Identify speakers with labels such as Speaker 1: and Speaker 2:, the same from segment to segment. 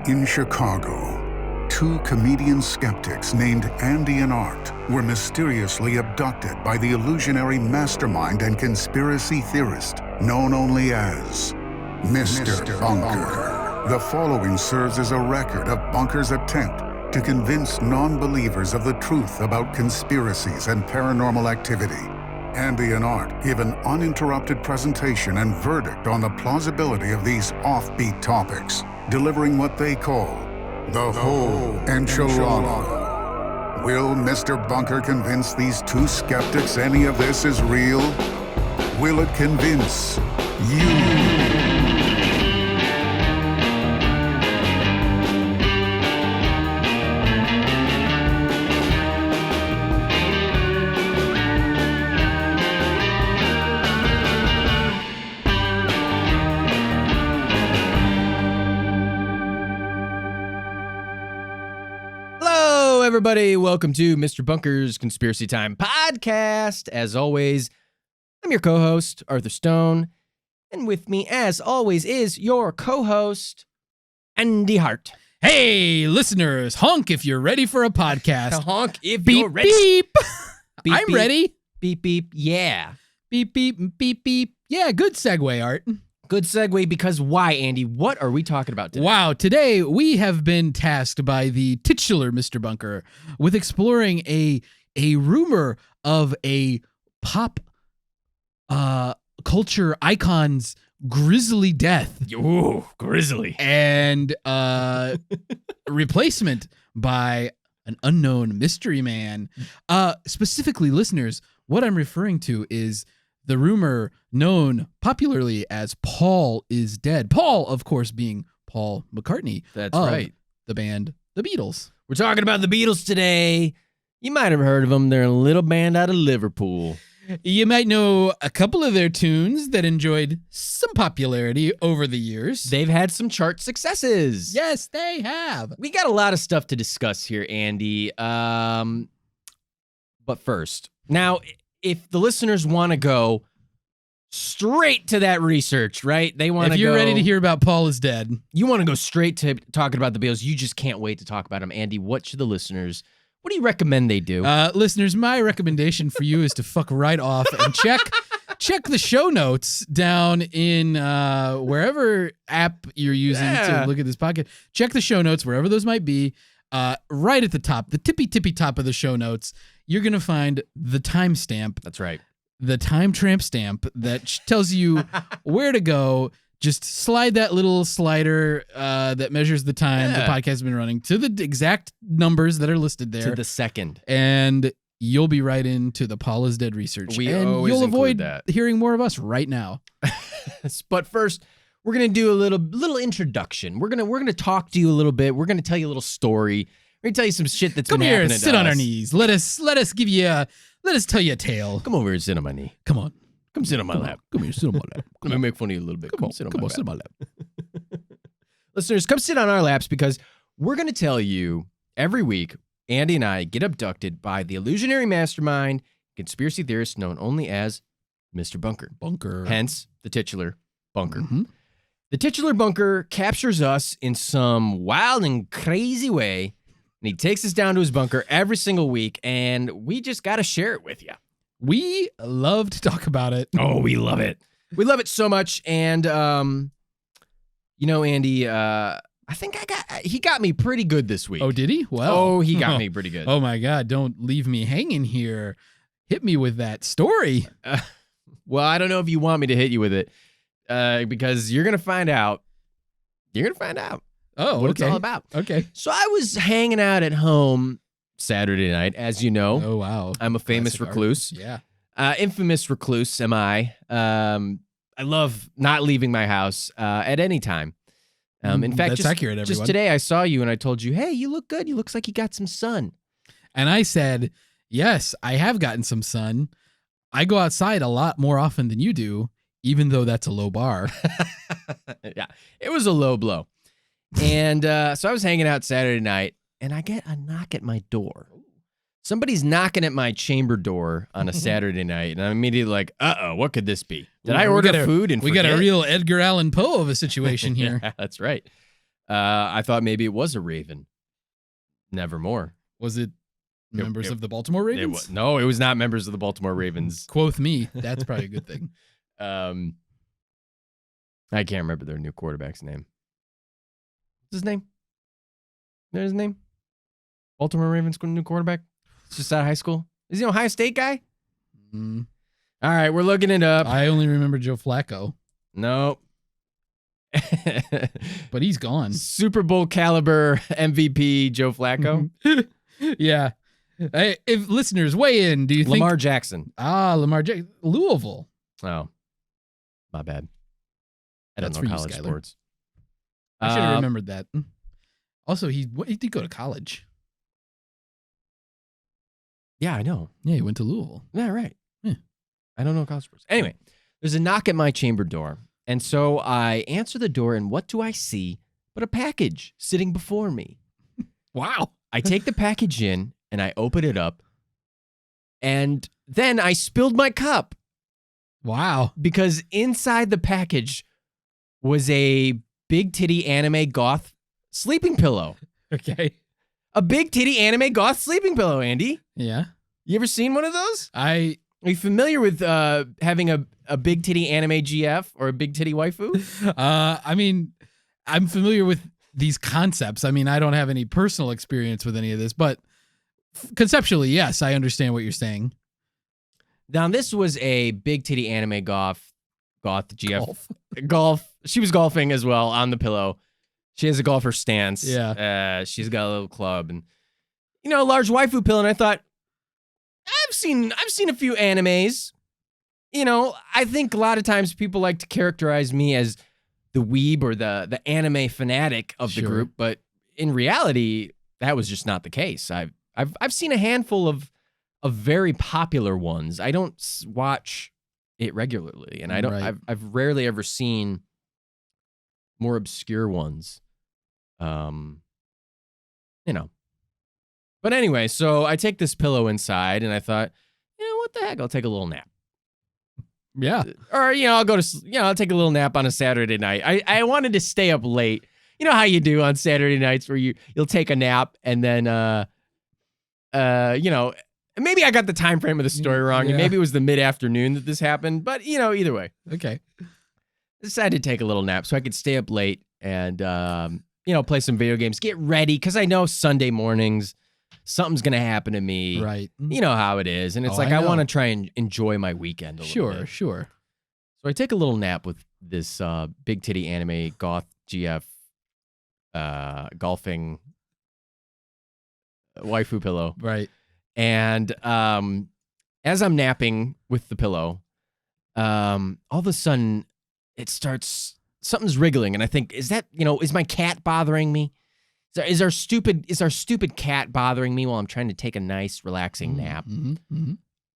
Speaker 1: In Chicago, two comedian skeptics named Andy and Art were mysteriously abducted by the illusionary mastermind and conspiracy theorist known only as Mr. Bunker. The following serves as a record of Bunker's attempt to convince non-believers of the truth about conspiracies and paranormal activity. Andy and Art give an uninterrupted presentation and verdict on the plausibility of these offbeat topics, delivering what they call the whole enchilada. Will Mr. Bunker convince these two skeptics any of this is real? Will it convince you?
Speaker 2: Everybody, welcome to Mr. Bunker's Conspiracy Time podcast. As always, I'm your co-host, Arthur Stone, and with me, as always, is your co-host, Andy Hart.
Speaker 3: Hey, listeners, honk if you're ready for a podcast.
Speaker 2: Honk if
Speaker 3: beep,
Speaker 2: you're ready.
Speaker 3: Beep,
Speaker 2: beep.
Speaker 3: I'm ready.
Speaker 2: Beep, beep, yeah.
Speaker 3: Beep, beep, beep, beep. Yeah, good segue, Art.
Speaker 2: Good segue, because why, Andy? What are we talking about today?
Speaker 3: Wow, today we have been tasked by the titular Mr. Bunker with exploring a rumor of a pop culture icon's grisly death.
Speaker 2: Ooh, grisly.
Speaker 3: And replacement by an unknown mystery man. Specifically, listeners, what I'm referring to is the rumor known popularly as Paul is dead. Paul, of course, being Paul McCartney.
Speaker 2: That's
Speaker 3: of
Speaker 2: right.
Speaker 3: The band, the Beatles.
Speaker 2: We're talking about the Beatles today. You might have heard of them. They're a little band out of Liverpool.
Speaker 3: You might know a couple of their tunes that enjoyed some popularity over the years.
Speaker 2: They've had some chart successes.
Speaker 3: Yes, they have.
Speaker 2: We got a lot of stuff to discuss here, Andy. But first, now, if the listeners want to go straight to that research, right? They want to go.
Speaker 3: If you're ready to hear about Paul is dead,
Speaker 2: you want to go straight to talking about the Beatles. You just can't wait to talk about them, Andy. What do you recommend they do?
Speaker 3: Listeners, my recommendation for you is to fuck right off and check the show notes down in wherever app you're using to look at this podcast. Check the show notes wherever those might be. Right at the top, the tippy top of the show notes, you're going to find the timestamp.
Speaker 2: That's right.
Speaker 3: The time tramp stamp that tells you where to go. Just slide that little slider that measures the time the podcast has been running to the exact numbers that are listed there.
Speaker 2: To the second.
Speaker 3: And you'll be right into the Paul is dead research.
Speaker 2: You'll
Speaker 3: avoid
Speaker 2: that.
Speaker 3: Hearing more of us right now.
Speaker 2: But first, we're gonna do a little introduction. We're gonna talk to you a little bit. We're gonna tell you a little story. We're gonna tell you some shit that's been happening to us.
Speaker 3: Come here and sit on our knees. Let us tell you a tale.
Speaker 2: Come over and sit on my knee.
Speaker 3: Come on.
Speaker 2: Come sit on my lap.
Speaker 3: Come here, sit on my lap.
Speaker 2: Let me make fun of you a little bit. Come sit on my lap.
Speaker 3: lap.
Speaker 2: Listeners, come sit on our laps because we're gonna tell you every week. Andy and I get abducted by the illusionary mastermind, conspiracy theorist known only as Mr. Bunker. Hence the titular Bunker.
Speaker 3: Mm-hmm.
Speaker 2: The titular Bunker captures us in some wild and crazy way, and he takes us down to his bunker every single week, and we just got to share it with you.
Speaker 3: We love to talk about it.
Speaker 2: Oh, we love it. We love it so much, and, Andy, I think he got me pretty good this week.
Speaker 3: Oh, did he? Well.
Speaker 2: Oh, he got me pretty good.
Speaker 3: Oh, my God. Don't leave me hanging here. Hit me with that story.
Speaker 2: Well, I don't know if you want me to hit you with it. Because you're going to find out.
Speaker 3: Oh,
Speaker 2: what
Speaker 3: okay.
Speaker 2: it's all about.
Speaker 3: Okay.
Speaker 2: So I was hanging out at home Saturday night, as you know.
Speaker 3: Oh, wow.
Speaker 2: I'm a famous
Speaker 3: Classic
Speaker 2: recluse.
Speaker 3: Art. Yeah.
Speaker 2: Infamous recluse am I. I love not leaving my house at any time. In fact,
Speaker 3: that's accurate, everyone.
Speaker 2: Just today I saw you and I told you, hey, you look good. You looks like you got some sun.
Speaker 3: And I said, yes, I have gotten some sun. I go outside a lot more often than you do, even though that's a low bar.
Speaker 2: Yeah, it was a low blow. And so I was hanging out Saturday night, and I get a knock at my door. Somebody's knocking at my chamber door on a Saturday night, and I'm immediately like, uh-oh, what could this be? Did I order food and
Speaker 3: we
Speaker 2: forget?
Speaker 3: got a real Edgar Allan Poe of a situation here.
Speaker 2: Yeah, that's right. I thought maybe it was a raven. Nevermore.
Speaker 3: Was it members of the Baltimore Ravens?
Speaker 2: No, it was not members of the Baltimore Ravens.
Speaker 3: Quoth me. That's probably a good thing.
Speaker 2: I can't remember their new quarterback's name. What's his name? Know his name? Baltimore Ravens new quarterback? It's just out of high school. Is he an Ohio State guy? All right, we're looking it up.
Speaker 3: I only remember Joe Flacco.
Speaker 2: Nope.
Speaker 3: But he's gone.
Speaker 2: Super Bowl caliber MVP Joe Flacco.
Speaker 3: Yeah. Hey, if listeners weigh in, do you think
Speaker 2: Lamar Jackson?
Speaker 3: Lamar Jackson, Louisville.
Speaker 2: Oh, my bad. I don't
Speaker 3: That's
Speaker 2: know
Speaker 3: for you,
Speaker 2: college
Speaker 3: Skyler.
Speaker 2: sports.
Speaker 3: I should have remembered that. Also, he did go to college.
Speaker 2: Yeah, I know.
Speaker 3: Yeah, he went to Louisville.
Speaker 2: Yeah, right.
Speaker 3: Yeah.
Speaker 2: I don't know college sports. Anyway, there's a knock at my chamber door. And so I answer the door, and what do I see but a package sitting before me?
Speaker 3: Wow.
Speaker 2: I take the package in, and I open it up, and then I spilled my cup.
Speaker 3: Wow.
Speaker 2: Because inside the package was a big titty anime goth sleeping pillow.
Speaker 3: Okay.
Speaker 2: A big titty anime goth sleeping pillow, Andy.
Speaker 3: Yeah.
Speaker 2: You ever seen one of those?
Speaker 3: Are
Speaker 2: you familiar with having a big titty anime GF or a big titty waifu?
Speaker 3: I mean, I'm familiar with these concepts. I mean, I don't have any personal experience with any of this, but conceptually, yes, I understand what you're saying.
Speaker 2: Now, this was a big titty anime goth GF. Golf. She was golfing as well on the pillow. She has a golfer stance.
Speaker 3: Yeah.
Speaker 2: She's got a little club and, a large waifu pillow. And I thought, I've seen a few animes. I think a lot of times people like to characterize me as the weeb or the anime fanatic of the group, but in reality, that was just not the case. I've seen a handful of very popular ones. I don't watch it regularly, and I don't.
Speaker 3: Right.
Speaker 2: I've rarely ever seen more obscure ones. But anyway, so I take this pillow inside, and I thought, what the heck? I'll take a little nap.
Speaker 3: Yeah.
Speaker 2: Or, I'll go to, I'll take a little nap on a Saturday night. I wanted to stay up late. You know how you do on Saturday nights where you'll take a nap and then, maybe I got the time frame of the story wrong, and maybe it was the mid-afternoon that this happened, but, either way.
Speaker 3: Okay.
Speaker 2: I decided to take a little nap so I could stay up late and, play some video games, get ready, because I know Sunday mornings, something's going to happen to me.
Speaker 3: Right.
Speaker 2: You know how it is. And it's I want to try and enjoy my weekend a little bit.
Speaker 3: Sure.
Speaker 2: So I take a little nap with this big titty anime goth GF golfing waifu pillow.
Speaker 3: Right.
Speaker 2: And as I'm napping with the pillow, all of a sudden something's wriggling. And I think, is my cat bothering me? Is our stupid cat bothering me while I'm trying to take a nice, relaxing nap?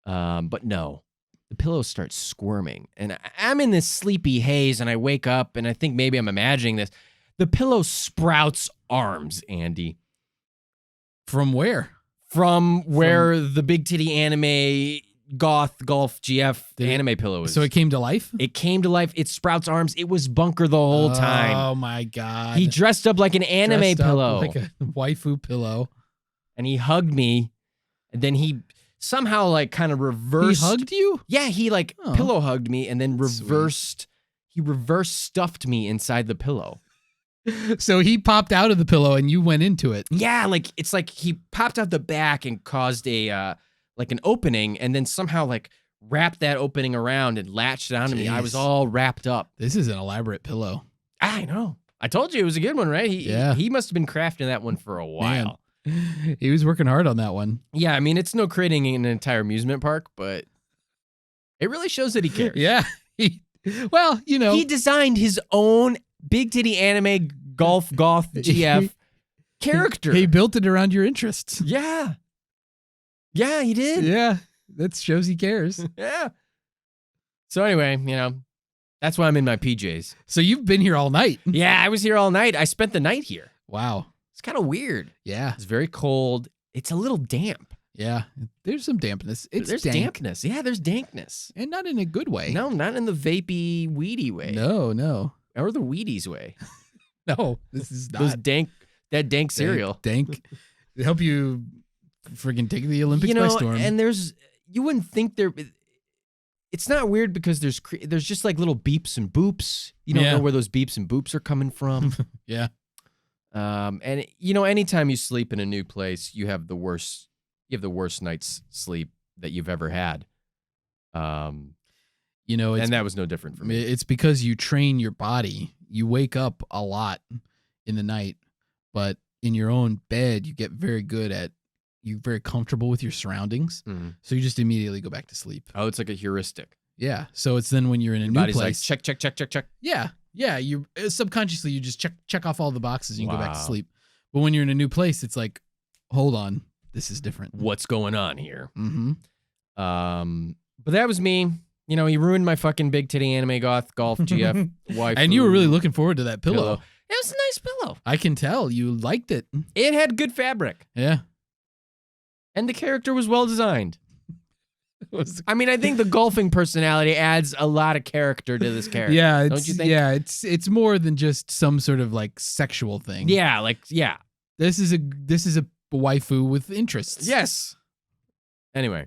Speaker 2: But no, the pillow starts squirming, and I'm in this sleepy haze, and I wake up, and I think maybe I'm imagining this. The pillow sprouts arms, Andy.
Speaker 3: From where?
Speaker 2: From where the big titty anime golf GF anime pillow is.
Speaker 3: So it came to life?
Speaker 2: It came to life. It sprouts arms. It was Bunker the whole time.
Speaker 3: Oh my God.
Speaker 2: He dressed up like an anime pillow.
Speaker 3: Like a waifu pillow.
Speaker 2: And he hugged me. And then he somehow kind of reversed.
Speaker 3: He hugged you?
Speaker 2: Yeah, he pillow hugged me and then reversed. He reverse stuffed me inside the pillow.
Speaker 3: So he popped out of the pillow and you went into it.
Speaker 2: Yeah, it's like he popped out the back and caused a an opening, and then somehow wrapped that opening around and latched it onto me. I was all wrapped up.
Speaker 3: This is an elaborate pillow.
Speaker 2: I know. I told you it was a good one, right? He must have been crafting that one for a while.
Speaker 3: Man, he was working hard on that one.
Speaker 2: Yeah, I mean, it's no creating an entire amusement park, but it really shows that he cares.
Speaker 3: Yeah. He
Speaker 2: designed his own big titty anime goth GF character.
Speaker 3: He built it around your interests.
Speaker 2: Yeah. Yeah, he did.
Speaker 3: Yeah, that shows he cares.
Speaker 2: Yeah. So anyway, that's why I'm in my PJs.
Speaker 3: So you've been here all night.
Speaker 2: Yeah, I was here all night. I spent the night here.
Speaker 3: Wow.
Speaker 2: It's kind of weird.
Speaker 3: Yeah.
Speaker 2: It's very cold. It's a little damp.
Speaker 3: Yeah. There's some dampness.
Speaker 2: There's
Speaker 3: dank.
Speaker 2: dampness. Yeah, there's dankness.
Speaker 3: And not in a good way.
Speaker 2: No, not in the vapey, weedy way.
Speaker 3: No.
Speaker 2: Or the Wheaties way.
Speaker 3: No, this is not.
Speaker 2: Those dank cereal.
Speaker 3: Dank. They help you friggin' take the Olympics
Speaker 2: You know,
Speaker 3: by storm.
Speaker 2: and you wouldn't think it's not weird because there's just like little beeps and boops. You don't know where those beeps and boops are coming from.
Speaker 3: Yeah.
Speaker 2: And anytime you sleep in a new place, you have the worst night's sleep that you've ever had. And that was no different for me.
Speaker 3: It's because you train your body. You wake up a lot in the night, but in your own bed, you get very good at, you're very comfortable with your surroundings.
Speaker 2: Mm-hmm.
Speaker 3: So you just immediately go back to sleep.
Speaker 2: Oh, it's like a heuristic.
Speaker 3: Yeah. So it's then when you're in a
Speaker 2: Your
Speaker 3: new
Speaker 2: body's
Speaker 3: place.
Speaker 2: like, check.
Speaker 3: Yeah. Yeah. You subconsciously, you just check off all the boxes and you go back to
Speaker 2: Wow.
Speaker 3: sleep. But when you're in a new place, it's like, hold on, this is different.
Speaker 2: What's going on here?
Speaker 3: Mm-hmm.
Speaker 2: But that was me. You ruined my fucking big titty anime golf GF wife.
Speaker 3: And you were really looking forward to that pillow.
Speaker 2: It was a nice pillow.
Speaker 3: I can tell you liked it.
Speaker 2: It had good fabric.
Speaker 3: Yeah.
Speaker 2: And the character was well designed. I mean, I think the golfing personality adds a lot of character to this character.
Speaker 3: Yeah,
Speaker 2: don't you think?
Speaker 3: Yeah, it's more than just some sort of like sexual thing.
Speaker 2: Yeah,
Speaker 3: This is a waifu with interests.
Speaker 2: Yes. Anyway,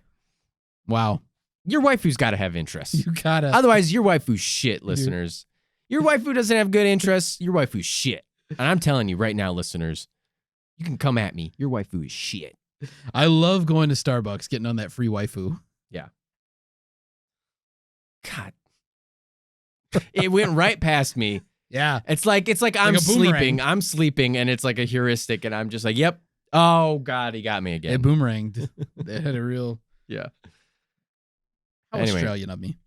Speaker 3: Wow.
Speaker 2: your waifu's got to have interests.
Speaker 3: You gotta.
Speaker 2: Otherwise, your waifu's shit, listeners. Your waifu doesn't have good interests. Your waifu's shit. And I'm telling you right now, listeners, you can come at me. Your waifu is shit.
Speaker 3: I love going to Starbucks, getting on that free waifu.
Speaker 2: Yeah. God. It went right past me.
Speaker 3: Yeah.
Speaker 2: It's like I'm
Speaker 3: a boomerang.
Speaker 2: sleeping. I'm sleeping, and it's like a heuristic, and I'm just like, yep. Oh, God, he got me again.
Speaker 3: It boomeranged. They had a real.
Speaker 2: Yeah.
Speaker 3: How
Speaker 2: Anyway.
Speaker 3: Australian of me.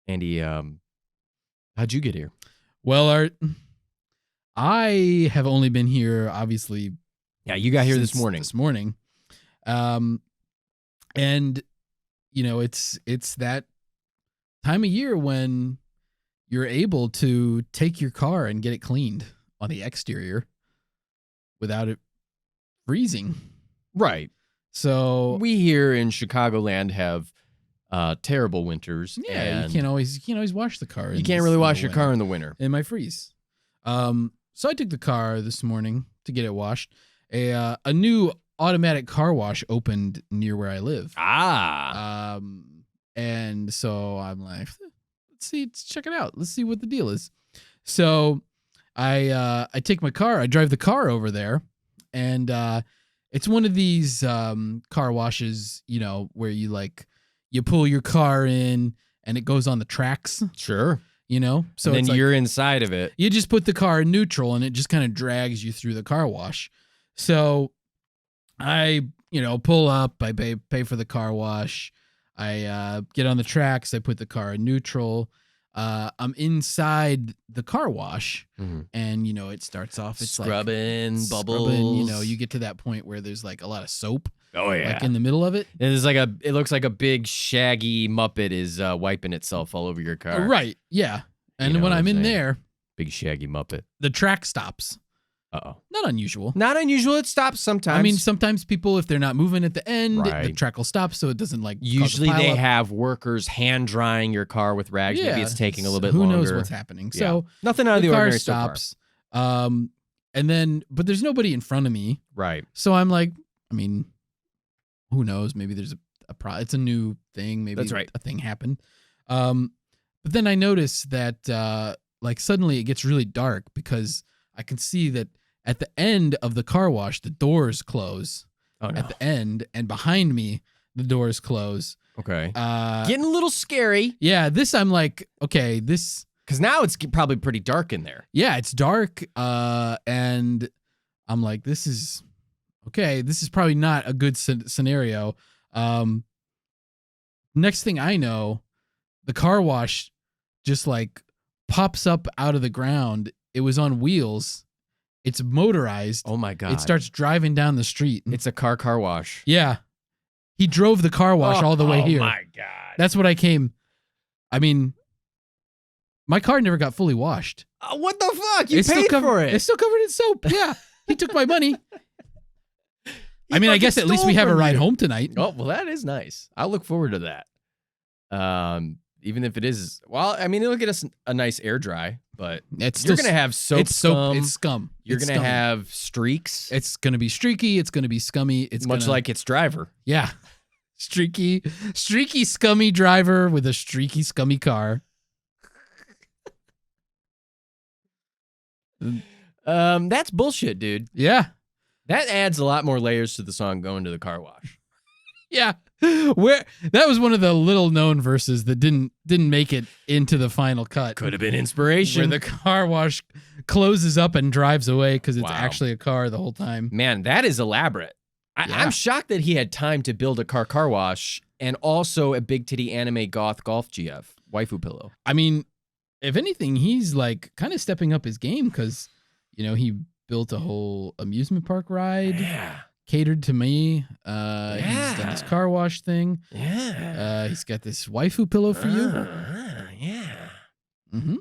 Speaker 2: Andy, how'd you get here?
Speaker 3: Well, Art, I have only been here, obviously.
Speaker 2: Yeah, you got here
Speaker 3: since
Speaker 2: this morning.
Speaker 3: This morning. And, it's that time of year when you're able to take your car and get it cleaned on the exterior without it freezing.
Speaker 2: Right.
Speaker 3: So
Speaker 2: We here in Chicagoland have terrible winters.
Speaker 3: yeah,
Speaker 2: and
Speaker 3: you can't always wash the car.
Speaker 2: you can't really wash your car in the winter.
Speaker 3: It might freeze. So I took the car this morning to get it washed. A new automatic car wash opened near where I live.
Speaker 2: Ah.
Speaker 3: And so I'm like, let's check it out. Let's see what the deal is. So I take my car, I drive the car over there, and it's one of these car washes, where you pull your car in and it goes on the tracks,
Speaker 2: Sure.
Speaker 3: So
Speaker 2: And
Speaker 3: it's
Speaker 2: then you're inside of it.
Speaker 3: you just put the car in neutral and it just kind of drags you through the car wash. So I, pull up, I pay for the car wash. I get on the tracks, I put the car in neutral. I'm inside the car wash,
Speaker 2: Mhm.
Speaker 3: and it starts off. It's
Speaker 2: Scrubbing,
Speaker 3: like
Speaker 2: bubbles.
Speaker 3: you get to that point where there's like a lot of soap,
Speaker 2: Oh, yeah.
Speaker 3: like in the middle of it.
Speaker 2: It looks like a big shaggy Muppet is wiping itself all over your car.
Speaker 3: Right? Yeah. And
Speaker 2: know
Speaker 3: when
Speaker 2: what
Speaker 3: I'm
Speaker 2: I'm
Speaker 3: in
Speaker 2: saying.
Speaker 3: there,
Speaker 2: Big shaggy Muppet.
Speaker 3: the track stops.
Speaker 2: Uh-oh.
Speaker 3: Not unusual.
Speaker 2: Not unusual. It stops sometimes.
Speaker 3: I mean, sometimes people, if they're not moving at the end, the
Speaker 2: Right.
Speaker 3: track will stop, so it doesn't cause a
Speaker 2: usually they
Speaker 3: pileup.
Speaker 2: have workers hand drying your car with rags. Maybe it's taking a little bit
Speaker 3: who
Speaker 2: longer.
Speaker 3: knows what's happening?
Speaker 2: Yeah.
Speaker 3: So
Speaker 2: Nothing out of the
Speaker 3: car
Speaker 2: ordinary
Speaker 3: stops. And then, but there's nobody in front of me.
Speaker 2: so far. Right.
Speaker 3: So I'm like, who knows? Maybe there's it's a new thing. Maybe
Speaker 2: That's right.
Speaker 3: a thing happened. But then I notice that suddenly it gets really dark because I can see that at the end of the car wash, the doors close
Speaker 2: Oh, no.
Speaker 3: at the end, and behind me, the doors close.
Speaker 2: Okay.
Speaker 3: Uh,
Speaker 2: Getting a little scary
Speaker 3: yeah, this I'm like, okay, this,
Speaker 2: because now it's probably pretty dark in there.
Speaker 3: yeah, it's dark. And I'm like, this is okay. This is probably not a good scenario. Next thing I know, the car wash just like pops up out of the ground. It was on wheels. It's motorized.
Speaker 2: Oh, my God.
Speaker 3: It starts driving down the street.
Speaker 2: It's a car wash.
Speaker 3: Yeah. He drove the car wash all the way here.
Speaker 2: Oh, my God.
Speaker 3: That's what I came. My car never got fully washed.
Speaker 2: What the fuck? You
Speaker 3: It's still
Speaker 2: paid for it.
Speaker 3: It's still covered in soap. Yeah. He took my money.
Speaker 2: He
Speaker 3: I
Speaker 2: fucking
Speaker 3: guess at least we
Speaker 2: stole
Speaker 3: have a
Speaker 2: from
Speaker 3: ride
Speaker 2: you.
Speaker 3: home tonight.
Speaker 2: Oh, well, that is nice. I'll look forward to that. even if it is, well, I mean, it'll get us a nice air dry, but
Speaker 3: It's
Speaker 2: you're
Speaker 3: still
Speaker 2: going to have soap
Speaker 3: it's
Speaker 2: scum.
Speaker 3: It's scum.
Speaker 2: You're
Speaker 3: It's
Speaker 2: going to
Speaker 3: scummy.
Speaker 2: have streaks.
Speaker 3: It's going to be streaky. It's going to be scummy. It's
Speaker 2: much like its driver.
Speaker 3: Yeah. Streaky, scummy driver with a streaky, scummy car.
Speaker 2: That's bullshit, dude.
Speaker 3: Yeah.
Speaker 2: That adds a lot more layers to the song Going to the Car Wash.
Speaker 3: Yeah. Where that was one of the little known verses that didn't make it into the final cut.
Speaker 2: Could have been inspiration.
Speaker 3: Where the car wash closes up and drives away because it's
Speaker 2: Wow.
Speaker 3: actually a car the whole time.
Speaker 2: Man, that is elaborate.
Speaker 3: Yeah.
Speaker 2: I'm shocked that he had time to build a car wash and also a big titty anime goth golf GF waifu pillow.
Speaker 3: I mean, if anything, he's like kind of stepping up his game because, you know, he built a whole amusement park ride.
Speaker 2: Yeah.
Speaker 3: Catered to me. He's done this car wash thing.
Speaker 2: Yeah.
Speaker 3: He's got this waifu pillow for you.
Speaker 2: Yeah.
Speaker 3: Mm-hmm.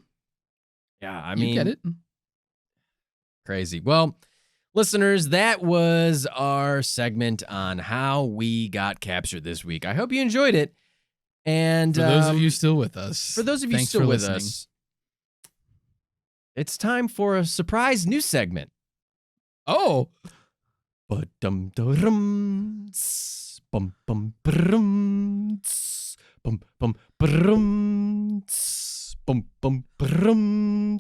Speaker 2: Yeah, I
Speaker 3: You
Speaker 2: mean,
Speaker 3: get it.
Speaker 2: crazy. Well, listeners, that was our segment on how we got captured this week. I hope you enjoyed it. And
Speaker 3: For those of you still with us.
Speaker 2: for those of you
Speaker 3: thanks
Speaker 2: still
Speaker 3: for
Speaker 2: with
Speaker 3: listening.
Speaker 2: us, it's time for a surprise news segment.
Speaker 3: Oh,
Speaker 2: Ba-dum-dum, bum bum brum, bum bum brum, bum bum brum.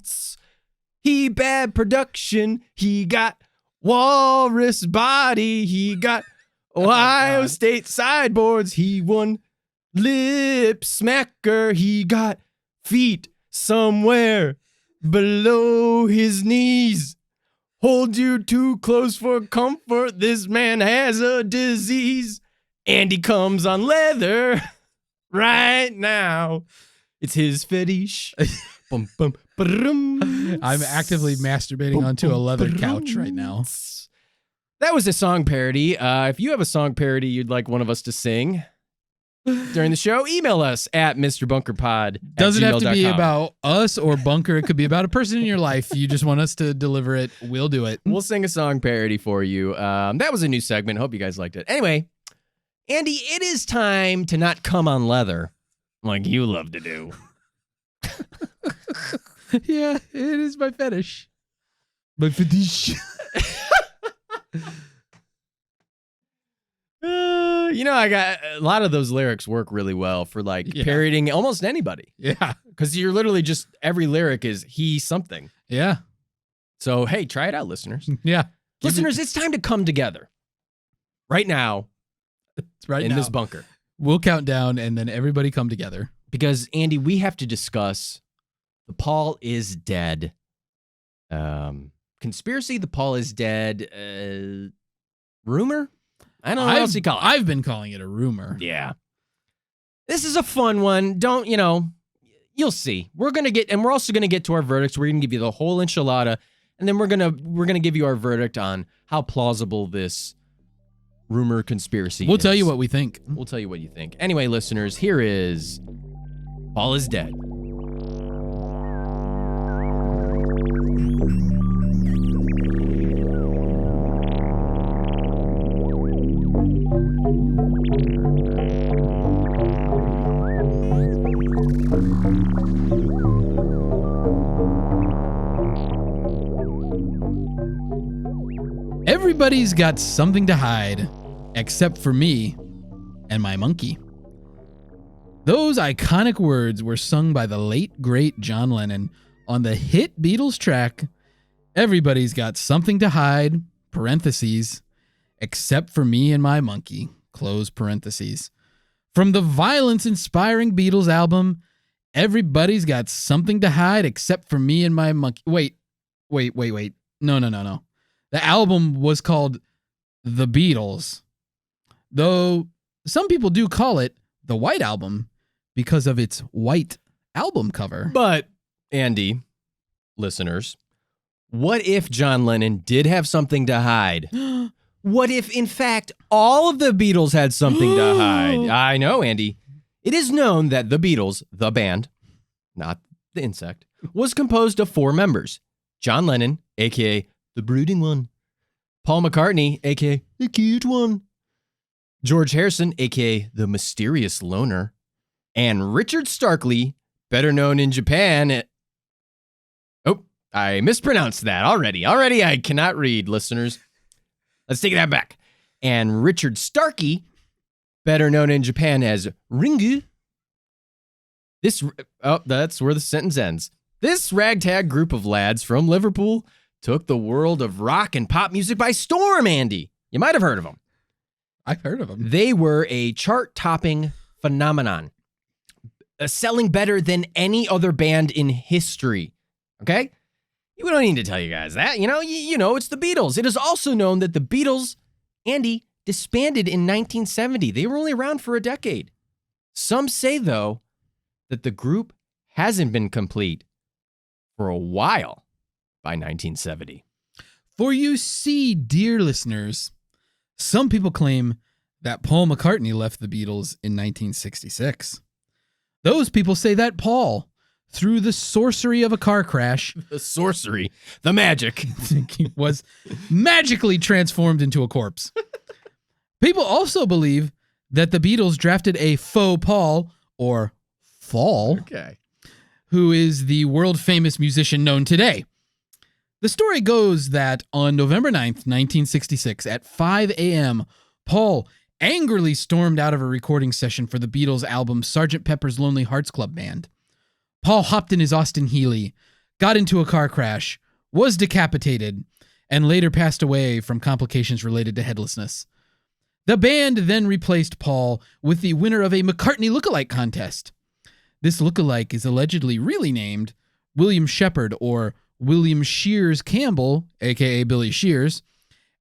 Speaker 2: He bad production. He got walrus body. He got Ohio
Speaker 3: God.
Speaker 2: State sideboards. He won lip smacker. He got feet somewhere below his knees. Hold you too close for comfort. This man has a disease. And he comes on leather right now. It's his fetish. Bum, bum, ba-dum.
Speaker 3: I'm actively masturbating onto a leather couch right now.
Speaker 2: That was a song parody. If you have a song parody you'd like one of us to sing during the show, email us at MrBunkerPod.
Speaker 3: Doesn't have to be about us or Bunker. It could be about a person in your life. You just want us to deliver it. We'll do it.
Speaker 2: We'll sing a song parody for you. That was a new segment. Hope you guys liked it. Anyway, Andy, it is time to not come on leather like you love to do.
Speaker 3: Yeah, it is my fetish. My fetish.
Speaker 2: You know, I got a lot of those lyrics work really well for like
Speaker 3: Yeah.
Speaker 2: parodying almost anybody
Speaker 3: Yeah.
Speaker 2: because you're literally just every lyric is he something.
Speaker 3: Yeah.
Speaker 2: So, hey, try it out, listeners.
Speaker 3: Yeah.
Speaker 2: Listeners, it's time to come together right now
Speaker 3: It's right
Speaker 2: in
Speaker 3: now.
Speaker 2: this bunker
Speaker 3: We'll count down and then everybody come together.
Speaker 2: because, Andy, we have to discuss the Paul is dead conspiracy. The Paul is dead rumor. I don't know what else you call it.
Speaker 3: I've been calling it a rumor.
Speaker 2: Yeah. This is a fun one. Don't, you'll see. We're also going to get to our verdicts. We're going to give you the whole enchilada, and then we're going to give you our verdict on how plausible this rumor conspiracy
Speaker 3: We'll
Speaker 2: is.
Speaker 3: tell you what we think.
Speaker 2: We'll tell you what you think. Anyway, listeners, here is Paul is dead.
Speaker 3: Everybody's got something to hide, except for me and my monkey. Those iconic words were sung by the late, great John Lennon on the hit Beatles track, Everybody's Got Something to Hide, parentheses, except for me and my monkey, close parentheses. From the violence-inspiring Beatles album, Everybody's Got Something to Hide, except for me and my monkey. Wait. No. The album was called The Beatles, though some people do call it the White Album because of its white album cover.
Speaker 2: But, Andy, listeners, what if John Lennon did have something to hide? What if, in fact, all of the Beatles had something to hide? I know, Andy. It is known that the Beatles, the band, not the insect, was composed of 4 members. John Lennon, a.k.a. the brooding one. Paul McCartney, a.k.a. the cute one. George Harrison, a.k.a. the mysterious loner. and Richard Starkley, better known in Japan. Oh, I mispronounced that already. Already I cannot read, listeners. Let's take that back. And Richard Starkey, better known in Japan as Ringu. That's where the sentence ends. This ragtag group of lads from Liverpool took the world of rock and pop music by storm, Andy. You might have heard of them.
Speaker 3: I've heard of them.
Speaker 2: They were a chart-topping phenomenon, selling better than any other band in history. Okay? We don't need to tell you guys that. You know, it's the Beatles. It is also known that the Beatles, Andy, disbanded in 1970. They were only around for a decade. Some say, though, that the group hasn't been complete for a while by 1970.
Speaker 3: For you see, dear listeners, some people claim that Paul McCartney left the Beatles in 1966. Those people say that Paul, through the sorcery of a car crash,
Speaker 2: The sorcery, the magic.
Speaker 3: was magically transformed into a corpse. People also believe that the Beatles drafted a faux Paul, or Fall,
Speaker 2: Okay.
Speaker 3: who is the world-famous musician known today. The story goes that on November 9th, 1966, at 5 a.m., Paul angrily stormed out of a recording session for the Beatles' album Sgt. Pepper's Lonely Hearts Club Band. Paul hopped in his Austin Healey, got into a car crash, was decapitated, and later passed away from complications related to headlessness. The band then replaced Paul with the winner of a McCartney lookalike contest. This lookalike is allegedly really named William Shepard, or William Shears Campbell, aka Billy Shears,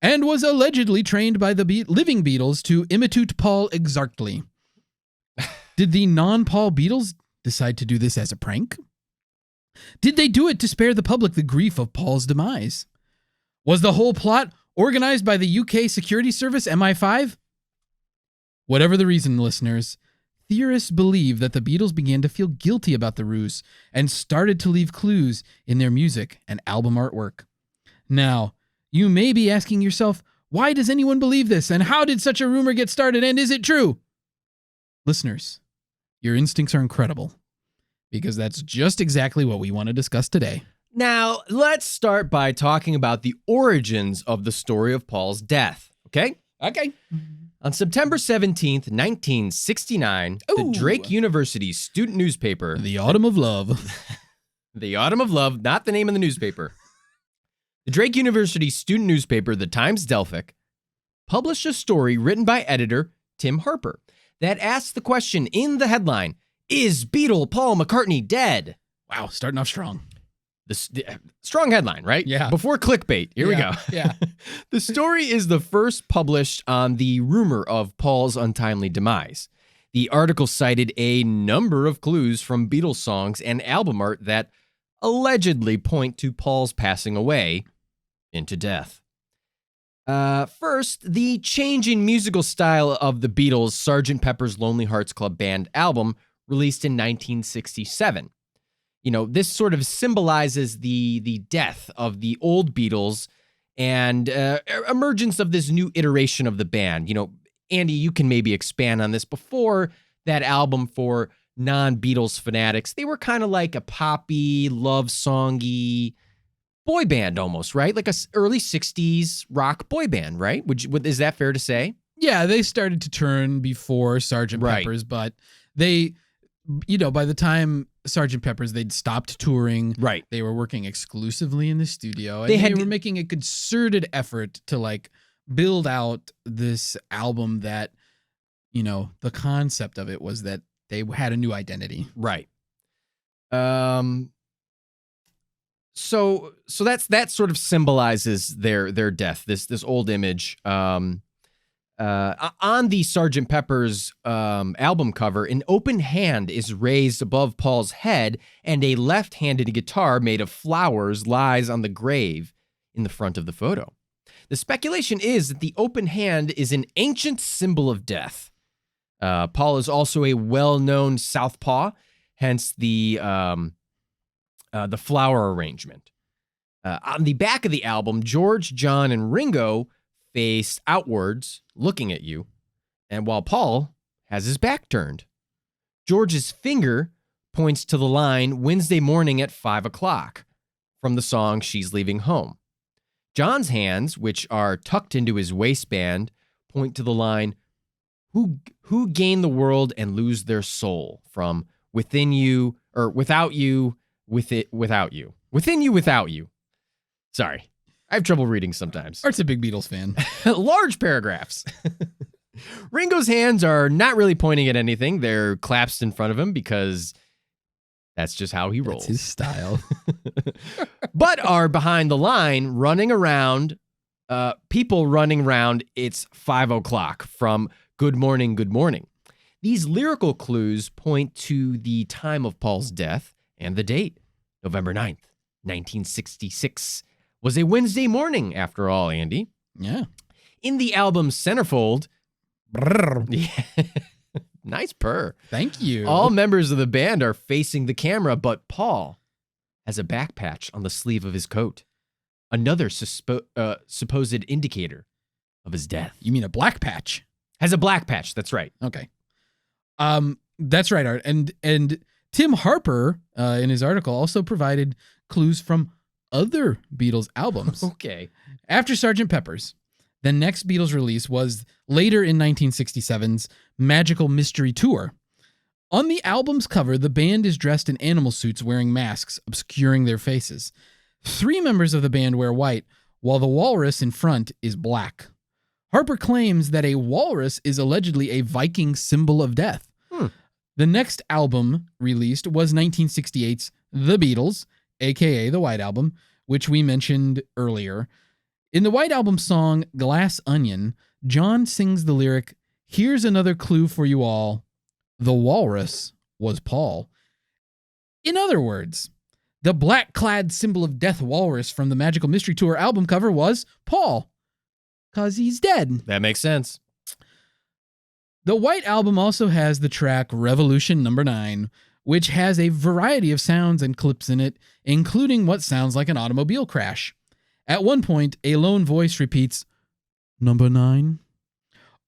Speaker 3: and was allegedly trained by the living Beatles to imitate Paul exactly. Did the non-Paul Beatles decide to do this as a prank? Did they do it to spare the public the grief of Paul's demise? Was the whole plot organized by the UK security service MI5? Whatever the reason, listeners, theorists believe that the Beatles began to feel guilty about the ruse and started to leave clues in their music and album artwork. Now, you may be asking yourself, why does anyone believe this, and how did such a rumor get started, and is it true? Listeners, your instincts are incredible, because that's just exactly what we want to discuss today.
Speaker 2: Now, let's start by talking about the origins of the story of Paul's death, okay?
Speaker 3: Okay.
Speaker 2: On September 17th, 1969, the
Speaker 3: Ooh.
Speaker 2: Drake University student newspaper,
Speaker 3: The Autumn of Love.
Speaker 2: The Autumn of Love, not the name of the newspaper. The Drake University student newspaper, the Times-Delphic, published a story written by editor Tim Harper that asked the question in the headline, "Is Beatle Paul McCartney dead?"
Speaker 3: Wow, starting off strong.
Speaker 2: The strong headline, right?
Speaker 3: Yeah.
Speaker 2: Before clickbait. Here we go.
Speaker 3: Yeah.
Speaker 2: The story is the first published on the rumor of Paul's untimely demise. The article cited a number of clues from Beatles songs and album art that allegedly point to Paul's passing away into death. First, the change in musical style of the Beatles' Sgt. Pepper's Lonely Hearts Club Band album, released in 1967. You know, this sort of symbolizes the death of the old Beatles and emergence of this new iteration of the band. You know, Andy, you can maybe expand on this. Before that album, for non-Beatles fanatics, they were kind of like a poppy, love songy boy band almost, right? Like a early 60s rock boy band, right? Is that fair to say?
Speaker 3: Yeah, they started to turn before Sgt.
Speaker 2: Right.
Speaker 3: Pepper's, but they, by the time Sgt. Pepper's, they'd stopped touring.
Speaker 2: Right.
Speaker 3: They were working exclusively in the studio, and
Speaker 2: They
Speaker 3: were making a concerted effort to build out this album that, the concept of it was that they had a new identity.
Speaker 2: Right. So that sort of symbolizes their death. This old image. On the Sgt. Pepper's album cover, an open hand is raised above Paul's head, and a left-handed guitar made of flowers lies on the grave in the front of the photo. The speculation is that the open hand is an ancient symbol of death. Paul is also a well-known southpaw, hence the flower arrangement. On the back of the album, George, John, and Ringo face outwards, looking at you, and while Paul has his back turned. George's finger points to the line Wednesday morning at 5 o'clock from the song She's Leaving Home. John's hands, which are tucked into his waistband, point to the line who gain the world and lose their soul from Within You, or Without You, Without You. Within You, Without You. Sorry. I have trouble reading sometimes.
Speaker 3: Art's a big Beatles fan.
Speaker 2: Large paragraphs. Ringo's hands are not really pointing at anything. They're clasped in front of him because that's just how he rolls.
Speaker 3: That's his style.
Speaker 2: But are behind the line running around, people running around It's 5 o'clock from Good Morning, Good Morning. These lyrical clues point to the time of Paul's death and the date. November 9th, 1966 was a Wednesday morning, after all, Andy.
Speaker 3: Yeah.
Speaker 2: In the album's centerfold, yeah, nice purr.
Speaker 3: Thank you.
Speaker 2: All members of the band are facing the camera, but Paul has a back patch on the sleeve of his coat. Another supposed indicator of his death.
Speaker 3: You mean a black patch?
Speaker 2: Has a black patch, that's right.
Speaker 3: Okay. That's right, Art. And Tim Harper, in his article, also provided clues from other Beatles albums.
Speaker 2: Okay.
Speaker 3: After Sgt. Pepper's, the next Beatles release was later in 1967's Magical Mystery Tour. On the album's cover, the band is dressed in animal suits wearing masks, obscuring their faces. 3 members of the band wear white, while the walrus in front is black. Harper claims that a walrus is allegedly a Viking symbol of death. The next album released was 1968's The Beatles, aka the White Album, which we mentioned earlier. In the White Album song Glass Onion, John sings the lyric, "Here's another clue for you all. The walrus was Paul." In other words, the black-clad symbol of death walrus from the Magical Mystery Tour album cover was Paul, 'cause he's dead.
Speaker 2: That makes sense.
Speaker 3: The White Album also has the track Revolution No. 9, which has a variety of sounds and clips in it, including what sounds like an automobile crash. At one point, a lone voice repeats, "Number 9,"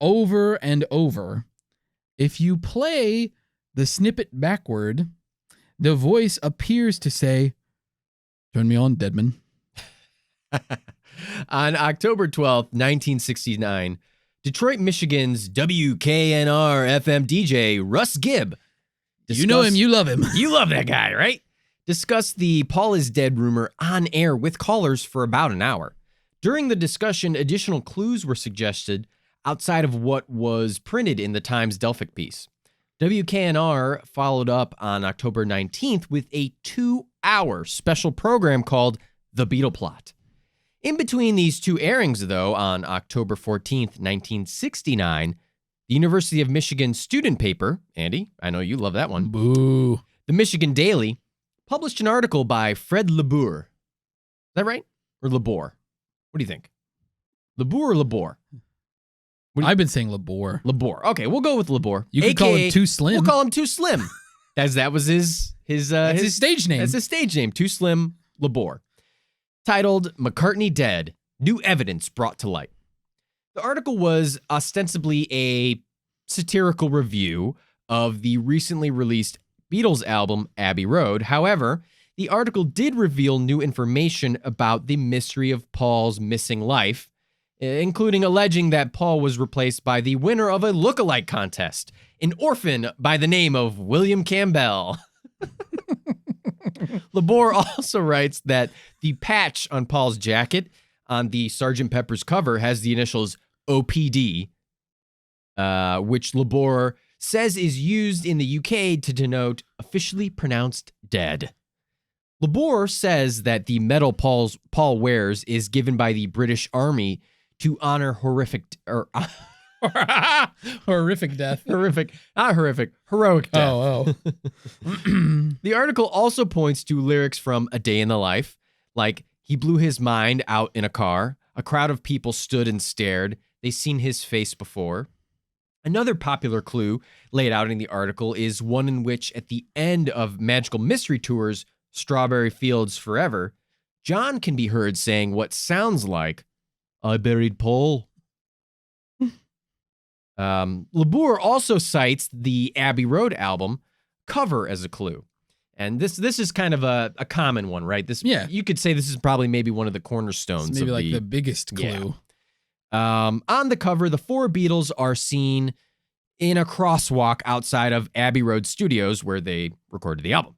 Speaker 3: over and over. If you play the snippet backward, the voice appears to say, "Turn me on, Deadman."
Speaker 2: On October 12th, 1969, Detroit, Michigan's WKNR FM DJ, Russ Gibb.
Speaker 3: You know him, you love him.
Speaker 2: You love that guy, right? Discussed the Paul is dead rumor on air with callers for about an hour. During the discussion, additional clues were suggested outside of what was printed in the Times Delphic piece. WKNR followed up on October 19th with a 2-hour special program called The Beatle Plot. In between these 2 airings, though, on October 14th, 1969, the University of Michigan student paper, Andy, I know you love that one.
Speaker 3: Boo.
Speaker 2: The Michigan Daily published an article by Fred LeBour. Is that right? Or LeBour? What do you think? LeBour or LeBour?
Speaker 3: I've been saying LeBour.
Speaker 2: LeBour. Okay, we'll go with LeBour.
Speaker 3: You could call him Too Slim.
Speaker 2: We'll call him Too Slim. That was his
Speaker 3: stage name.
Speaker 2: That's his stage name, Too Slim LeBour. Titled McCartney Dead, New Evidence Brought to Light. The article was ostensibly a satirical review of the recently released Beatles album, Abbey Road. However, the article did reveal new information about the mystery of Paul's missing life, including alleging that Paul was replaced by the winner of a look-alike contest, an orphan by the name of William Campbell. LeBour also writes that the patch on Paul's jacket on the Sgt. Pepper's cover has the initials OPD, which LeBour says is used in the UK to denote officially pronounced dead. LeBour says that the medal Paul wears is given by the British Army to honor heroic death.
Speaker 3: Horrific death.
Speaker 2: Heroic death.
Speaker 3: Oh.
Speaker 2: The article also points to lyrics from A Day in the Life, like, he blew his mind out in a car. A crowd of people stood and stared. They seen his face before. Another popular clue laid out in the article is one in which, at the end of Magical Mystery Tour's Strawberry Fields Forever, John can be heard saying what sounds like, "I buried Paul." LeBour also cites the Abbey Road album, cover as a clue. And this is kind of a common one, right? You could say this is probably maybe one of the cornerstones.
Speaker 3: It's maybe like the biggest clue.
Speaker 2: Yeah. On the cover, the four Beatles are seen in a crosswalk outside of Abbey Road Studios where they recorded the album.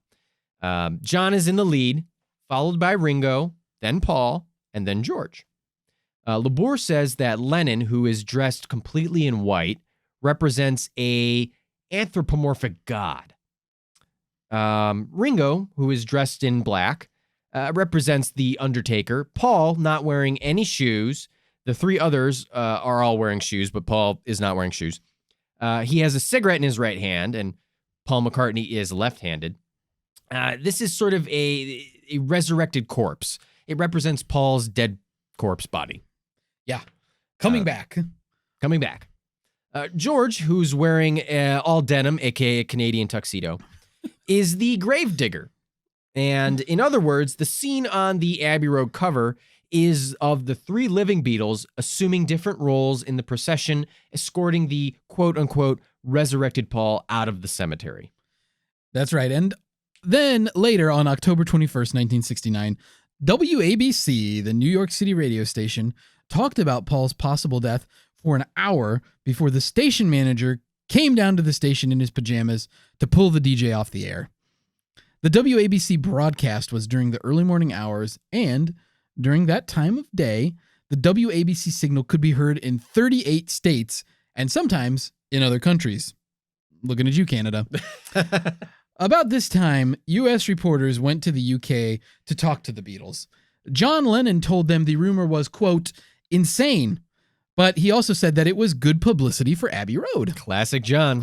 Speaker 2: John is in the lead, followed by Ringo, then Paul, and then George. Labour says that Lennon, who is dressed completely in white, represents a anthropomorphic god. Ringo, who is dressed in black, represents the Undertaker. Paul, not wearing any shoes. The three others are all wearing shoes, but Paul is not wearing shoes. He has a cigarette in his right hand, and Paul McCartney is left-handed. This is sort of a resurrected corpse. It represents Paul's dead corpse body.
Speaker 3: Yeah. Coming back.
Speaker 2: George, who's wearing all denim, aka a Canadian tuxedo, is the gravedigger. And in other words, the scene on the Abbey Road cover is of the three living Beatles assuming different roles in the procession, escorting the quote-unquote resurrected Paul out of the cemetery.
Speaker 3: That's right. And then later on October 21st, 1969, WABC, the New York City radio station, talked about Paul's possible death for an hour before the station manager came down to the station in his pajamas to pull the DJ off the air. The WABC broadcast was during the early morning hours, and during that time of day, the WABC signal could be heard in 38 states and sometimes in other countries. Looking at you, Canada. About this time, U.S. reporters went to the U.K. to talk to the Beatles. John Lennon told them the rumor was, quote, insane, but he also said that it was good publicity for Abbey Road.
Speaker 2: Classic John.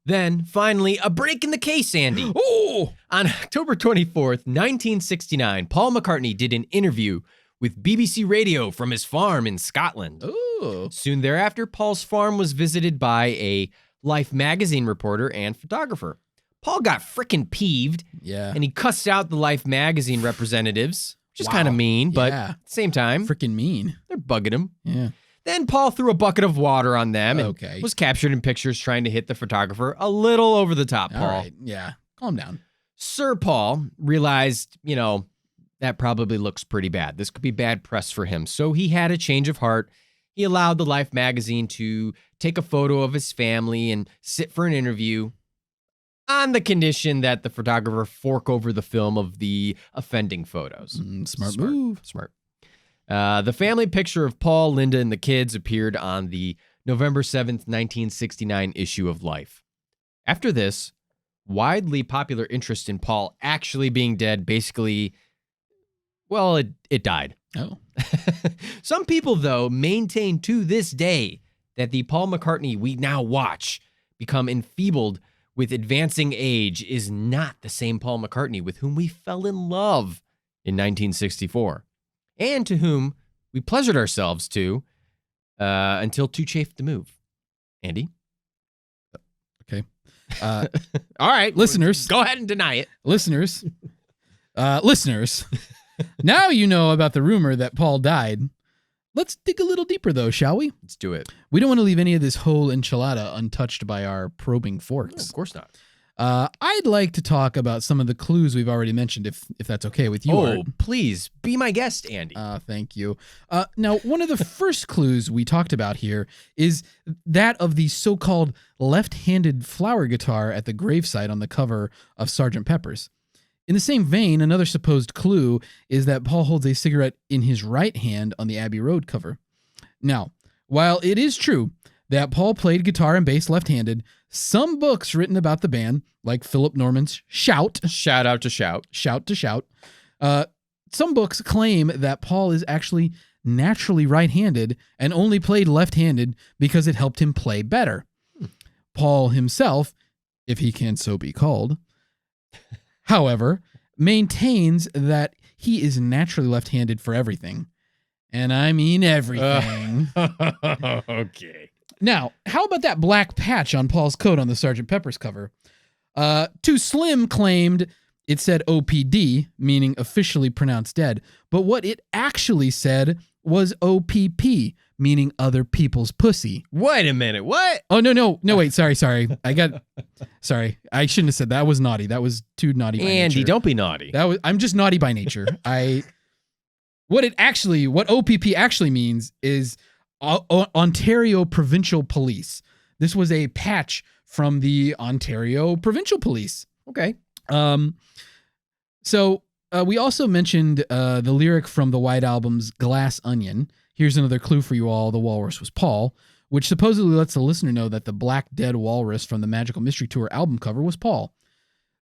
Speaker 2: Then, finally, a break in the case, Andy.
Speaker 3: Oh!
Speaker 2: On October 24th, 1969, Paul McCartney did an interview with BBC Radio from his farm in Scotland.
Speaker 3: Ooh.
Speaker 2: Soon thereafter, Paul's farm was visited by a Life magazine reporter and photographer. Paul got frickin' peeved.
Speaker 3: Yeah.
Speaker 2: And he cussed out the Life magazine representatives, which is kind of mean, but at the same time,
Speaker 3: frickin' mean.
Speaker 2: They're bugging him.
Speaker 3: Yeah.
Speaker 2: Then Paul threw a bucket of water on them and was captured in pictures trying to hit the photographer a little over the top, Paul.
Speaker 3: All right. Yeah. Calm down.
Speaker 2: Sir Paul realized, that probably looks pretty bad. This could be bad press for him. So he had a change of heart. He allowed the Life magazine to take a photo of his family and sit for an interview on the condition that the photographer fork over the film of the offending photos.
Speaker 3: Smart move.
Speaker 2: Smart. The family picture of Paul, Linda, and the kids appeared on the November 7th, 1969 issue of Life. After this, widely popular interest in Paul actually being dead basically, it died.
Speaker 3: Oh.
Speaker 2: Some people, though, maintain to this day that the Paul McCartney we now watch become enfeebled with advancing age is not the same Paul McCartney with whom we fell in love in 1964, and to whom we pleasured ourselves to until too chafed to move. Andy?
Speaker 3: Okay.
Speaker 2: All right.
Speaker 3: Listeners.
Speaker 2: Go ahead and deny it.
Speaker 3: Listeners. Now you know about the rumor that Paul died. Let's dig a little deeper, though, shall we?
Speaker 2: Let's do it.
Speaker 3: We don't want to leave any of this whole enchilada untouched by our probing forks.
Speaker 2: No, of course not.
Speaker 3: I'd like to talk about some of the clues we've already mentioned, if that's okay with you, Art.
Speaker 2: Please, be my guest, Andy.
Speaker 3: Thank you. Now, one of the first clues we talked about here is that of the so-called left-handed flower guitar at the gravesite on the cover of Sgt. Pepper's. In the same vein, another supposed clue is that Paul holds a cigarette in his right hand on the Abbey Road cover. Now, while it is true that Paul played guitar and bass left-handed, some books written about the band, like Philip Norman's Shout.
Speaker 2: Shout out to Shout.
Speaker 3: Shout to Shout. Some books claim that Paul is actually naturally right-handed and only played left-handed because it helped him play better. Paul himself, if he can so be called, however, maintains that he is naturally left-handed for everything. And I mean everything.
Speaker 2: Okay.
Speaker 3: Now, how about that black patch on Paul's coat on the Sgt. Pepper's cover? Too Slim claimed it said OPD, meaning officially pronounced dead, but what it actually said was OPP, meaning other people's pussy.
Speaker 2: Wait a minute. What?
Speaker 3: Oh, no, wait, sorry. Sorry. I shouldn't have said that. That was naughty. That was too naughty by nature.
Speaker 2: Andy, don't be naughty.
Speaker 3: I'm just naughty by nature. What OPP actually means is Ontario Provincial Police. This was a patch from the Ontario Provincial Police.
Speaker 2: Okay.
Speaker 3: So we also mentioned the lyric from the White Album's Glass Onion. Here's another clue for you all. The walrus was Paul, which supposedly lets the listener know that the Black Dead Walrus from the Magical Mystery Tour album cover was Paul.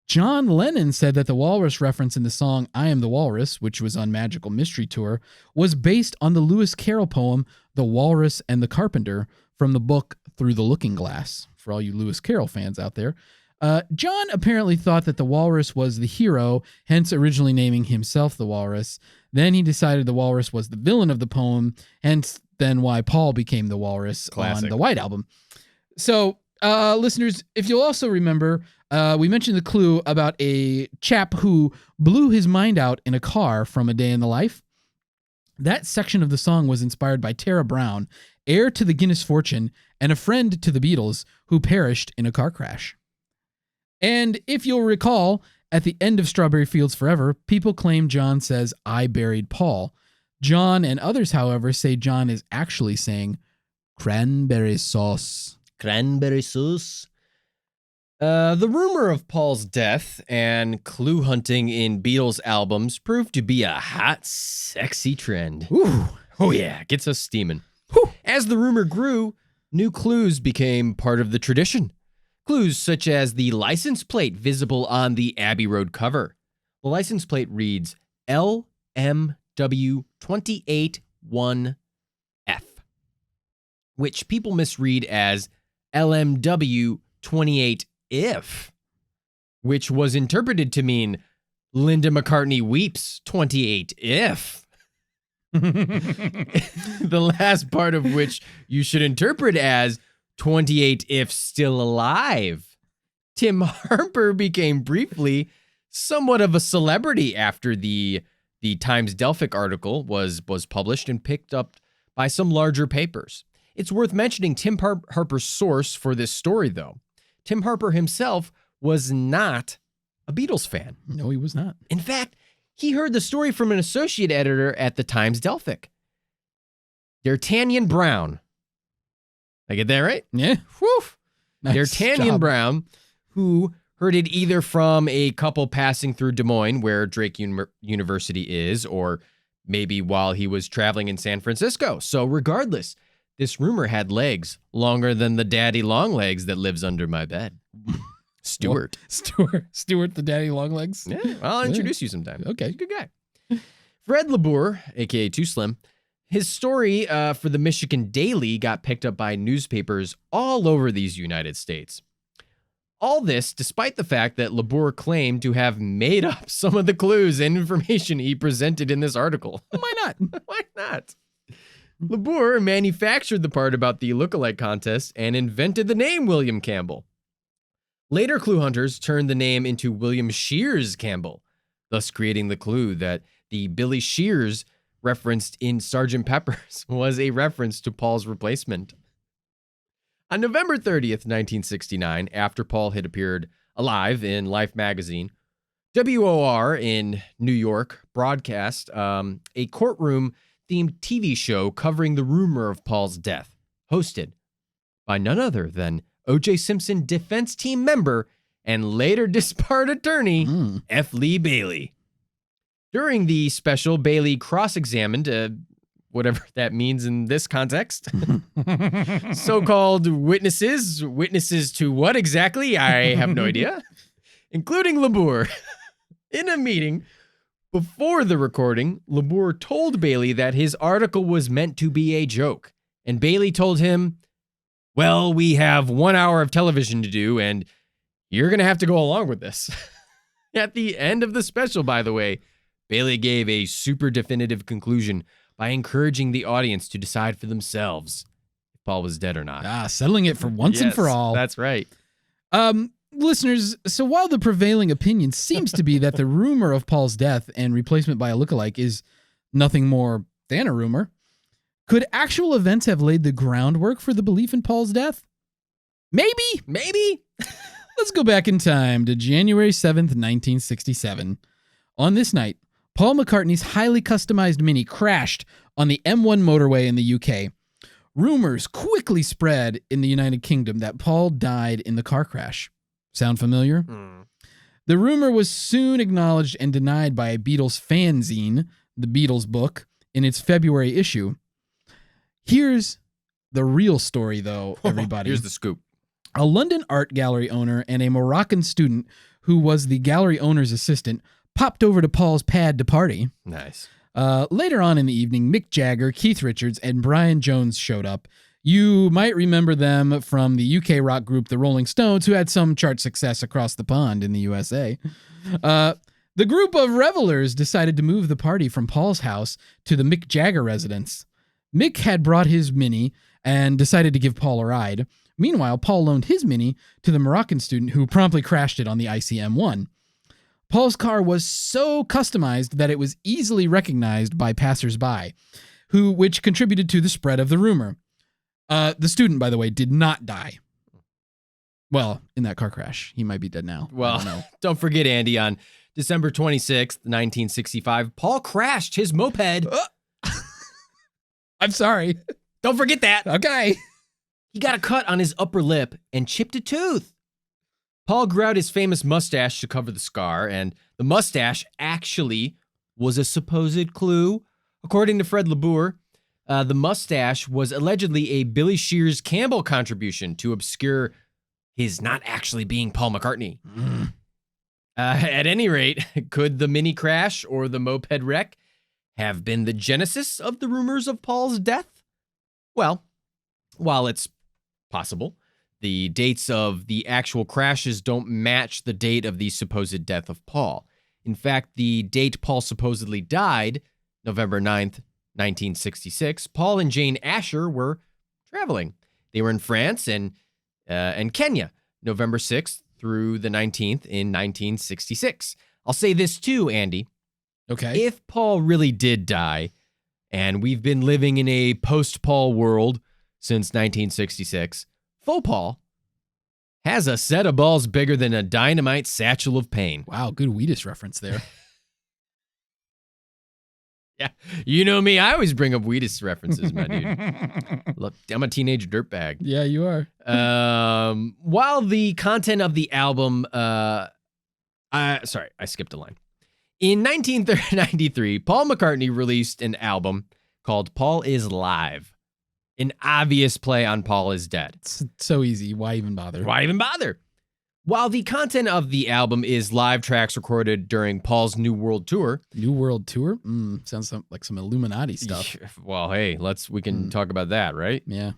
Speaker 3: John Lennon said that the walrus reference in the song I Am the Walrus, which was on Magical Mystery Tour, was based on the Lewis Carroll poem The Walrus and the Carpenter from the book Through the Looking Glass, for all you Lewis Carroll fans out there. John apparently thought that the walrus was the hero, hence originally naming himself the walrus. Then he decided the walrus was the villain of the poem, hence then why Paul became the walrus on the White Album. So, listeners, if you'll also remember, we mentioned the clue about a chap who blew his mind out in a car from A Day in the Life. That section of the song was inspired by Tara Brown, heir to the Guinness fortune and a friend to the Beatles, who perished in a car crash. And if you'll recall, at the end of Strawberry Fields Forever, people claim John says, I buried Paul. John and others, however, say John is actually saying cranberry sauce.
Speaker 2: Cranberry sauce. The rumor of Paul's death and clue hunting in Beatles albums proved to be a hot, sexy trend.
Speaker 3: Ooh.
Speaker 2: Oh yeah, gets us steaming.
Speaker 3: Whew.
Speaker 2: As the rumor grew, new clues became part of the tradition. Clues such as the license plate visible on the Abbey Road cover. The license plate reads LMW281F, which people misread as LMW28if, which was interpreted to mean Linda McCartney weeps 28if. The last part of which you should interpret as 28 if still alive. Tim Harper became briefly somewhat of a celebrity after the Times Delphic article was published and picked up by some larger papers. It's worth mentioning Tim Harper's source for this story, though. Tim Harper himself was not a Beatles fan.
Speaker 3: No, he was not.
Speaker 2: In fact, he heard the story from an associate editor at the Times Delphic, D'Artagnan Brown. I get that right?
Speaker 3: Yeah.
Speaker 2: Whew.
Speaker 3: Nice
Speaker 2: D'Artagnan
Speaker 3: job.
Speaker 2: Brown, who heard it either from a couple passing through Des Moines, where Drake University is, or maybe while he was traveling in San Francisco. So regardless, this rumor had legs longer than the daddy long legs that lives under my bed. Stuart.
Speaker 3: Stuart the daddy long legs.
Speaker 2: Yeah, I'll introduce you sometime.
Speaker 3: Okay.
Speaker 2: He's a good guy. Fred LeBour, a.k.a. Too Slim, his story for the Michigan Daily got picked up by newspapers all over these United States. All this despite the fact that LeBour claimed to have made up some of the clues and information he presented in this article.
Speaker 3: Why not?
Speaker 2: Why not? LeBour manufactured the part about the lookalike contest and invented the name William Campbell. Later clue hunters turned the name into William Shears Campbell, thus creating the clue that the Billy Shears referenced in Sgt. Pepper's was a reference to Paul's replacement. On November 30th, 1969, after Paul had appeared alive in Life magazine, WOR in New York broadcast a courtroom-themed TV show covering the rumor of Paul's death, hosted by none other than O.J. Simpson defense team member and later disbarred attorney, F. Lee Bailey. During the special, Bailey cross-examined, whatever that means in this context, so-called witnesses to what exactly? I have no idea, including LeBour. In a meeting before the recording, LeBour told Bailey that his article was meant to be a joke, and Bailey told him, well, we have 1 hour of television to do, and you're going to have to go along with this. At the end of the special, by the way, Bailey gave a super definitive conclusion by encouraging the audience to decide for themselves if Paul was dead or not.
Speaker 3: Settling it for once and for all.
Speaker 2: That's right.
Speaker 3: Listeners, so while the prevailing opinion seems to be that the rumor of Paul's death and replacement by a lookalike is nothing more than a rumor, Could actual events have laid the groundwork for the belief in Paul's death? Maybe. Let's go back in time to January 7th, 1967. On this night, Paul McCartney's highly customized Mini crashed on the M1 motorway in the UK. Rumors quickly spread in the United Kingdom that Paul died in the car crash. Sound familiar? The rumor was soon acknowledged and denied by a Beatles fanzine, the Beatles book, in its February issue. Here's the real story, though, everybody.
Speaker 2: Here's the scoop.
Speaker 3: A London art gallery owner and a Moroccan student who was the gallery owner's assistant popped over to Paul's pad to party.
Speaker 2: Nice.
Speaker 3: Later on in the evening, Mick Jagger, Keith Richards, and Brian Jones showed up. You might remember them from the UK rock group The Rolling Stones, who had some chart success across the pond in the USA. The group of revelers decided to move the party from Paul's house to the Mick Jagger residence. Mick had brought his Mini and decided to give Paul a ride. Meanwhile, Paul loaned his Mini to the Moroccan student who promptly crashed it on the ICM-1. Paul's car was so customized that it was easily recognized by passersby, which contributed to the spread of the rumor. The student, by the way, did not die. Well, in that car crash. He might be dead now.
Speaker 2: Well, don't forget, Andy, on December 26th, 1965, Paul crashed his moped.
Speaker 3: I'm sorry.
Speaker 2: Don't forget that.
Speaker 3: Okay.
Speaker 2: He got a cut on his upper lip and chipped a tooth. Paul grew out his famous mustache to cover the scar, and the mustache actually was a supposed clue. According to Fred LeBour, the mustache was allegedly a Billy Shears Campbell contribution to obscure his not actually being Paul McCartney. At any rate, could the Mini crash or the moped wreck have been the genesis of the rumors of Paul's death? Well, while it's possible, the dates of the actual crashes don't match the date of the supposed death of Paul. In fact, the date Paul supposedly died, November 9th, 1966, Paul and Jane Asher were traveling. They were in France and Kenya, November 6th through the 19th in 1966. I'll say this too, Andy.
Speaker 3: Okay.
Speaker 2: If Paul really did die, and we've been living in a post-Paul world since 1966, faux Paul has a set of balls bigger than a dynamite satchel of pain.
Speaker 3: Wow, good Wheatus reference there.
Speaker 2: Yeah, you know me. I always bring up Wheatus references, my dude. Look, I'm a teenage dirtbag.
Speaker 3: Yeah, you are.
Speaker 2: While the content of the album, I skipped a line. In 1993, Paul McCartney released an album called Paul is Live, an obvious play on Paul is Dead.
Speaker 3: It's so easy. Why even bother?
Speaker 2: While the content of the album is live tracks recorded during Paul's New World Tour.
Speaker 3: New World Tour? Sounds like some Illuminati stuff.
Speaker 2: Well, hey, we can talk about that, right?
Speaker 3: Yeah.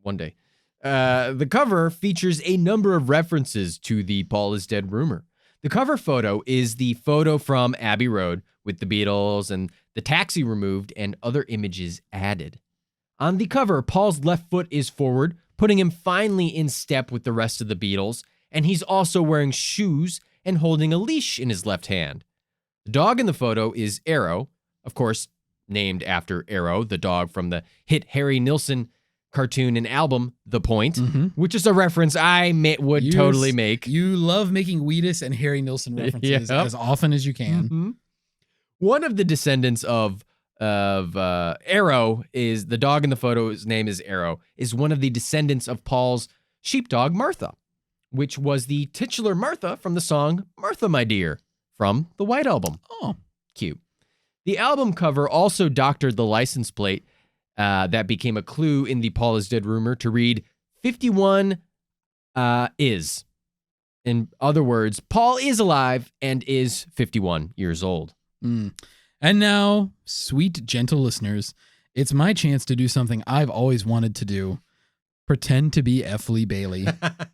Speaker 2: One day. The cover features a number of references to the Paul is Dead rumor. The cover photo is the photo from Abbey Road with the Beatles and the taxi removed and other images added. On the cover, Paul's left foot is forward, putting him finally in step with the rest of the Beatles, and he's also wearing shoes and holding a leash in his left hand. The dog in the photo is Arrow, of course, named after Arrow, the dog from the hit Harry Nilsson cartoon and album, The Point, which is a reference I would totally make.
Speaker 3: You love making Wheatus and Harry Nilsson references as often as you can.
Speaker 2: One of the descendants of Arrow is the dog in the photo. His name is Arrow. Is one of the descendants of Paul's sheepdog Martha, which was the titular Martha from the song "Martha, My Dear" from the White Album.
Speaker 3: Oh,
Speaker 2: cute. The album cover also doctored the license plate that became a clue in the Paul is Dead rumor to read 51 is. In other words, Paul is alive and is 51 years old.
Speaker 3: And now, sweet, gentle listeners, it's my chance to do something I've always wanted to do. Pretend to be F. Lee Bailey.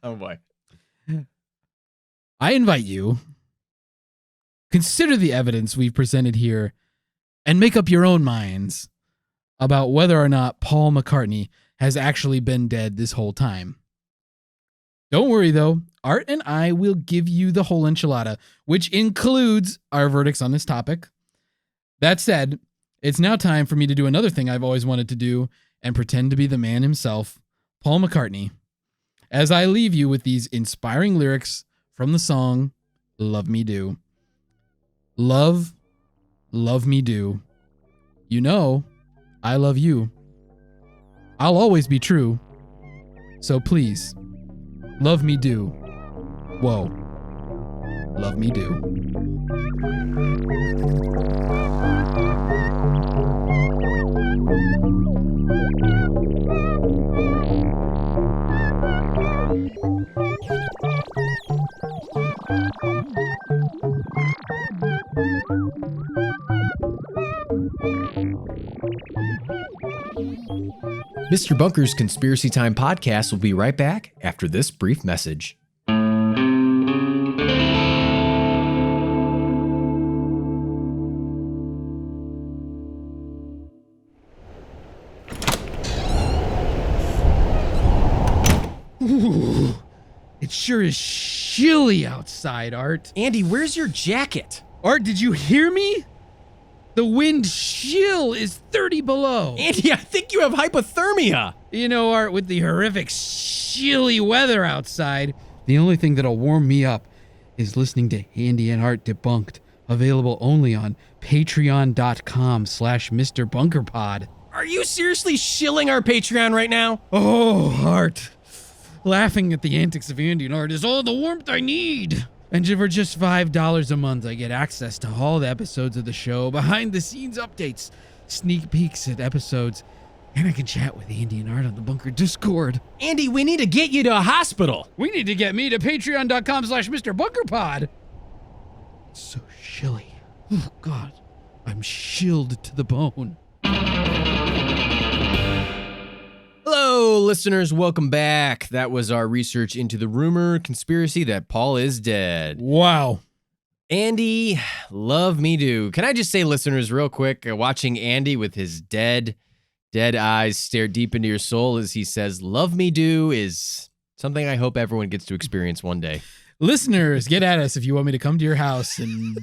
Speaker 2: Oh, boy.
Speaker 3: I invite you, consider the evidence we've presented here and make up your own minds about whether or not Paul McCartney has actually been dead this whole time. Don't worry, though. Art and I will give you the whole enchilada, which includes our verdicts on this topic. That said, It's now time for me to do another thing I've always wanted to do and pretend to be the man himself, Paul McCartney, as I leave you with these inspiring lyrics from the song Love Me Do. Love me do. You know, I love you. I'll always be true. So please, love me do. Whoa. Love me do.
Speaker 2: Mr. Bunker's Conspiracy Time podcast will be right back after this brief message.
Speaker 3: Ooh, it sure is chilly outside, Art.
Speaker 2: Andy, where's your jacket?
Speaker 3: Art, did you hear me? The wind chill is 30 below.
Speaker 2: Andy, I think you have hypothermia.
Speaker 3: You know, Art, with the horrific chilly weather outside, the only thing that'll warm me up is listening to Andy and Art Debunked, available only on patreon.com/Mr. Bunkerpod.
Speaker 2: Are you seriously shilling our Patreon right now?
Speaker 3: Oh, Art. Laughing at the antics of Andy and Art is all the warmth I need. And for just $5 a month, I get access to all the episodes of the show, behind-the-scenes updates, sneak peeks at episodes, and I can chat with Andy and Art on the Bunker Discord.
Speaker 2: Andy, we need to get you to a hospital.
Speaker 3: We need to get me to patreon.com/Mr. Bunkerpod. It's so chilly. Oh, God. I'm chilled to the bone.
Speaker 2: Hello, listeners. Welcome back. That was our research into the rumor conspiracy that Paul is dead.
Speaker 3: Wow.
Speaker 2: Andy, love me do. Can I just say, listeners, real quick, watching Andy with his dead eyes stare deep into your soul as he says, love me do, is something I hope everyone gets to experience one day.
Speaker 3: Listeners, get at us if you want me to come to your house and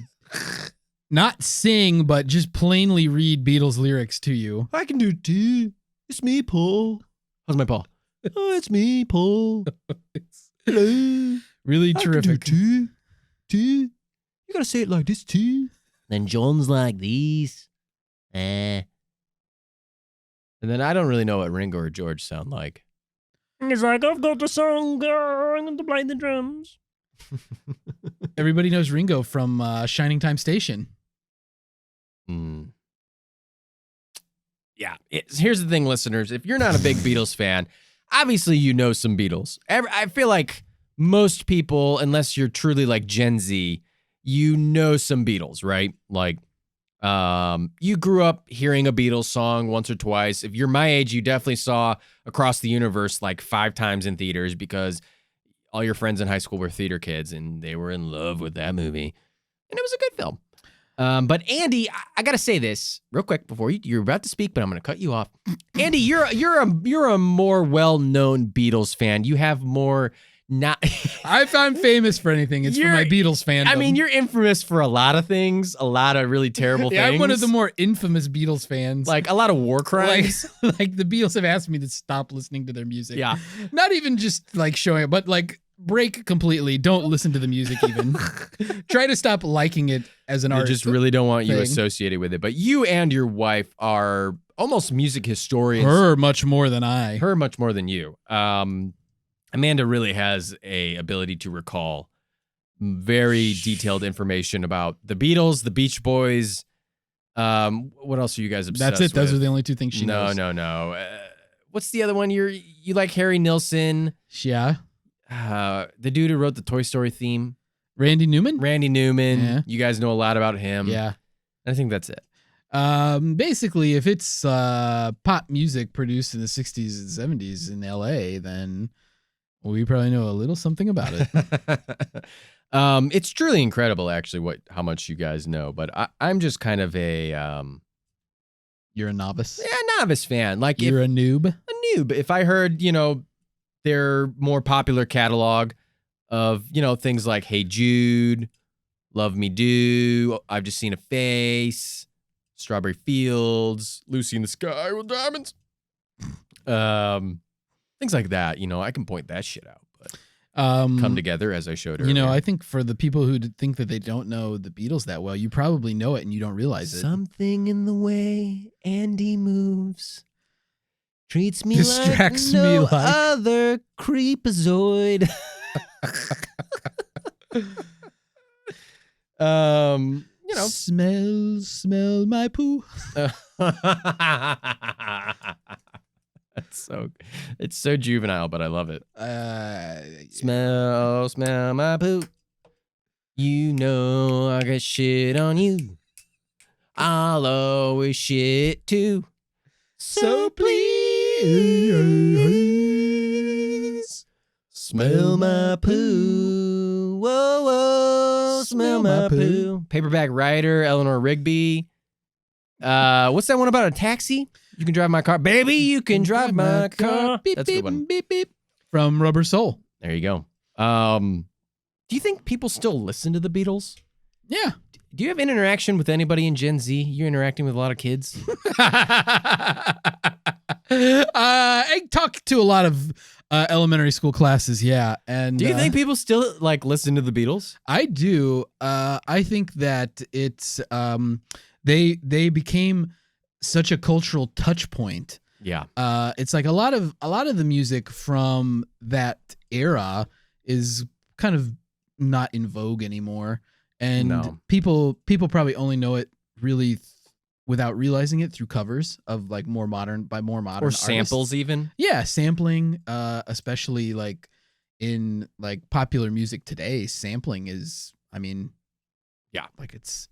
Speaker 3: not sing, but just plainly read Beatles lyrics to you.
Speaker 2: I can do it too. It's me, Paul. How's my Paul? Oh, it's me, Paul. Hello.
Speaker 3: Really terrific.
Speaker 2: Too. You gotta say it like this too. Then John's like these. And then I don't really know what Ringo or George sound like. He's like, I've got the song, I'm going to play the drums.
Speaker 3: Everybody knows Ringo from Shining Time Station.
Speaker 2: Yeah. Here's the thing, listeners. If you're not a big Beatles fan, obviously you know some Beatles. I feel like most people, unless you're truly like Gen Z, you know some Beatles, right? Like, you grew up hearing a Beatles song once or twice. If you're my age, you definitely saw Across the Universe like 5 times in theaters because all your friends in high school were theater kids and they were in love with that movie. And it was a good film. But Andy, I gotta say this real quick before you're about to speak, but I'm gonna cut you off. Andy, you're a more well-known Beatles fan. You have more not.
Speaker 3: If I'm famous for anything, it's for my Beatles fandom.
Speaker 2: I mean, you're infamous for a lot of things, a lot of really terrible things.
Speaker 3: I'm one of the more infamous Beatles fans.
Speaker 2: Like a lot of war crimes.
Speaker 3: Like the Beatles have asked me to stop listening to their music.
Speaker 2: Yeah.
Speaker 3: Not even just like showing it, but like break completely. Don't listen to the music even. Try to stop liking it as an artist.
Speaker 2: They just really don't want you associated with it. But you and your wife are almost music historians.
Speaker 3: Her much more than I.
Speaker 2: Her much more than you. Amanda really has a ability to recall very detailed information about the Beatles, the Beach Boys. What else are you guys obsessed with?
Speaker 3: That's it. Those are the only 2 things she knows.
Speaker 2: No. What's the other one? You like Harry Nilsson?
Speaker 3: Yeah.
Speaker 2: The dude who wrote the Toy Story theme.
Speaker 3: Randy Newman?
Speaker 2: Yeah. You guys know a lot about him.
Speaker 3: Yeah.
Speaker 2: I think that's it.
Speaker 3: Basically, if it's pop music produced in the 60s and 70s in LA, then we probably know a little something about it.
Speaker 2: It's truly incredible, actually, how much you guys know. But I'm just kind of a
Speaker 3: You're a novice?
Speaker 2: Yeah, novice fan. Like
Speaker 3: you're a noob?
Speaker 2: A noob. If I heard, their more popular catalog of, things like Hey Jude, Love Me Do, I've Just Seen a Face, Strawberry Fields, Lucy in the Sky with Diamonds. Things like that. I can point that shit out. But Come Together, as I showed earlier.
Speaker 3: I think for the people who think that they don't know the Beatles that well, you probably know it and you don't realize it.
Speaker 2: Something in the way Andy moves treats me
Speaker 3: Distracts
Speaker 2: like no
Speaker 3: me like-
Speaker 2: other creepazoid.
Speaker 3: Smell my poo.
Speaker 2: It's so juvenile, but I love it. Smell my poop. I got shit on you. I'll always shit too. So please smell my poo. Whoa, whoa, smell my poo. Paperback Writer, Eleanor Rigby. What's that one about a taxi? You can drive my car. Baby, you can drive my car.
Speaker 3: Beep,
Speaker 2: That's a
Speaker 3: beep,
Speaker 2: good one.
Speaker 3: beep, beep. From Rubber Soul.
Speaker 2: There you go. Do you think people still listen to the Beatles?
Speaker 3: Yeah.
Speaker 2: Do you have an interaction with anybody in Gen Z? You're interacting with a lot of kids?
Speaker 3: I talk to a lot of elementary school classes, yeah. And
Speaker 2: Do you think people still listen to the Beatles?
Speaker 3: I do. I think that it's they became such a cultural touch point.
Speaker 2: Yeah.
Speaker 3: It's like a lot of the music from that era is kind of not in vogue anymore, and people probably only know it really without realizing it through covers of more modern
Speaker 2: or
Speaker 3: artists.
Speaker 2: samples even.
Speaker 3: Yeah, sampling, especially in popular music today. Sampling is,
Speaker 2: yeah,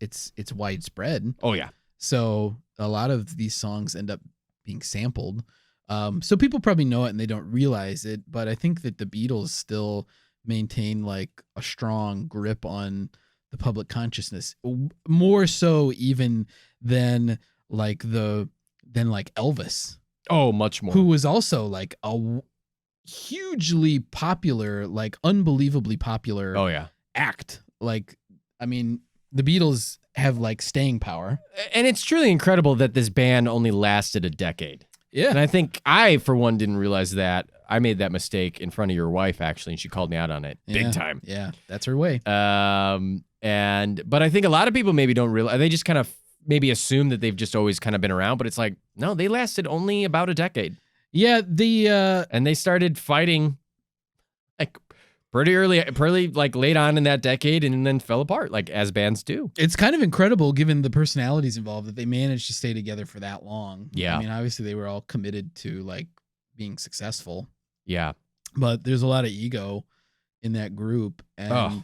Speaker 3: it's widespread.
Speaker 2: Oh yeah.
Speaker 3: So a lot of these songs end up being sampled. So people probably know it and they don't realize it. But I think that the Beatles still maintain a strong grip on the public consciousness, more so even than Elvis.
Speaker 2: Oh, much more.
Speaker 3: Who was also a hugely popular, unbelievably popular.
Speaker 2: Oh yeah.
Speaker 3: Act. The Beatles have staying power.
Speaker 2: And it's truly incredible that this band only lasted a decade.
Speaker 3: Yeah.
Speaker 2: And I think I, for one, didn't realize that. I made that mistake in front of your wife, actually, and she called me out on it.
Speaker 3: Yeah.
Speaker 2: Big time.
Speaker 3: Yeah, that's her way.
Speaker 2: But I think a lot of people maybe don't realize, they just kind of maybe assume that they've just always kind of been around, but it's no, they lasted only about a decade.
Speaker 3: Yeah,
Speaker 2: and they started fighting pretty early, late on in that decade, and then fell apart, as bands do.
Speaker 3: It's kind of incredible given the personalities involved that they managed to stay together for that long.
Speaker 2: Yeah.
Speaker 3: Obviously they were all committed to being successful.
Speaker 2: Yeah.
Speaker 3: But there's a lot of ego in that group. And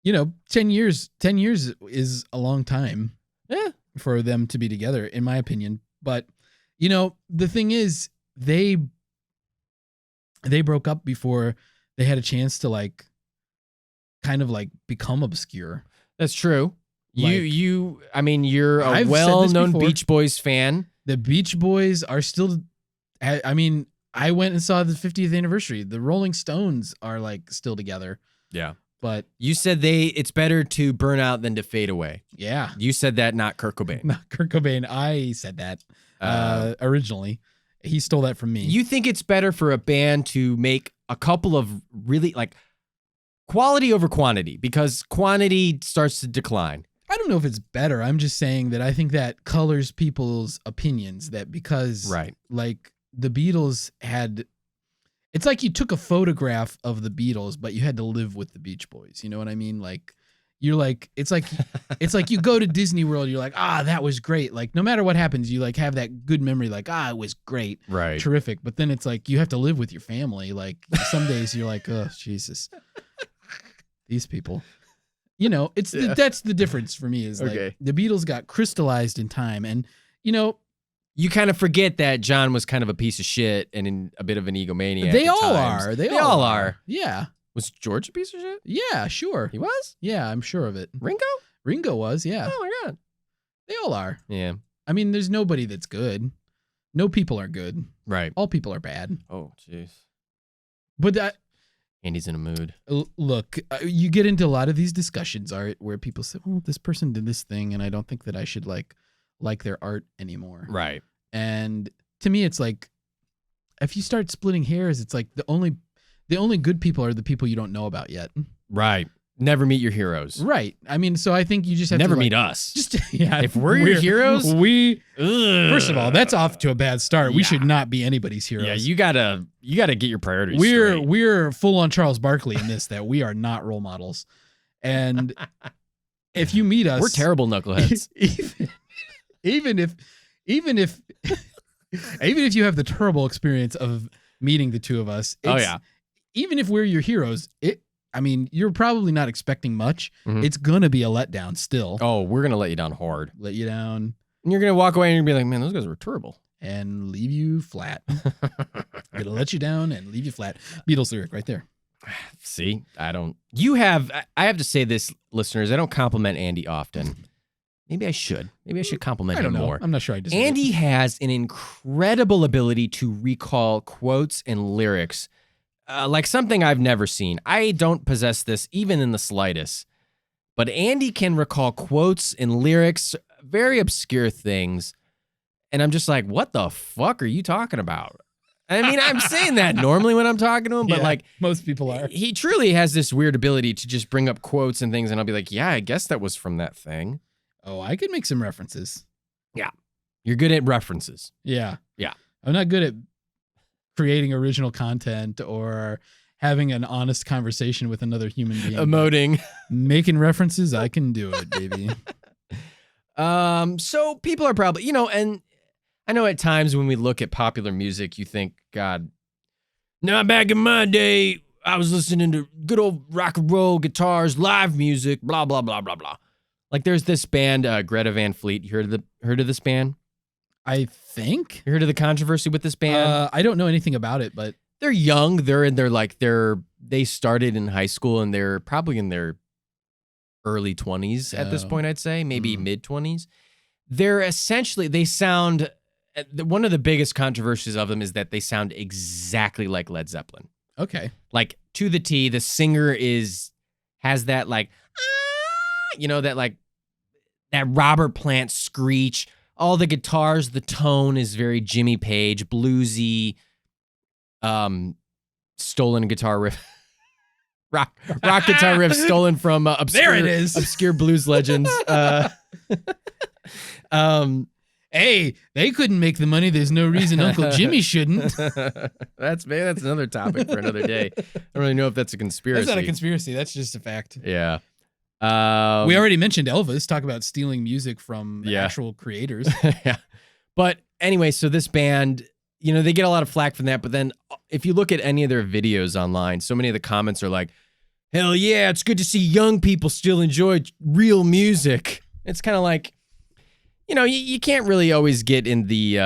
Speaker 3: 10 years is a long time.
Speaker 2: Yeah.
Speaker 3: For them to be together, in my opinion. But the thing is, they broke up before they had a chance to become obscure.
Speaker 2: That's true. You're a
Speaker 3: I've
Speaker 2: well-known
Speaker 3: said this before.
Speaker 2: Beach Boys fan.
Speaker 3: The Beach Boys are still, I went and saw the 50th anniversary. The Rolling Stones are still together.
Speaker 2: Yeah.
Speaker 3: But
Speaker 2: you said it's better to burn out than to fade away.
Speaker 3: Yeah.
Speaker 2: You said that, not Kurt Cobain.
Speaker 3: Not Kurt Cobain. I said that originally. He stole that from me.
Speaker 2: You think it's better for a band to make a couple of really quality over quantity, because quantity starts to decline.
Speaker 3: I don't know if it's better. I'm just saying that I think that colors people's opinions, that because the Beatles had, it's you took a photograph of the Beatles, but you had to live with the Beach Boys. You know what I mean? It's you go to Disney World, you're that was great. No matter what happens, you have that good memory, it was great.
Speaker 2: Right.
Speaker 3: Terrific. But then it's you have to live with your family. Some days you're oh, Jesus. These people. That's the difference for me is
Speaker 2: Okay.
Speaker 3: the Beatles got crystallized in time, and
Speaker 2: you kind of forget that John was kind of a piece of shit and a bit of an egomaniac.
Speaker 3: They
Speaker 2: at
Speaker 3: all
Speaker 2: times.
Speaker 3: are.
Speaker 2: They all are.
Speaker 3: Yeah.
Speaker 2: Was George a piece of shit?
Speaker 3: Yeah, sure.
Speaker 2: He was?
Speaker 3: Yeah, I'm sure of it.
Speaker 2: Ringo
Speaker 3: was, yeah.
Speaker 2: Oh my God.
Speaker 3: They all are.
Speaker 2: Yeah.
Speaker 3: There's nobody that's good. No people are good.
Speaker 2: Right.
Speaker 3: All people are bad.
Speaker 2: Oh, jeez.
Speaker 3: But
Speaker 2: Andy's in a mood.
Speaker 3: Look, you get into a lot of these discussions, Art, where people say, well, this person did this thing, and I don't think that I should like their art anymore.
Speaker 2: Right.
Speaker 3: And to me, it's like, if you start splitting hairs, it's like the only good people are the people you don't know about yet.
Speaker 2: Right. Never meet your heroes.
Speaker 3: Right. I mean, so I think you just have
Speaker 2: Never
Speaker 3: to
Speaker 2: meet us.
Speaker 3: Just yeah.
Speaker 2: If we're your heroes,
Speaker 3: first of all, that's off to a bad start. We should not be anybody's heroes.
Speaker 2: Yeah, you gotta get your priorities.
Speaker 3: We're full on Charles Barkley in this, that we are not role models. And if you meet us,
Speaker 2: we're terrible knuckleheads.
Speaker 3: Even if you have the terrible experience of meeting the two of us, even if we're your heroes, you're probably not expecting much. Mm-hmm. It's gonna be a letdown still.
Speaker 2: Oh, we're gonna let you down hard.
Speaker 3: Let you down.
Speaker 2: And you're gonna walk away and you're gonna be like, man, those guys were terrible.
Speaker 3: And leave you flat. Gonna let you down and leave you flat. Beatles lyric right there.
Speaker 2: See, I have to say this, listeners, I don't compliment Andy often. Maybe I should. Maybe I should compliment him more.
Speaker 3: I'm not sure I deserve
Speaker 2: Andy has an incredible ability to recall quotes and lyrics, like something I've never seen. I don't possess this even in the slightest. But Andy can recall quotes and lyrics, very obscure things. And I'm just like, what the fuck are you talking about? I mean, I'm saying that normally when I'm talking to him, but like
Speaker 3: most people are.
Speaker 2: He truly has this weird ability to just bring up quotes and things, and I'll be like, yeah, I guess that was from that thing.
Speaker 3: Oh, I could make some references.
Speaker 2: Yeah. You're good at references.
Speaker 3: Yeah.
Speaker 2: Yeah.
Speaker 3: I'm not good at creating original content or having an honest conversation with another human being.
Speaker 2: Emoting.
Speaker 3: Making references, I can do it, baby.
Speaker 2: So people are probably, and I know at times when we look at popular music, you think, God, now back in my day, I was listening to good old rock and roll guitars, live music, blah, blah, blah, blah, blah. Like there's this band, Greta Van Fleet. You heard of this band?
Speaker 3: I think.
Speaker 2: You heard of the controversy with this band?
Speaker 3: I don't know anything about it, but
Speaker 2: they're young. They're in they started in high school and they're probably in their early 20s at this point, I'd say, maybe mid 20s. They're essentially, they sound, one of the biggest controversies of them is that they sound exactly like Led Zeppelin.
Speaker 3: Okay.
Speaker 2: Like to the T, the singer has that like, that Robert Plant screech. All the guitars, the tone is very Jimmy Page, bluesy, stolen guitar riff. Rock guitar riff stolen from obscure blues legends.
Speaker 3: Hey, they couldn't make the money. There's no reason Uncle Jimmy shouldn't.
Speaker 2: That's another topic for another day. I don't really know if that's a conspiracy.
Speaker 3: That's not a conspiracy. That's just a fact.
Speaker 2: Yeah.
Speaker 3: We already mentioned Elvis. Talk about stealing music from actual creators.
Speaker 2: Yeah. But anyway, so this band, they get a lot of flack from that. But then if you look at any of their videos online, so many of the comments are like, hell yeah, it's good to see young people still enjoy real music. It's kind of like, you can't really always get in the,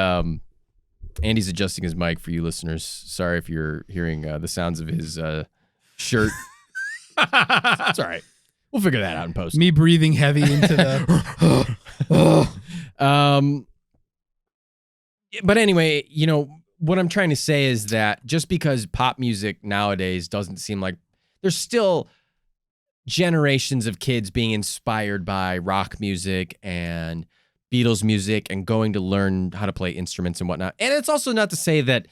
Speaker 2: Andy's adjusting his mic for you listeners. Sorry if you're hearing the sounds of his shirt. It's all right. We'll figure that out in post.
Speaker 3: Me breathing heavy into the...
Speaker 2: But anyway, what I'm trying to say is that just because pop music nowadays doesn't seem like... There's still generations of kids being inspired by rock music and Beatles music and going to learn how to play instruments and whatnot. And it's also not to say that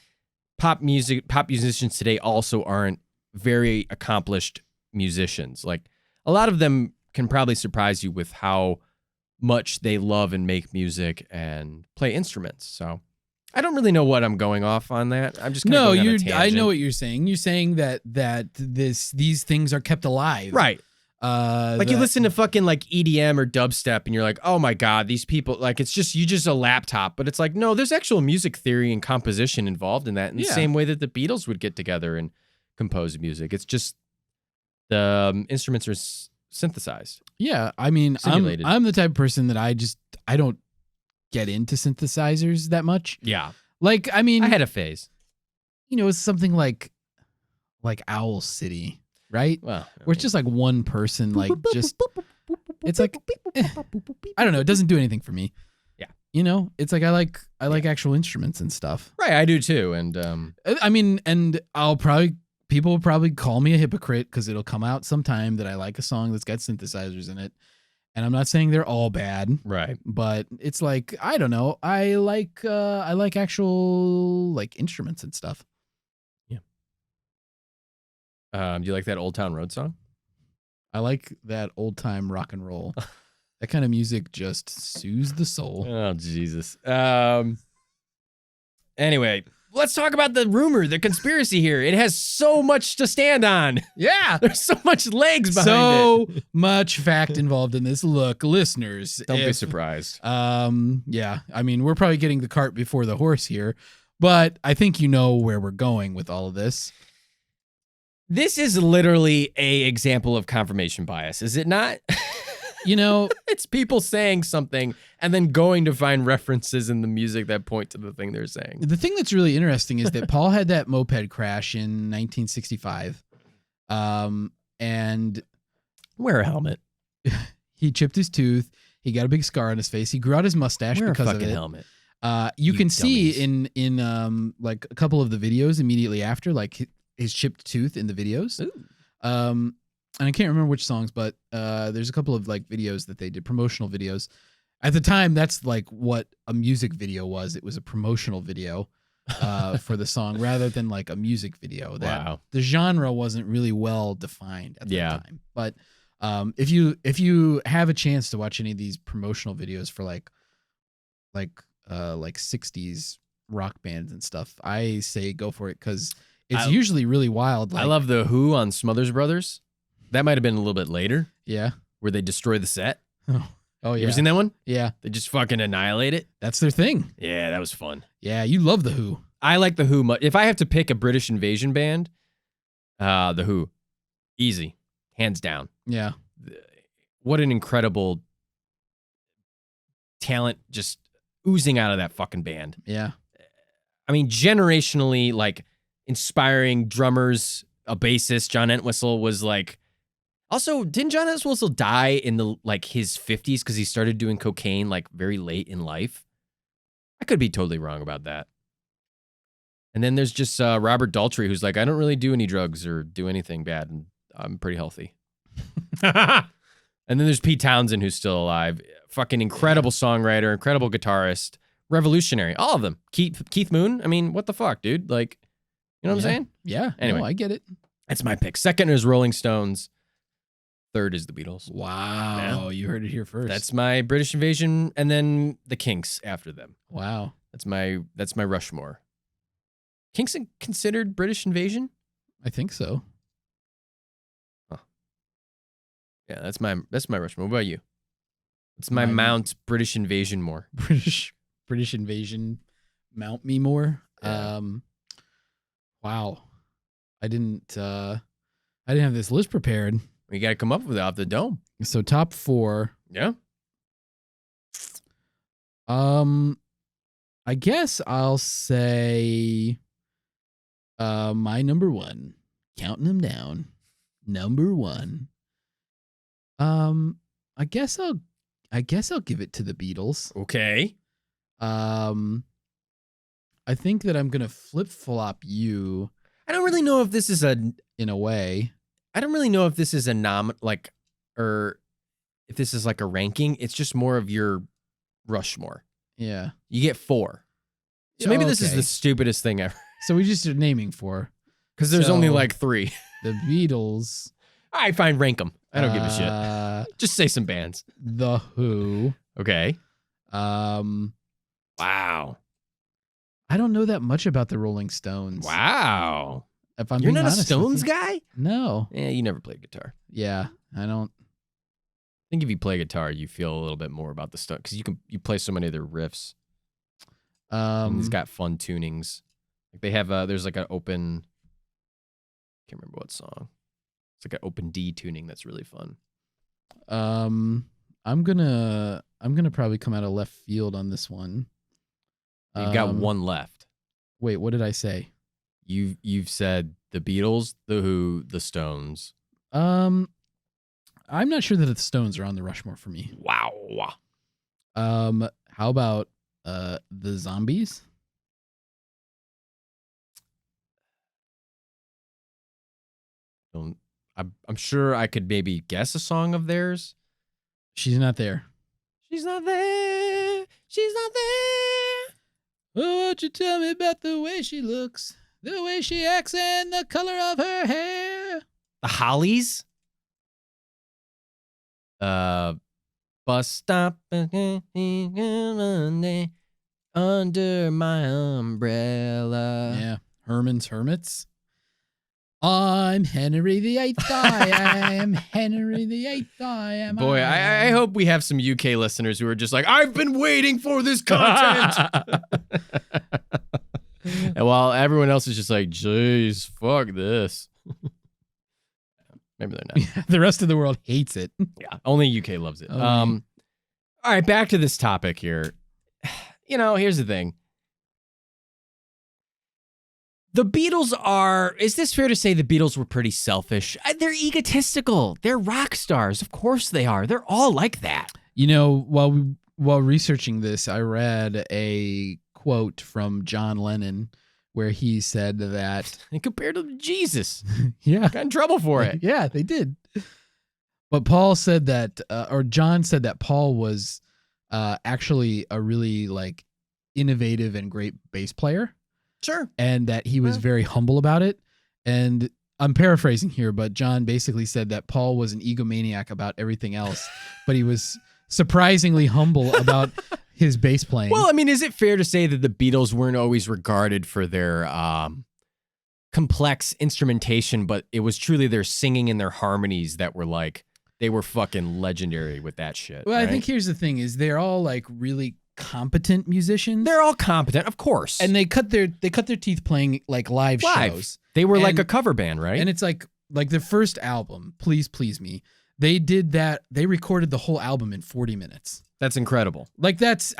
Speaker 2: pop musicians today also aren't very accomplished musicians. Like, a lot of them can probably surprise you with how much they love and make music and play instruments. So I don't really know what I'm going off on that. I'm just going on a tangent.
Speaker 3: I know what you're saying. You're saying that these things are kept alive.
Speaker 2: Right. You listen to fucking like EDM or dubstep and you're like, oh my God, these people, like, it's just a laptop. But it's like, no, there's actual music theory and composition involved in that in the same way that the Beatles would get together and compose music. It's just the instruments are synthesized.
Speaker 3: Yeah, I mean, I'm the type of person that I don't get into synthesizers that much.
Speaker 2: Yeah.
Speaker 3: Like, I mean,
Speaker 2: I had a phase.
Speaker 3: It's something like Owl City, right?
Speaker 2: Well,
Speaker 3: where it's just like one person, like just, it's like, I don't know. It doesn't do anything for me.
Speaker 2: Yeah.
Speaker 3: It's like, I like actual instruments and stuff.
Speaker 2: Right. I do too. And,
Speaker 3: I mean, and people will probably call me a hypocrite because it'll come out sometime that I like a song that's got synthesizers in it. And I'm not saying they're all bad,
Speaker 2: Right.
Speaker 3: but it's like, I don't know. I like actual like instruments and stuff.
Speaker 2: Do you like that Old Town Road song?
Speaker 3: I like that old time rock and roll. That kind of music just soothes the soul.
Speaker 2: Oh, Jesus. Anyway, let's talk about the rumor, the conspiracy here. It has so much to stand on.
Speaker 3: Yeah.
Speaker 2: There's so much legs behind
Speaker 3: So much fact involved in this. Look, listeners.
Speaker 2: Don't be surprised.
Speaker 3: Yeah. I mean, we're probably getting the cart before the horse here, but I think you know where we're going with all of this.
Speaker 2: This is literally a example of confirmation bias, is it not?
Speaker 3: You know,
Speaker 2: it's people saying something and then going to find references in the music that point to the thing they're saying.
Speaker 3: the thing that's really interesting is that Paul had that moped crash in 1965. And
Speaker 2: Wear a helmet.
Speaker 3: he chipped his tooth. He got a big scar on his face. He grew out his mustache
Speaker 2: Wear a
Speaker 3: because of
Speaker 2: fucking
Speaker 3: it.
Speaker 2: helmet.
Speaker 3: You can see
Speaker 2: dummies.
Speaker 3: in like a couple of the videos immediately after, like his chipped tooth in the videos.
Speaker 2: Ooh.
Speaker 3: And I can't remember which songs, but there's a couple of like videos that they did, promotional videos. At the time, that's like what a music video was. It was a promotional video for the song rather than like a music video.
Speaker 2: Wow.
Speaker 3: The genre wasn't really well defined at the
Speaker 2: Yeah.
Speaker 3: time. But if you have a chance to watch any of these promotional videos for like 60s rock bands and stuff, I say go for it because it's usually really wild.
Speaker 2: I love the Who on Smothers Brothers. That might have been a little bit later,
Speaker 3: Yeah.
Speaker 2: where they destroy the set.
Speaker 3: Oh
Speaker 2: You
Speaker 3: yeah.
Speaker 2: ever seen that one?
Speaker 3: Yeah.
Speaker 2: They just fucking annihilate it.
Speaker 3: That's their thing.
Speaker 2: Yeah, that was fun.
Speaker 3: Yeah. You love the Who.
Speaker 2: I like the Who. If I have to pick a British invasion band, the Who, easy, hands down.
Speaker 3: Yeah.
Speaker 2: What an incredible talent just oozing out of that fucking band.
Speaker 3: Yeah.
Speaker 2: I mean, generationally, like inspiring drummers, a bassist. John Entwistle was like. Also, didn't John Entwistle die in the like his 50s because he started doing cocaine like very late in life? I could be totally wrong about that. And then there's just Robert Daltrey, who's like, I don't really do any drugs or do anything bad, and I'm pretty healthy. And then there's Pete Townsend, who's still alive. Fucking incredible songwriter, incredible guitarist, revolutionary. All of them. Keith Moon. I mean, what the fuck, dude? Like, you know what I'm saying?
Speaker 3: Yeah.
Speaker 2: Anyway.
Speaker 3: No, I get it.
Speaker 2: That's my pick. Second is Rolling Stones. Third is the Beatles.
Speaker 3: Wow. You heard it here first.
Speaker 2: That's my British Invasion, and then the Kinks after them.
Speaker 3: wow.
Speaker 2: That's my Rushmore. Kinks considered British Invasion?
Speaker 3: I think so.
Speaker 2: Yeah, that's my Rushmore. What about you? It's my
Speaker 3: My-
Speaker 2: Mount British Invasion more.
Speaker 3: British invasion. Mount me more.
Speaker 2: Yeah.
Speaker 3: Wow. I didn't have this list prepared.
Speaker 2: We got to come up with it off the dome.
Speaker 3: So top 4.
Speaker 2: Yeah.
Speaker 3: I guess I'll say my number 1. Counting them down. Number 1. I guess I'll give it to the Beatles.
Speaker 2: Okay.
Speaker 3: I think that I'm gonna flip-flop you
Speaker 2: I don't really know if this is
Speaker 3: in a way.
Speaker 2: I don't really know if this is or if this is like a ranking. It's just more of your Rushmore.
Speaker 3: Yeah.
Speaker 2: You get 4. So maybe this is
Speaker 3: Okay.
Speaker 2: the stupidest thing ever.
Speaker 3: So we just are naming 4.
Speaker 2: Because there's only
Speaker 3: So-
Speaker 2: like 3.
Speaker 3: The Beatles.
Speaker 2: All right, fine, rank them. I don't give a shit. Just say some bands.
Speaker 3: The Who.
Speaker 2: Okay.
Speaker 3: Um,
Speaker 2: Wow.
Speaker 3: I don't know that much about the Rolling Stones.
Speaker 2: Wow.
Speaker 3: If I'm
Speaker 2: You're
Speaker 3: being
Speaker 2: not a
Speaker 3: honest with
Speaker 2: Stones
Speaker 3: you.
Speaker 2: guy?
Speaker 3: No.
Speaker 2: Yeah, you never played guitar.
Speaker 3: Yeah, I don't.
Speaker 2: I think if you play guitar, you feel a little bit more about the stuff because you play so many of their riffs. And it's got fun tunings. Like they have there's like an open. Can't remember what song. It's like an open D tuning that's really fun.
Speaker 3: I'm gonna probably come out of left field on this one.
Speaker 2: You've got one left.
Speaker 3: Wait, what did I say?
Speaker 2: You've said the Beatles, the Who, the Stones.
Speaker 3: I'm not sure that the Stones are on the Rushmore for me.
Speaker 2: Wow.
Speaker 3: How about the Zombies?
Speaker 2: I'm sure I could maybe guess a song of theirs.
Speaker 3: She's not there.
Speaker 2: She's not there. She's not there.
Speaker 3: Oh, won't you tell me about the way she looks, the way she acts, and the color of her hair?
Speaker 2: The Hollies? Bus stop under my umbrella.
Speaker 3: Yeah. Herman's Hermits. I'm Henry VIII. I am Henry VIII. I am.
Speaker 2: Boy, I hope we have some UK listeners who are just like, I've been waiting for this content. And while everyone else is just like, jeez, fuck this. Maybe they're not.
Speaker 3: Yeah, the rest of the world hates it.
Speaker 2: Yeah, only UK loves it.
Speaker 3: Okay.
Speaker 2: All right, back to this topic here. You know, here's the thing. The Beatles is this fair to say the Beatles were pretty selfish? They're egotistical. They're rock stars. Of course they are. They're all like that.
Speaker 3: You know, while researching this, I read a quote from John Lennon where he said that...
Speaker 2: And compared to Jesus.
Speaker 3: Yeah.
Speaker 2: Got in trouble for it.
Speaker 3: Yeah, they did. But Paul said that, or John said that Paul was actually a really like innovative and great bass player.
Speaker 2: Sure.
Speaker 3: And that he was very humble about it. And I'm paraphrasing here, but John basically said that Paul was an egomaniac about everything else, but he was surprisingly humble about his bass playing.
Speaker 2: Well, I mean, is it fair to say that the Beatles weren't always regarded for their complex instrumentation, but it was truly their singing and their harmonies that were like, they were fucking legendary with that shit.
Speaker 3: Well,
Speaker 2: right?
Speaker 3: I think here's the thing is they're all like really competent musicians.
Speaker 2: They're all competent, of course.
Speaker 3: And they cut their teeth playing like live shows.
Speaker 2: They were like a cover band, right?
Speaker 3: And it's like their first album, Please Please Me. They did that. They recorded the whole album in 40 minutes.
Speaker 2: That's incredible.
Speaker 3: Like it's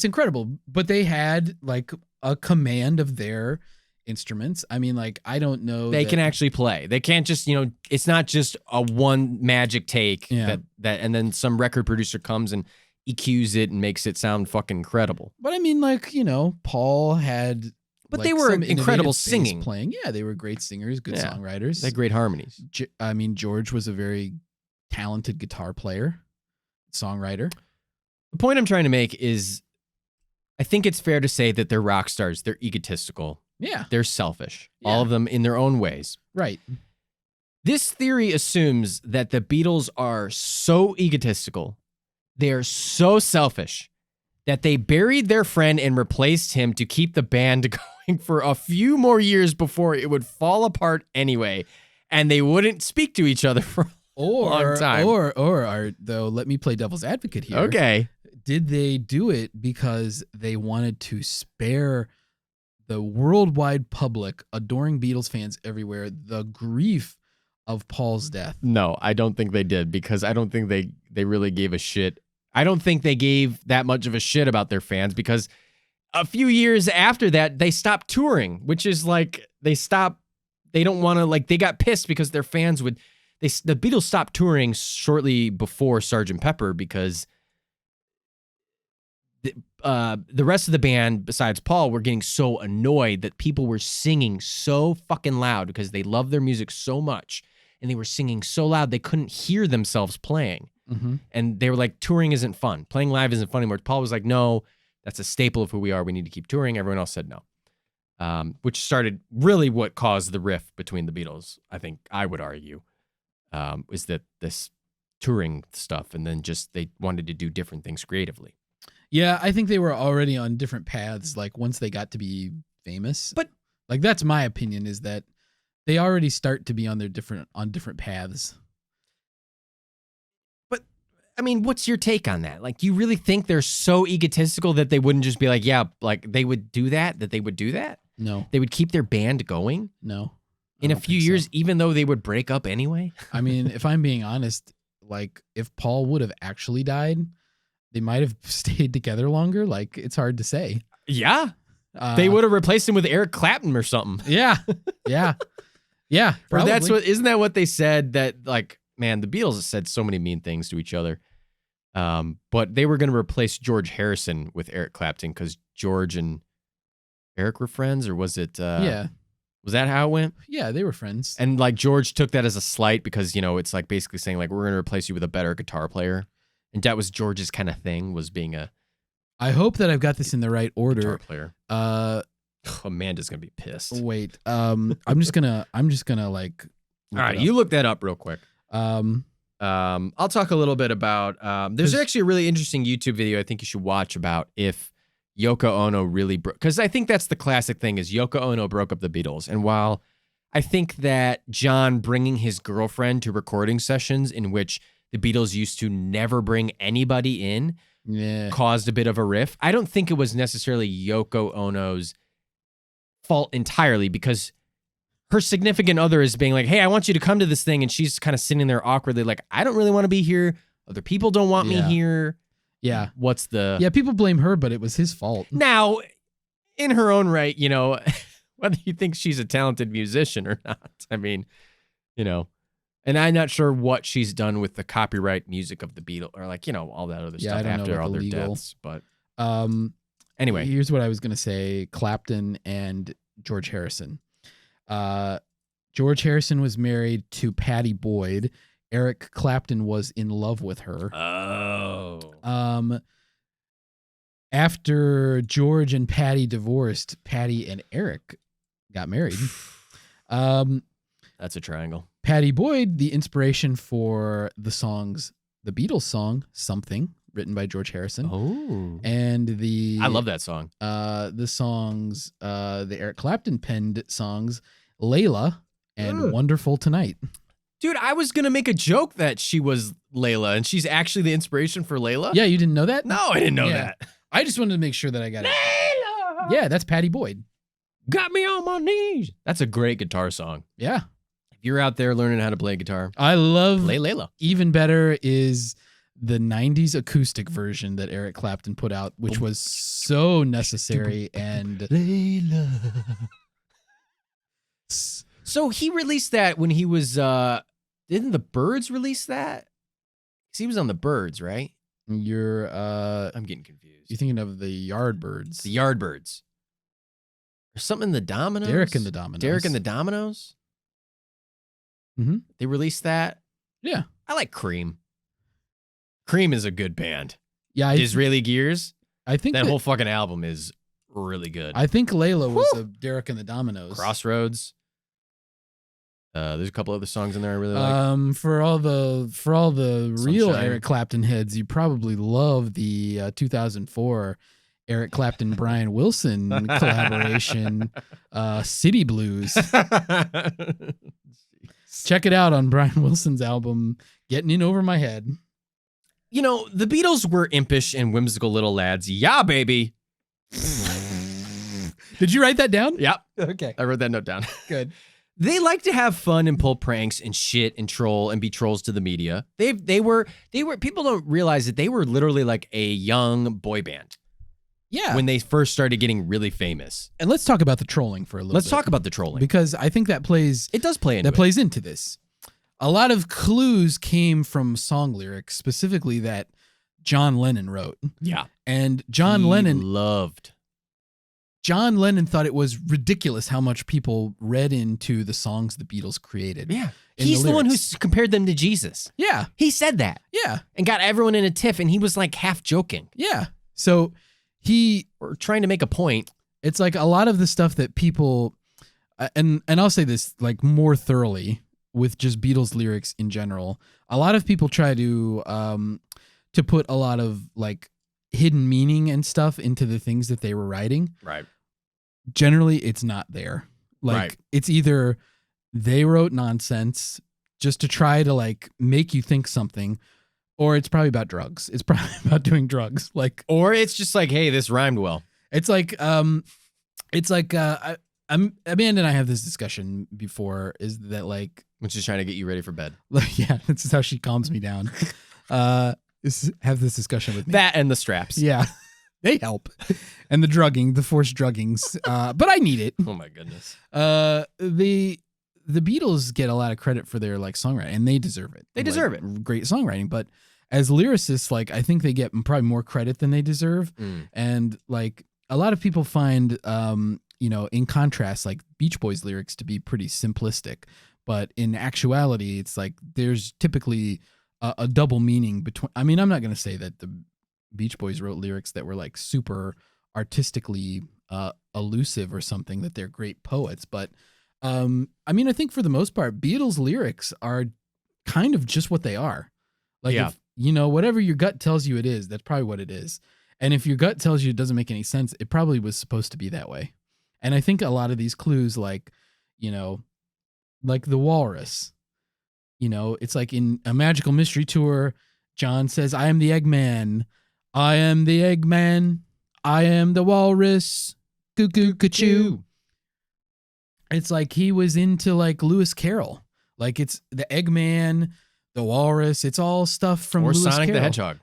Speaker 3: incredible. But they had like a command of their instruments. I mean, like, I don't know.
Speaker 2: They can actually play. They can't just, it's not just a one magic take that and then some record producer comes and EQs it and makes it sound fucking incredible.
Speaker 3: But I mean, like, Paul had...
Speaker 2: But
Speaker 3: like
Speaker 2: they were
Speaker 3: some
Speaker 2: incredible
Speaker 3: bass
Speaker 2: singing.
Speaker 3: Playing. Yeah, they were great singers, good songwriters.
Speaker 2: They had great harmonies.
Speaker 3: I mean, George was a very talented guitar player, songwriter.
Speaker 2: The point I'm trying to make is I think it's fair to say that they're rock stars. They're egotistical.
Speaker 3: Yeah.
Speaker 2: They're selfish.
Speaker 3: Yeah.
Speaker 2: All of them in their own ways.
Speaker 3: Right.
Speaker 2: This theory assumes that the Beatles are so egotistical, they are so selfish, that they buried their friend and replaced him to keep the band going for a few more years before it would fall apart anyway, and they wouldn't speak to each other for a long time.
Speaker 3: Or though, let me play devil's advocate here.
Speaker 2: Okay.
Speaker 3: Did they do it because they wanted to spare the worldwide public, adoring Beatles fans everywhere, the grief of Paul's death?
Speaker 2: No, I don't think they did, because I don't think they really gave a shit. I don't think they gave that much of a shit about their fans, because a few years after that, they stopped touring, which is like they don't want to, like, they got pissed because their fans the Beatles stopped touring shortly before Sgt. Pepper because the rest of the band, besides Paul, were getting so annoyed that people were singing so fucking loud because they loved their music so much, and they were singing so loud they couldn't hear themselves playing.
Speaker 3: Mm-hmm.
Speaker 2: And they were like, touring isn't fun. Playing live isn't fun anymore. Paul was like, no, that's a staple of who we are. We need to keep touring. Everyone else said no. Which started really what caused the rift between the Beatles, I think I would argue, is that this touring stuff, and then just they wanted to do different things creatively.
Speaker 3: Yeah, I think they were already on different paths, like once they got to be famous.
Speaker 2: But
Speaker 3: like, that's my opinion, is that they already start to be on different paths.
Speaker 2: I mean, what's your take on that? Like, you really think they're so egotistical that they wouldn't just be like, yeah, like they would do that, that they would do that?
Speaker 3: No.
Speaker 2: They would keep their band going?
Speaker 3: No.
Speaker 2: In a few years, even though they would break up anyway?
Speaker 3: I mean, if I'm being honest, like, if Paul would have actually died, they might have stayed together longer. Like, it's hard to say.
Speaker 2: Yeah. They would have replaced him with Eric Clapton or something.
Speaker 3: Yeah. Yeah. Yeah.
Speaker 2: Or isn't that what they said? That, like, man, the Beatles have said so many mean things to each other. But they were going to replace George Harrison with Eric Clapton because George and Eric were friends, or was it?
Speaker 3: Yeah.
Speaker 2: Was that how it went?
Speaker 3: Yeah, they were friends.
Speaker 2: And like George took that as a slight because, it's like basically saying like, we're going to replace you with a better guitar player. And that was George's kind of thing, was being a
Speaker 3: I hope that I've got this in the right
Speaker 2: guitar
Speaker 3: order.
Speaker 2: player. Amanda's gonna be pissed.
Speaker 3: Wait. I'm just gonna like.
Speaker 2: All right, you look that up real quick.
Speaker 3: Um.
Speaker 2: I'll talk a little bit about. There's actually a really interesting YouTube video I think you should watch about if Yoko Ono really broke. Because I think that's the classic thing is Yoko Ono broke up the Beatles. And while I think that John bringing his girlfriend to recording sessions in which the Beatles used to never bring anybody in caused a bit of a riff, I don't think it was necessarily Yoko Ono's fault entirely, because her significant other is being like, hey, I want you to come to this thing. And she's kind of sitting there awkwardly like, I don't really want to be here. Other people don't want me here.
Speaker 3: Yeah.
Speaker 2: What's the...
Speaker 3: Yeah, people blame her, but it was his fault.
Speaker 2: Now, in her own right, you know, whether you think she's a talented musician or not, I mean, you know, and I'm not sure what she's done with the copyright music of the Beatles or like, you know, all that other stuff after all their deaths. But anyway.
Speaker 3: Here's what I was going to say. Clapton and George Harrison. George Harrison was married to Pattie Boyd. Eric Clapton was in love with her.
Speaker 2: Oh.
Speaker 3: After George and Pattie divorced, Pattie and Eric got married.
Speaker 2: That's a triangle.
Speaker 3: Pattie Boyd, the inspiration for the Beatles song, Something, written by George Harrison.
Speaker 2: Oh.
Speaker 3: And I
Speaker 2: love that song.
Speaker 3: The songs, the Eric Clapton penned songs, Layla and Wonderful Tonight.
Speaker 2: Dude, I was going to make a joke that she was Layla, and she's actually the inspiration for Layla.
Speaker 3: Yeah, you didn't know that?
Speaker 2: No, I didn't know that.
Speaker 3: I just wanted to make sure that I got it.
Speaker 2: Layla!
Speaker 3: Yeah, that's Pattie Boyd.
Speaker 2: Got me on my knees. That's a great guitar song.
Speaker 3: Yeah.
Speaker 2: If you're out there learning how to play guitar,
Speaker 3: I love
Speaker 2: play Layla.
Speaker 3: Even better is the 90s acoustic version that Eric Clapton put out, which was so necessary. And
Speaker 2: Layla. So he released that when he was, didn't the Byrds release that? Because he was on the Byrds, right?
Speaker 3: I'm
Speaker 2: getting confused.
Speaker 3: You're thinking of the Yardbirds.
Speaker 2: The Yardbirds. There's something in the Dominoes.
Speaker 3: Derek and the Dominoes.
Speaker 2: Derek and the Dominoes.
Speaker 3: Mm-hmm.
Speaker 2: They released that.
Speaker 3: Yeah.
Speaker 2: I like Cream. Cream is a good band.
Speaker 3: Yeah.
Speaker 2: Disraeli Gears.
Speaker 3: I think
Speaker 2: that whole fucking album is really good.
Speaker 3: I think Layla was a Derek and the Dominoes.
Speaker 2: Crossroads. There's a couple other songs in there I really like.
Speaker 3: For all the
Speaker 2: Sunshine.
Speaker 3: real Eric Clapton heads, you probably love the 2004 Eric Clapton Brian Wilson collaboration, City Blues. Check it out on Brian Wilson's album, Getting In Over My Head.
Speaker 2: You know, the Beatles were impish and whimsical little lads. Yeah, baby.
Speaker 3: Did you write that down?
Speaker 2: Yep.
Speaker 3: Okay.
Speaker 2: I wrote that note down.
Speaker 3: Good.
Speaker 2: They like to have fun and pull pranks and shit and troll and be trolls to the media. They were people don't realize that they were literally like a young boy band.
Speaker 3: Yeah.
Speaker 2: When they first started getting really famous.
Speaker 3: And let's talk about the trolling for a little bit.
Speaker 2: Let's talk about the trolling.
Speaker 3: Because I think that plays into this. A lot of clues came from song lyrics, specifically that John Lennon wrote.
Speaker 2: Yeah.
Speaker 3: And John Lennon thought it was ridiculous how much people read into the songs the Beatles created.
Speaker 2: Yeah. He's the one who compared them to Jesus.
Speaker 3: Yeah.
Speaker 2: He said that.
Speaker 3: Yeah.
Speaker 2: And got everyone in a tiff, and he was like half joking.
Speaker 3: Yeah. So
Speaker 2: or trying to make a point.
Speaker 3: It's like a lot of the stuff that people, and I'll say this like more thoroughly with just Beatles lyrics in general. A lot of people try to put a lot of like hidden meaning and stuff into the things that they were writing.
Speaker 2: Right.
Speaker 3: Generally, it's not there. Like it's either they wrote nonsense just to try to like make you think something, or it's probably about drugs. It's probably about doing drugs. Like,
Speaker 2: or it's just like, hey, this rhymed well.
Speaker 3: It's like Amanda and I have this discussion before. Is that like
Speaker 2: when she's trying to get you ready for bed?
Speaker 3: Yeah, this is how she calms me down. Have this discussion with me.
Speaker 2: That and the straps.
Speaker 3: Yeah, they help, and the forced druggings. But I need it.
Speaker 2: Oh my goodness.
Speaker 3: The Beatles get a lot of credit for their like songwriting, and they deserve it.
Speaker 2: They deserve it.
Speaker 3: Great songwriting, but as lyricists, like I think they get probably more credit than they deserve. And like a lot of people find, in contrast, like Beach Boys lyrics to be pretty simplistic, but in actuality, it's like there's typically a double meaning between. I mean, I'm not going to say that the Beach Boys wrote lyrics that were like super artistically elusive or something, that they're great poets, but I mean, I think for the most part, Beatles lyrics are kind of just what they are. Like, if, whatever your gut tells you it is, that's probably what it is. And if your gut tells you it doesn't make any sense, it probably was supposed to be that way. And I think a lot of these clues, like, like the walrus, it's like in A Magical Mystery Tour, John says, I am the Eggman. I am the Eggman. I am the walrus. Goo ka-choo. It's like he was into like Lewis Carroll. Like it's the Eggman, the walrus. It's all stuff from
Speaker 2: or
Speaker 3: Lewis
Speaker 2: Sonic
Speaker 3: Carroll.
Speaker 2: the Hedgehog.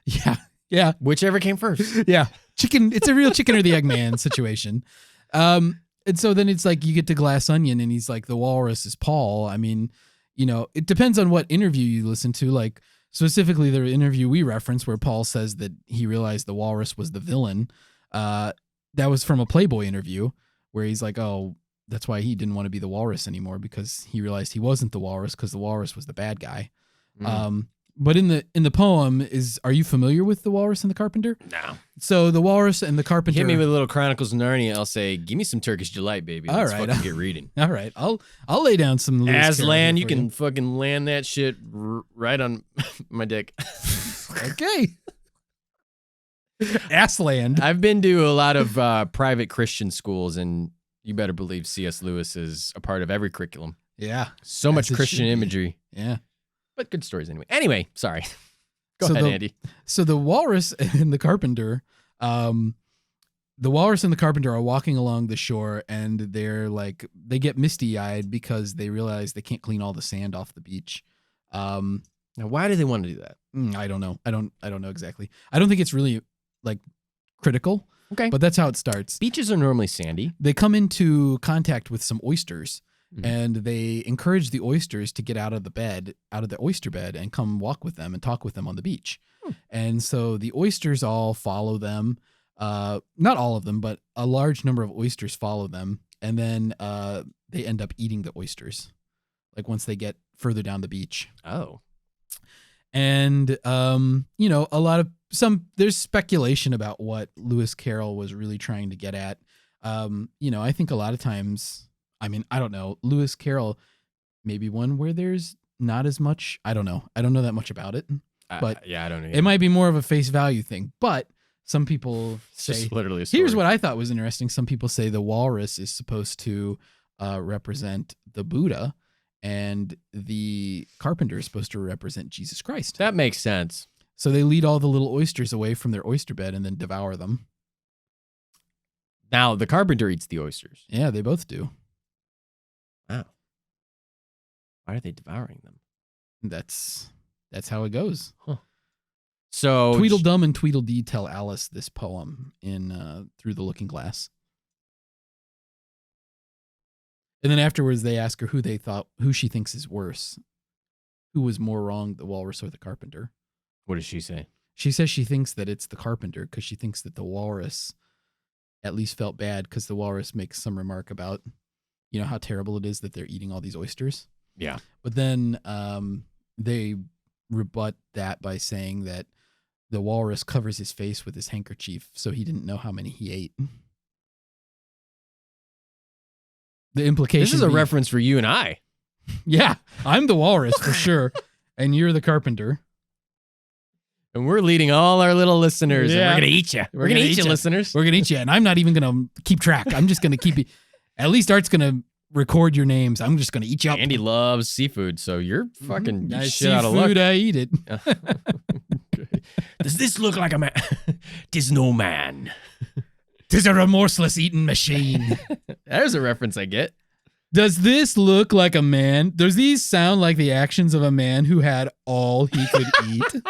Speaker 3: Yeah.
Speaker 2: Whichever came first.
Speaker 3: Yeah. Chicken. It's a real chicken or the Eggman situation. And so then it's like you get to Glass Onion and he's like, the walrus is Paul. I mean, it depends on what interview you listen to. Like specifically the interview we referenced where Paul says that he realized the walrus was the villain. That was from a Playboy interview where he's like, oh, that's why he didn't want to be the walrus anymore, because he realized he wasn't the walrus because the walrus was the bad guy. But in the poem are you familiar with the Walrus and the Carpenter?
Speaker 2: No.
Speaker 3: So the Walrus and the Carpenter.
Speaker 2: Hit me with a little Chronicles of Narnia. I'll say, give me some Turkish delight, baby. Let's
Speaker 3: All right.
Speaker 2: fucking get reading.
Speaker 3: All right, I'll lay down some Lewis Carroll
Speaker 2: Aslan,
Speaker 3: here
Speaker 2: you
Speaker 3: for
Speaker 2: can fucking land that shit right on my dick.
Speaker 3: Okay. Assland.
Speaker 2: I've been to a lot of private Christian schools, and you better believe C.S. Lewis is a part of every curriculum.
Speaker 3: Yeah.
Speaker 2: So much Christian imagery.
Speaker 3: Yeah.
Speaker 2: But good stories anyway. Anyway, sorry. Go ahead, Andy.
Speaker 3: So the Walrus and the Carpenter, the Walrus and the Carpenter are walking along the shore, and they're like, they get misty-eyed because they realize they can't clean all the sand off the beach.
Speaker 2: Now, why do they want to do that?
Speaker 3: I don't know. I don't know exactly. I don't think it's really like critical.
Speaker 2: Okay.
Speaker 3: But that's how it starts.
Speaker 2: Beaches are normally sandy.
Speaker 3: They come into contact with some oysters, and they encourage the oysters to get out of the oyster bed, and come walk with them and talk with them on the beach. And so the oysters all follow them. Not all of them, but a large number of oysters follow them. And then they end up eating the oysters, like once they get further down the beach.
Speaker 2: Oh.
Speaker 3: And, there's speculation about what Lewis Carroll was really trying to get at. I think a lot of times, I mean, I don't know, Lewis Carroll, maybe one where there's not as much. I don't know. I don't know that much about it, but
Speaker 2: I don't know.
Speaker 3: It might be more of a face value thing, but some people say,
Speaker 2: just literally a story.
Speaker 3: Here's what I thought was interesting. Some people say the walrus is supposed to represent the Buddha, and the Carpenter is supposed to represent Jesus Christ.
Speaker 2: That makes sense.
Speaker 3: So they lead all the little oysters away from their oyster bed and then devour them.
Speaker 2: Now, the Carpenter eats the oysters.
Speaker 3: Yeah, they both do.
Speaker 2: Wow. Why are they devouring them?
Speaker 3: That's how it goes.
Speaker 2: Huh. So
Speaker 3: Tweedledum and Tweedledee tell Alice this poem in Through the Looking Glass. And then afterwards they ask her who she thinks is worse. Who was more wrong, the walrus or the Carpenter?
Speaker 2: What does she say?
Speaker 3: She says she thinks that it's the Carpenter because she thinks that the walrus at least felt bad because the walrus makes some remark about, how terrible it is that they're eating all these oysters.
Speaker 2: Yeah.
Speaker 3: But then they rebut that by saying that the walrus covers his face with his handkerchief, so he didn't know how many he ate. The implication.
Speaker 2: This is a reference for you and I.
Speaker 3: Yeah, I'm the walrus for sure, and you're the Carpenter.
Speaker 2: And we're leading all our little listeners.
Speaker 3: Yeah.
Speaker 2: And we're going to eat you. We're going to eat you, listeners.
Speaker 3: We're going to eat you, and I'm not even going to keep track. I'm just going to keep you. At least Art's going to record your names. I'm just going to eat you up.
Speaker 2: Andy loves seafood, so you're fucking
Speaker 3: I
Speaker 2: shit out of luck.
Speaker 3: Seafood, I eat it.
Speaker 2: Does this look like a man? Tis no man.
Speaker 3: Tis a remorseless eating machine.
Speaker 2: There's a reference I get.
Speaker 3: Does this look like a man? Does these sound like the actions of a man who had all he could eat?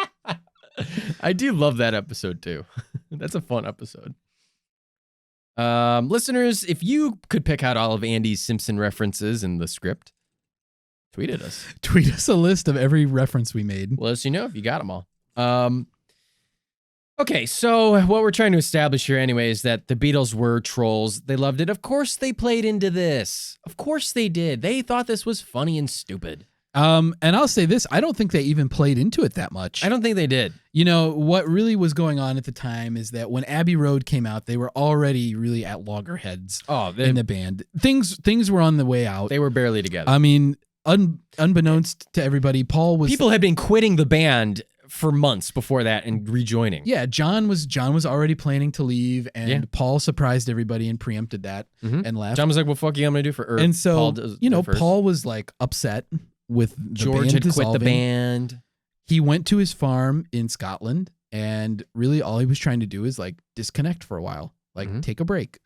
Speaker 2: I do love that episode too. That's a fun episode. Listeners, if you could pick out all of Andy's Simpson references in the script, tweet at us.
Speaker 3: Tweet us a list of every reference we made.
Speaker 2: Let us know if you got them all. Okay, so what we're trying to establish here anyway is that the Beatles were trolls. They loved it. Of course they played into this. Of course they did. They thought this was funny and stupid.
Speaker 3: And I'll say this, I don't think they even played into it that much.
Speaker 2: I don't think they did.
Speaker 3: You know, what really was going on at the time is that when Abbey Road came out, they were already really at loggerheads in the band. Things were on the way out.
Speaker 2: They were barely together.
Speaker 3: I mean, unbeknownst to everybody, people
Speaker 2: had been quitting the band for months before that and rejoining.
Speaker 3: Yeah, John was already planning to leave, and Paul surprised everybody and preempted that and left.
Speaker 2: John was like, "Well, fuck you, I'm gonna do for."
Speaker 3: And so Paul was like upset with the
Speaker 2: George
Speaker 3: band
Speaker 2: had
Speaker 3: dissolving.
Speaker 2: quit the band.
Speaker 3: He went to his farm in Scotland, and really all he was trying to do is like disconnect for a while, like take a break.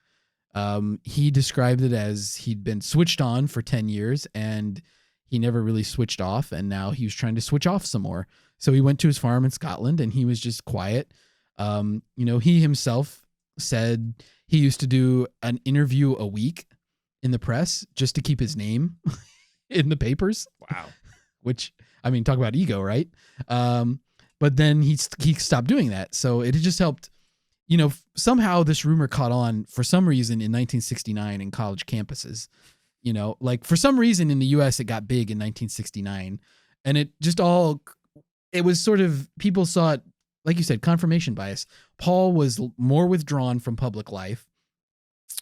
Speaker 3: He described it as he'd been switched on for 10 years and he never really switched off, and now he was trying to switch off some more. So he went to his farm in Scotland and he was just quiet. He himself said he used to do an interview a week in the press just to keep his name in the papers.
Speaker 2: Wow.
Speaker 3: Which, I mean, talk about ego, right? But then he stopped doing that. So it just helped, somehow this rumor caught on for some reason in 1969 in college campuses. Like for some reason in the US it got big in 1969, and it was sort of, people saw it, like you said, confirmation bias. Paul was more withdrawn from public life.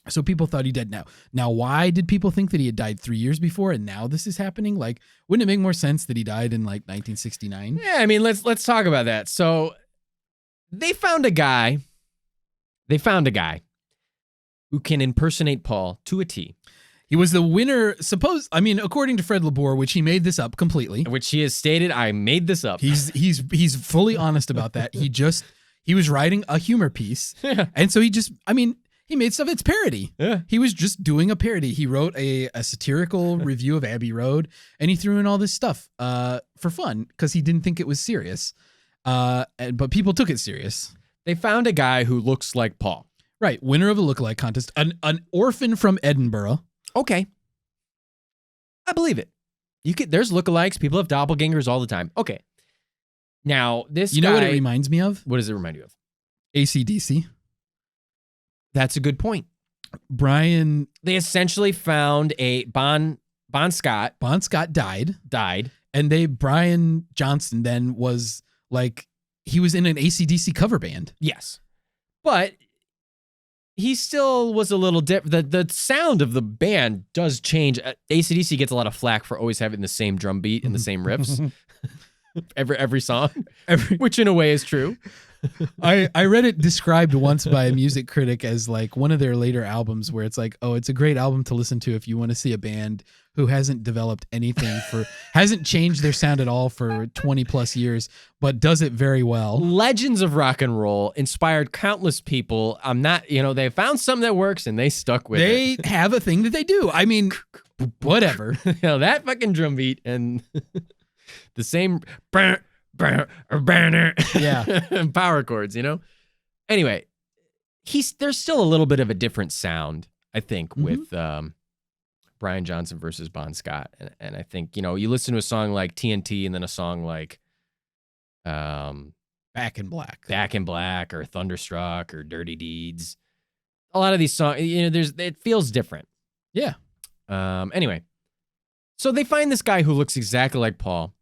Speaker 3: So people thought he died now. Now, why did people think that he had died 3 years before and now this is happening? Like, wouldn't it make more sense that he died in like 1969?
Speaker 2: Yeah, I mean, let's talk about that. So they found a guy who can impersonate Paul to a T.
Speaker 3: He was the winner, according to Fred LeBour, which he made this up completely.
Speaker 2: Which he has stated, I made this up.
Speaker 3: He's fully honest about that. He was writing a humor piece. And so he made stuff. It's parody.
Speaker 2: Yeah.
Speaker 3: He was just doing a parody. He wrote a satirical review of Abbey Road, and he threw in all this stuff for fun because he didn't think it was serious. But people took it serious.
Speaker 2: They found a guy who looks like Paul.
Speaker 3: Right. Winner of a lookalike contest. An orphan from Edinburgh.
Speaker 2: Okay. I believe it. There's lookalikes. People have doppelgangers all the time. Okay. Now, this
Speaker 3: You know what it reminds me of?
Speaker 2: What does it remind you of?
Speaker 3: AC/DC.
Speaker 2: That's a good point.
Speaker 3: Brian.
Speaker 2: They essentially found a Bon Scott.
Speaker 3: Bon Scott died. And Brian Johnson then was like, he was in an AC/DC cover band.
Speaker 2: Yes. But he still was a little different. The sound of the band does change. AC/DC gets a lot of flack for always having the same drum beat and the same riffs. every song, which in a way is true.
Speaker 3: I read it described once by a music critic as like one of their later albums where it's like, oh, it's a great album to listen to if you want to see a band who hasn't developed anything hasn't changed their sound at all for 20 plus years, but does it very well.
Speaker 2: Legends of rock and roll inspired countless people. They found something that works and they stuck with it.
Speaker 3: They have a thing that they do. I mean, whatever.
Speaker 2: That fucking drum beat and the same power chords, Anyway, there's still a little bit of a different sound, I think, with Brian Johnson versus Bon Scott. And I think, you listen to a song like TNT and then a song like
Speaker 3: Back in
Speaker 2: Black or Thunderstruck or Dirty Deeds. A lot of these songs, it feels different.
Speaker 3: Yeah.
Speaker 2: Anyway, so they find this guy who looks exactly like Paul.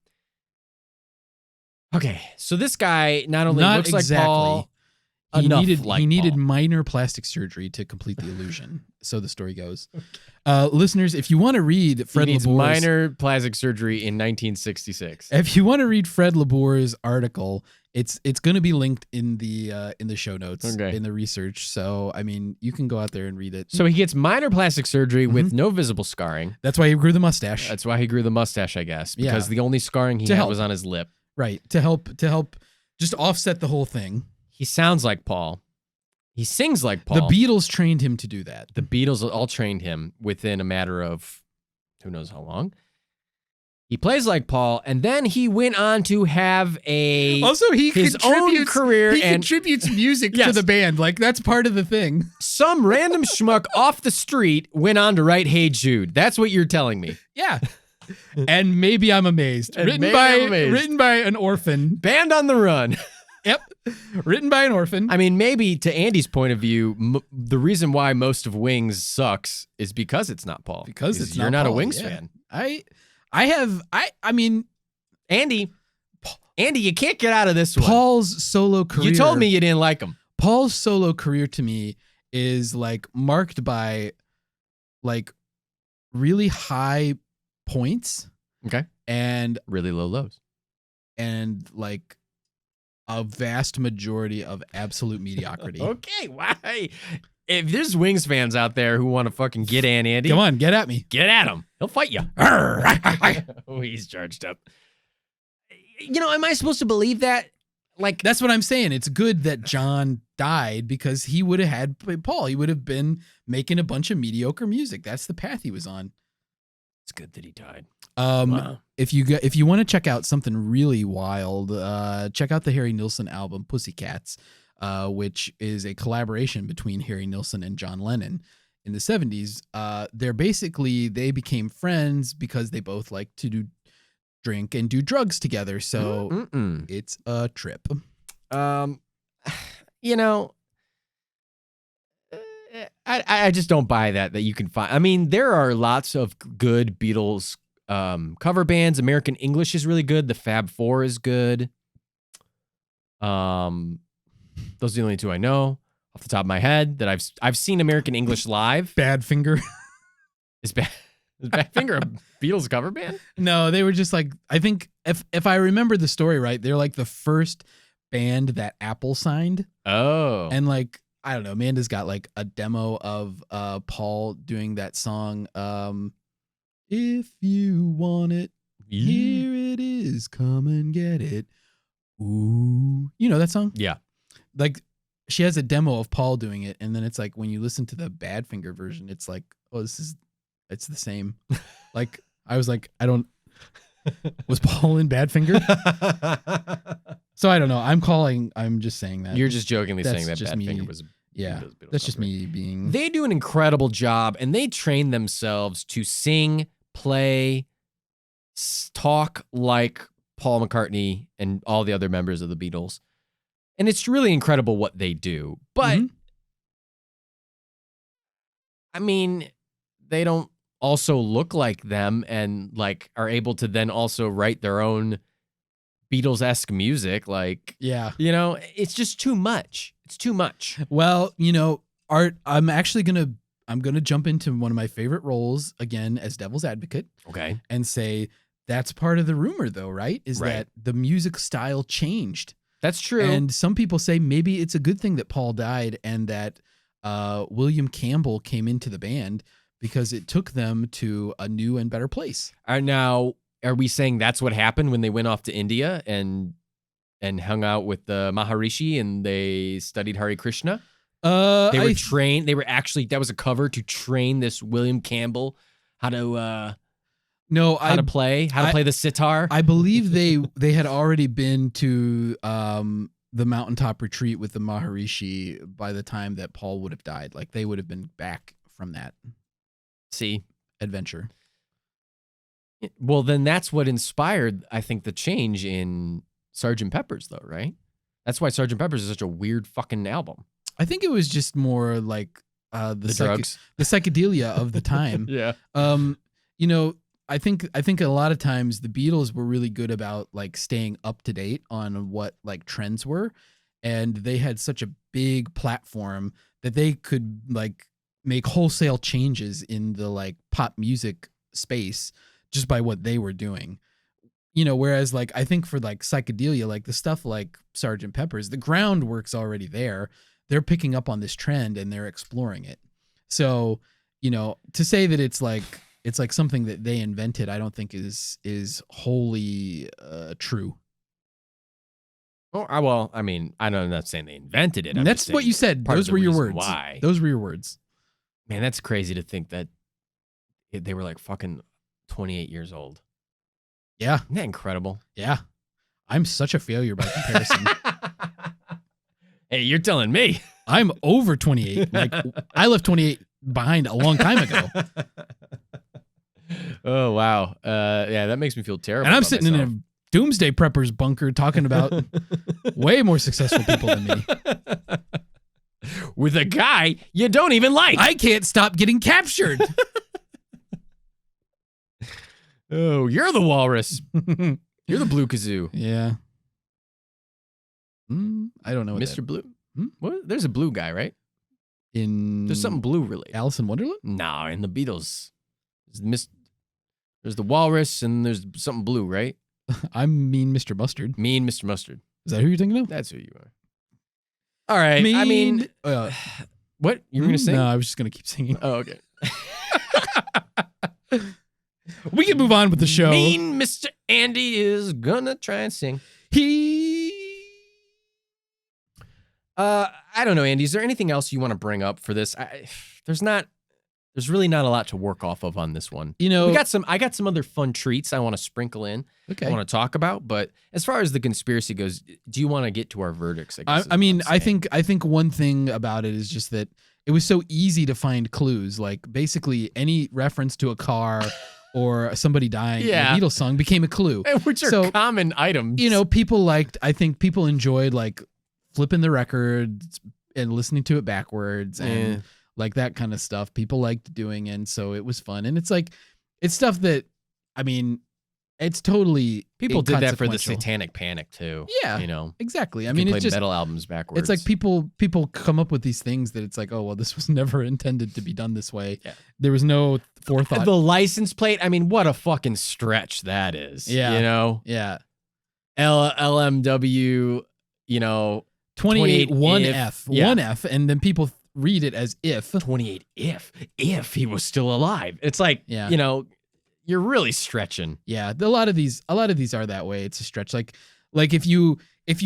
Speaker 2: Okay, so this guy not only looks like Paul,
Speaker 3: he needed minor plastic surgery to complete the illusion. So the story goes. Listeners, if you want to read Fred LeBour's
Speaker 2: minor plastic surgery in 1966.
Speaker 3: If you want to read Fred LeBour's article, it's going to be linked in the show notes in the research. So I mean, you can go out there and read it.
Speaker 2: So he gets minor plastic surgery with no visible scarring.
Speaker 3: That's why he grew the mustache.
Speaker 2: That's why he grew the mustache, I guess, because the only scarring he had was on his lip.
Speaker 3: Right, to help just offset the whole thing.
Speaker 2: He sounds like Paul. He sings like Paul.
Speaker 3: The Beatles trained him to do that.
Speaker 2: The Beatles all trained him within a matter of who knows how long. He plays like Paul, and then he went on to have his own career.
Speaker 3: He contributes music to the band. Like, that's part of the thing.
Speaker 2: Some random schmuck off the street went on to write Hey Jude. That's what you're telling me.
Speaker 3: Yeah. And maybe I'm amazed. Written by an orphan.
Speaker 2: Band on the Run.
Speaker 3: Yep. Written by an orphan.
Speaker 2: I mean, maybe to Andy's point of view, the reason why most of Wings sucks is because it's not Paul.
Speaker 3: Because
Speaker 2: you're not
Speaker 3: Paul.
Speaker 2: a Wings fan.
Speaker 3: I mean,
Speaker 2: Andy, you can't get out of this one.
Speaker 3: Paul's solo career.
Speaker 2: You told me you didn't like him.
Speaker 3: Paul's solo career to me is like marked by like really high points.
Speaker 2: Okay.
Speaker 3: And
Speaker 2: really low lows.
Speaker 3: And like a vast majority of absolute mediocrity.
Speaker 2: Okay, why? If there's Wings fans out there who want to fucking get Andy,
Speaker 3: come on, get at me.
Speaker 2: Get at him. He'll fight you. Oh, he's charged up. You know, am I supposed to believe that? Like,
Speaker 3: that's what I'm saying. It's good that John died because he would have had Paul. He would have been making a bunch of mediocre music. That's the path he was on.
Speaker 2: It's good that he died.
Speaker 3: Wow. If you want to check out something really wild, check out the Harry Nilsson album Pussycats, which is a collaboration between Harry Nilsson and John Lennon in the 70s. They became friends because they both like to drink and do drugs together. So it's a trip.
Speaker 2: You know, I just don't buy that you can find. I mean, there are lots of good Beatles cover bands. American English is really good. The Fab Four is good. Those are the only two I know off the top of my head that I've seen American English live.
Speaker 3: Badfinger.
Speaker 2: Is Badfinger a Beatles cover band?
Speaker 3: No, they were just like, I think if I remember the story right, they're like the first band that Apple signed.
Speaker 2: Oh.
Speaker 3: And like, I don't know, Amanda's got like a demo of Paul doing that song. If you want it, here it is, come and get it. Ooh. You know that song?
Speaker 2: Yeah.
Speaker 3: Like, she has a demo of Paul doing it, and then it's like when you listen to the Badfinger version, it's like, oh, it's the same. Like, I was like, was Paul in Badfinger? So I don't know. I'm just saying that.
Speaker 2: You're just jokingly saying that
Speaker 3: just
Speaker 2: Badfinger was
Speaker 3: Beatles that's just me being.
Speaker 2: They do an incredible job, and they train themselves to sing, play, talk like Paul McCartney and all the other members of the Beatles. And it's really incredible what they do. But, I mean, they don't also look like them and like are able to then also write their own Beatles-esque music. Like,
Speaker 3: yeah,
Speaker 2: you know, it's just too much. It's too much.
Speaker 3: Well, you know, Art, I'm gonna jump into one of my favorite roles again as devil's advocate.
Speaker 2: Okay.
Speaker 3: And say that's part of the rumor though, right? Is that the music style changed.
Speaker 2: That's true.
Speaker 3: And some people say maybe it's a good thing that Paul died and that William Campbell came into the band because it took them to a new and better place.
Speaker 2: Now, are we saying that's what happened when they went off to India and hung out with the Maharishi and they studied Hare Krishna? They were trained. They were actually, that was a cover to train this William Campbell how to play the sitar.
Speaker 3: I believe they had already been to the mountaintop retreat with the Maharishi by the time that Paul would have died. Like they would have been back from that adventure.
Speaker 2: Well, then that's what inspired, I think, the change in Sgt. Pepper's, though, right? That's why Sgt. Pepper's is such a weird fucking album.
Speaker 3: I think it was just more like the
Speaker 2: drugs,
Speaker 3: the psychedelia of the time.
Speaker 2: Yeah.
Speaker 3: You know, I think a lot of times the Beatles were really good about like staying up to date on what like trends were, and they had such a big platform that they could like make wholesale changes in the like pop music space just by what they were doing. You know, whereas like I think for like psychedelia, like the stuff like Sgt. Pepper's, the groundwork's already there. They're picking up on this trend and they're exploring it. So, you know, to say that it's like something that they invented, I don't think is wholly true.
Speaker 2: Well, I mean, I'm not saying they invented it.
Speaker 3: That's what you said. Those were your words.
Speaker 2: Why?
Speaker 3: Those were your words.
Speaker 2: Man, that's crazy to think that they were like fucking 28 years old.
Speaker 3: Yeah.
Speaker 2: Isn't that incredible?
Speaker 3: Yeah. I'm such a failure by comparison.
Speaker 2: Hey, you're telling me.
Speaker 3: I'm over 28. Like I left 28 behind a long time ago.
Speaker 2: Oh, wow. Yeah, that makes me feel terrible.
Speaker 3: And I'm sitting in a doomsday preppers bunker talking about way more successful people than me.
Speaker 2: With a guy you don't even like.
Speaker 3: I can't stop getting captured.
Speaker 2: Oh, you're the walrus. You're the blue kazoo.
Speaker 3: Yeah. I don't know what
Speaker 2: Mr. Blue? What? There's a blue guy, right? There's something blue related.
Speaker 3: Alice in Wonderland?
Speaker 2: No, in the Beatles. There's the walrus and there's something blue, right?
Speaker 3: I'm Mean Mr. Mustard.
Speaker 2: Mean Mr. Mustard.
Speaker 3: Is that who you're thinking of?
Speaker 2: That's who you are. All right. I mean, what? You were going to sing?
Speaker 3: No, I was just going to keep singing.
Speaker 2: Oh, okay.
Speaker 3: We can move on with the show.
Speaker 2: Mean Mr. Andy is gonna try and sing. I don't know, Andy. Is there anything else you want to bring up for this? There's really not a lot to work off of on this one.
Speaker 3: You know,
Speaker 2: I got some other fun treats I want to sprinkle in.
Speaker 3: Okay.
Speaker 2: I want to talk about, but as far as the conspiracy goes, do you want to get to our verdicts?
Speaker 3: I mean, I think one thing about it is just that it was so easy to find clues. Like basically any reference to a car or somebody dying in a Beatles song became a clue.
Speaker 2: Which are common items.
Speaker 3: You know, I think people enjoyed like flipping the records and listening to it backwards and like that kind of stuff. People liked doing, and so it was fun. And it's like, it's stuff that, I mean, it's totally
Speaker 2: people did that for the Satanic Panic too.
Speaker 3: Yeah,
Speaker 2: you know
Speaker 3: exactly. I mean, it's just
Speaker 2: metal albums backwards.
Speaker 3: It's like people come up with these things that it's like, oh well, this was never intended to be done this way.
Speaker 2: Yeah.
Speaker 3: There was no forethought.
Speaker 2: The license plate. I mean, what a fucking stretch that is.
Speaker 3: Yeah,
Speaker 2: you know.
Speaker 3: Yeah.
Speaker 2: LMW. You know,
Speaker 3: 28
Speaker 2: 1F.
Speaker 3: 1F, and then people read it as if
Speaker 2: 28 if he was still alive. It's like, you know, you're really stretching.
Speaker 3: Yeah, a lot of these are that way. It's a stretch. Like if you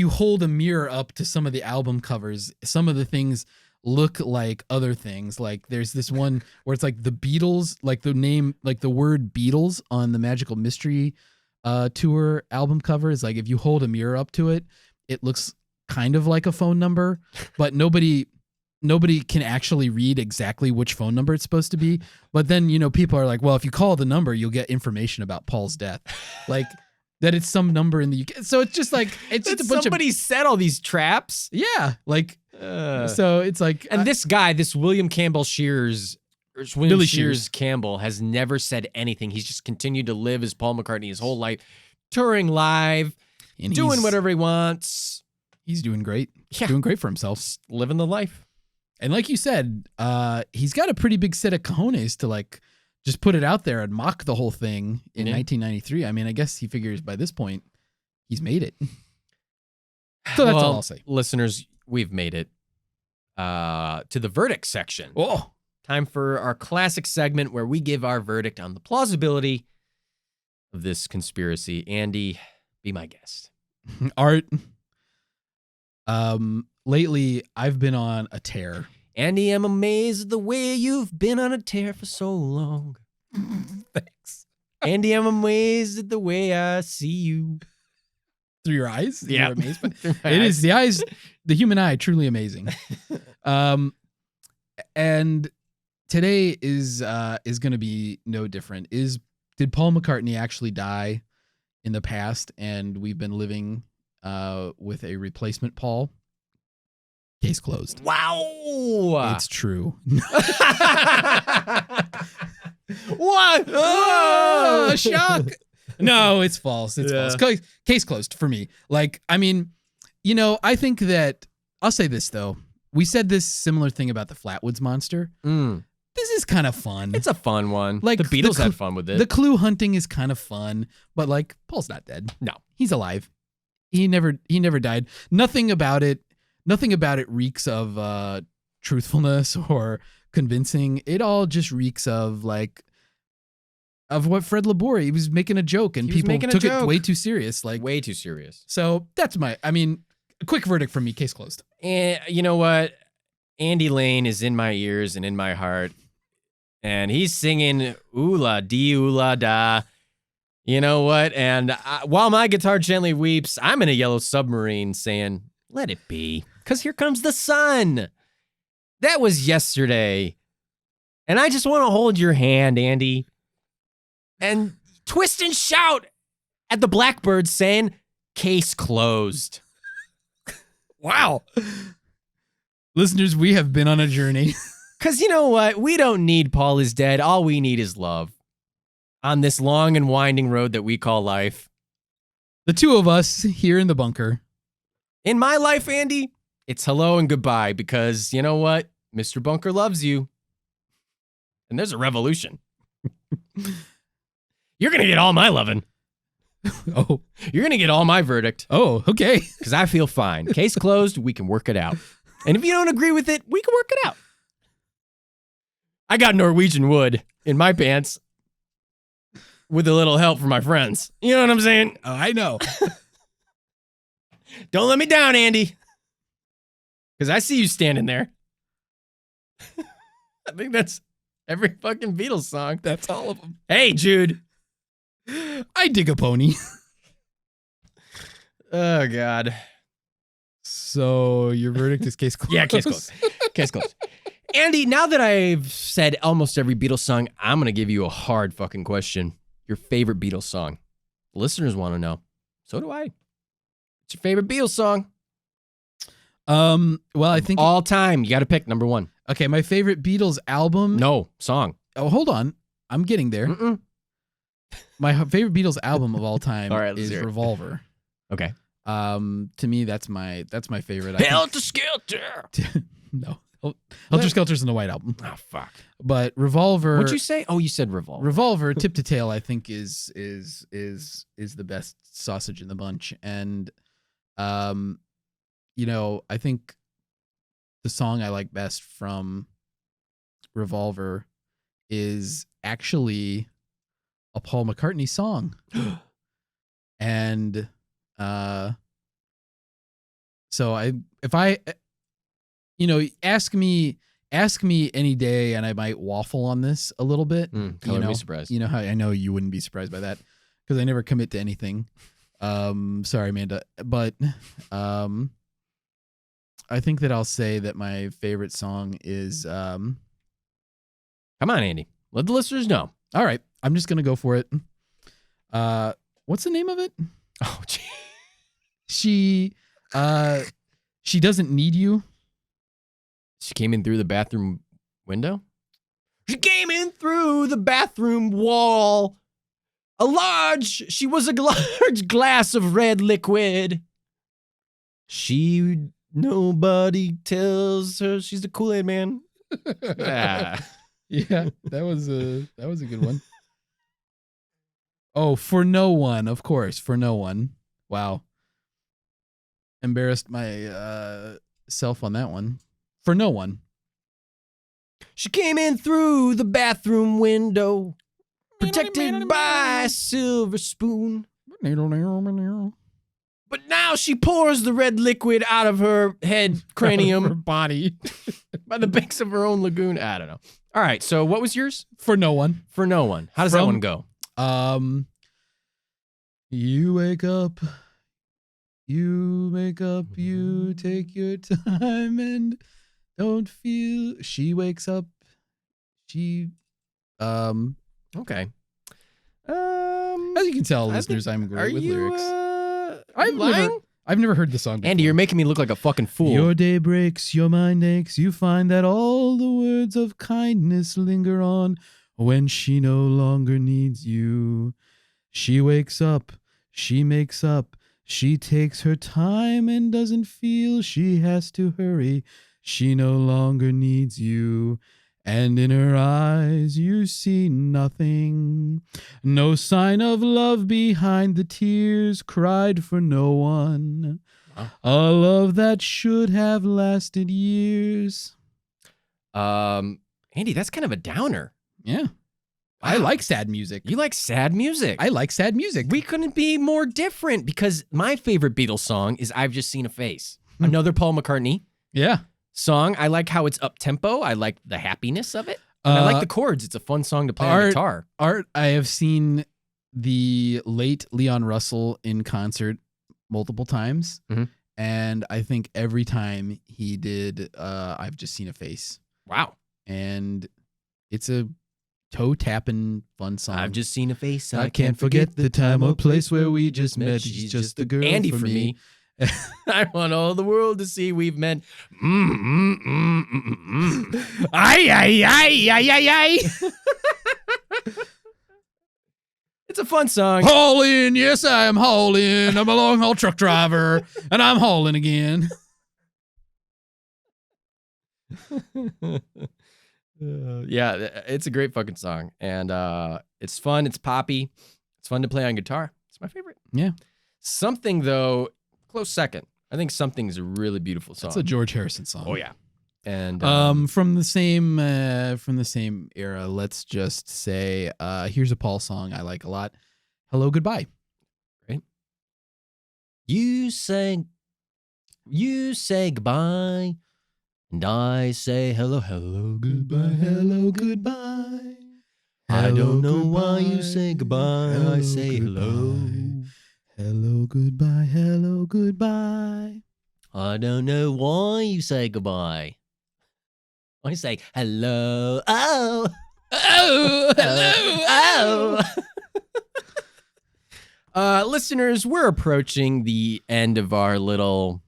Speaker 3: hold a mirror up to some of the album covers, some of the things look like other things. Like there's this one where it's like the Beatles, like the name, like the word Beatles on the Magical Mystery Tour album cover is like, if you hold a mirror up to it, it looks kind of like a phone number, but nobody can actually read exactly which phone number it's supposed to be. But then, you know, people are like, well, if you call the number, you'll get information about Paul's death. Like that it's some number in the UK. So it's just like, it's just a bunch
Speaker 2: somebody set all these traps.
Speaker 3: Yeah. Like, so it's like.
Speaker 2: And this guy, this William Campbell Shears, Billy Shears Campbell has never said anything. He's just continued to live as Paul McCartney his whole life, touring live, and doing whatever he wants.
Speaker 3: He's doing great. Yeah. Doing great for himself.
Speaker 2: Just living the life.
Speaker 3: And like you said, he's got a pretty big set of cojones to like just put it out there and mock the whole thing in 1993. I mean, I guess he figures by this point he's made it. So that's all I'll say.
Speaker 2: Listeners, we've made it to the verdict section.
Speaker 3: Oh,
Speaker 2: time for our classic segment where we give our verdict on the plausibility of this conspiracy. Andy, be my guest.
Speaker 3: Art. Lately, I've been on a tear.
Speaker 2: Andy, I'm amazed at the way you've been on a tear for so long.
Speaker 3: Thanks.
Speaker 2: Andy, I'm amazed at the way I see you.
Speaker 3: Through your eyes?
Speaker 2: Yeah.
Speaker 3: You're amazed by it is the eyes, the human eye, truly amazing. And today is going to be no different. Did Paul McCartney actually die in the past and we've been living with a replacement Paul? Case closed.
Speaker 2: Wow.
Speaker 3: It's true.
Speaker 2: What?
Speaker 3: Oh, shock. No, it's false. It's false. Case closed for me. Like, I mean, you know, I think that I'll say this though. We said this similar thing about the Flatwoods Monster. This is kind of fun.
Speaker 2: It's a fun one.
Speaker 3: Like
Speaker 2: the Beatles had fun with it.
Speaker 3: The clue hunting is kind of fun, but like Paul's not dead.
Speaker 2: No,
Speaker 3: he's alive. He never died. Nothing about it reeks of truthfulness or convincing. It all just reeks of like of what Fred LaBour, he was making a joke and people took it way too serious. Like
Speaker 2: way too serious.
Speaker 3: So that's a quick verdict from me, case closed.
Speaker 2: And you know what? Andy Lane is in my ears and in my heart. And he's singing ooh la dee ooh la da. You know what? And while my guitar gently weeps, I'm in a yellow submarine saying, let it be. Because here comes the sun. That was yesterday. And I just want to hold your hand, Andy, and twist and shout at the blackbird saying, case closed.
Speaker 3: Wow. Listeners, we have been on a journey.
Speaker 2: Because you know what? We don't need Paul is dead. All we need is love. on this long and winding road that we call life.
Speaker 3: The two of us here in the bunker.
Speaker 2: In my life, Andy, it's hello and goodbye because you know what? Mr. Bunker loves you. And there's a revolution. You're going to get all my loving.
Speaker 3: Oh.
Speaker 2: You're going to get all my verdict.
Speaker 3: Oh, okay.
Speaker 2: Because I feel fine. Case closed, we can work it out. And if you don't agree with it, we can work it out. I got Norwegian wood in my pants with a little help from my friends. You know what I'm saying?
Speaker 3: Oh, I know.
Speaker 2: Don't let me down, Andy. Because I see you standing there. I think that's every fucking Beatles song.
Speaker 3: That's all of them.
Speaker 2: Hey, Jude.
Speaker 3: I dig a pony.
Speaker 2: Oh, God.
Speaker 3: So your verdict is case closed?
Speaker 2: Yeah, case closed. Case closed. Andy, now that I've said almost every Beatles song, I'm going to give you a hard fucking question. Your favorite Beatles song. The listeners want to know. So do I. What's your favorite Beatles song?
Speaker 3: Well, I think
Speaker 2: all time. You got to pick number one.
Speaker 3: Okay, my favorite Beatles album.
Speaker 2: No, song.
Speaker 3: Oh, hold on. I'm getting there.
Speaker 2: Mm-mm.
Speaker 3: My favorite Beatles album of all time
Speaker 2: All right, let's
Speaker 3: is
Speaker 2: hear it.
Speaker 3: Revolver.
Speaker 2: Okay.
Speaker 3: To me, that's my favorite.
Speaker 2: Helter Skelter.
Speaker 3: No. Helter Skelter's in the White Album.
Speaker 2: Oh, fuck.
Speaker 3: But Revolver.
Speaker 2: What'd you say? Oh, you said Revolver.
Speaker 3: Revolver, tip to tail, I think is the best sausage in the bunch. And you know, I think the song I like best from Revolver is actually a Paul McCartney song. And so if I you know, ask me any day and I might waffle on this a little bit.
Speaker 2: I wouldn't be surprised.
Speaker 3: You know how I know you wouldn't be surprised by that because I never commit to anything. Sorry, Amanda, but I think that I'll say that my favorite song is
Speaker 2: Come on, Andy. Let the listeners know.
Speaker 3: All right, I'm just gonna go for it. What's the name of it?
Speaker 2: Oh, gee.
Speaker 3: She doesn't need you.
Speaker 2: She came in through the bathroom window? She came in through the bathroom wall. She was a large glass of red liquid. Nobody tells her she's the Kool-Aid man. Ah.
Speaker 3: Yeah, that was a good one. Oh, For No One, of course, For No One. Wow. Embarrassed my self on that one. For No One.
Speaker 2: She came in through the bathroom window, protected by a silver spoon. But now she pours the red liquid out of her head, cranium,
Speaker 3: her body,
Speaker 2: by the banks of her own lagoon. I don't know. All right, so what was yours?
Speaker 3: For No One.
Speaker 2: For No One. How does that one go?
Speaker 3: You wake up, you take your time and don't feel. She wakes up,
Speaker 2: Okay.
Speaker 3: As you can tell, listeners, I'm great with lyrics. I've never heard the song before.
Speaker 2: Andy, you're making me look like a fucking fool.
Speaker 3: Your day breaks, your mind aches, you find that all the words of kindness linger on when she no longer needs you. She wakes up, she makes up, she takes her time and doesn't feel she has to hurry. She no longer needs you. And in her eyes you see nothing. No sign of love behind the tears cried for no one.
Speaker 2: Wow.
Speaker 3: A love that should have lasted years.
Speaker 2: Andy, that's kind of a downer.
Speaker 3: Yeah.
Speaker 2: Wow.
Speaker 3: I like sad music.
Speaker 2: You like sad music.
Speaker 3: I like sad music.
Speaker 2: We couldn't be more different because my favorite Beatles song is I've Just Seen a Face. Another Paul McCartney.
Speaker 3: Yeah.
Speaker 2: Song. I like how it's up tempo. I like the happiness of it. And I like the chords. It's a fun song to play on guitar.
Speaker 3: Art, I have seen the late Leon Russell in concert multiple times.
Speaker 2: Mm-hmm.
Speaker 3: And I think every time he did I've Just Seen a Face.
Speaker 2: Wow.
Speaker 3: And it's a toe-tapping fun song.
Speaker 2: I've just seen a face.
Speaker 3: I can't forget the time or place where we just met. She's just the girl
Speaker 2: Andy
Speaker 3: for me.
Speaker 2: I want all the world to see we've met. Ay, ay, ay, ay, ay, ay. It's a fun song.
Speaker 3: Hauling, yes, I am hauling. I'm a long haul truck driver, and I'm hauling again.
Speaker 2: Yeah, it's a great fucking song, and it's fun. It's poppy. It's fun to play on guitar. It's my favorite.
Speaker 3: Yeah.
Speaker 2: Something though, close second. I think Something's a really beautiful song.
Speaker 3: It's a George Harrison song.
Speaker 2: Oh yeah, and
Speaker 3: from the same era. Let's just say, here's a Paul song I like a lot. Hello, goodbye.
Speaker 2: Right. You say goodbye, and I say hello, hello, goodbye. I don't know why you say goodbye. I say hello.
Speaker 3: Hello, goodbye. Hello, goodbye.
Speaker 2: I don't know why you say goodbye. I say hello. Oh.
Speaker 3: Oh, hello.
Speaker 2: Listeners, we're approaching the end of our little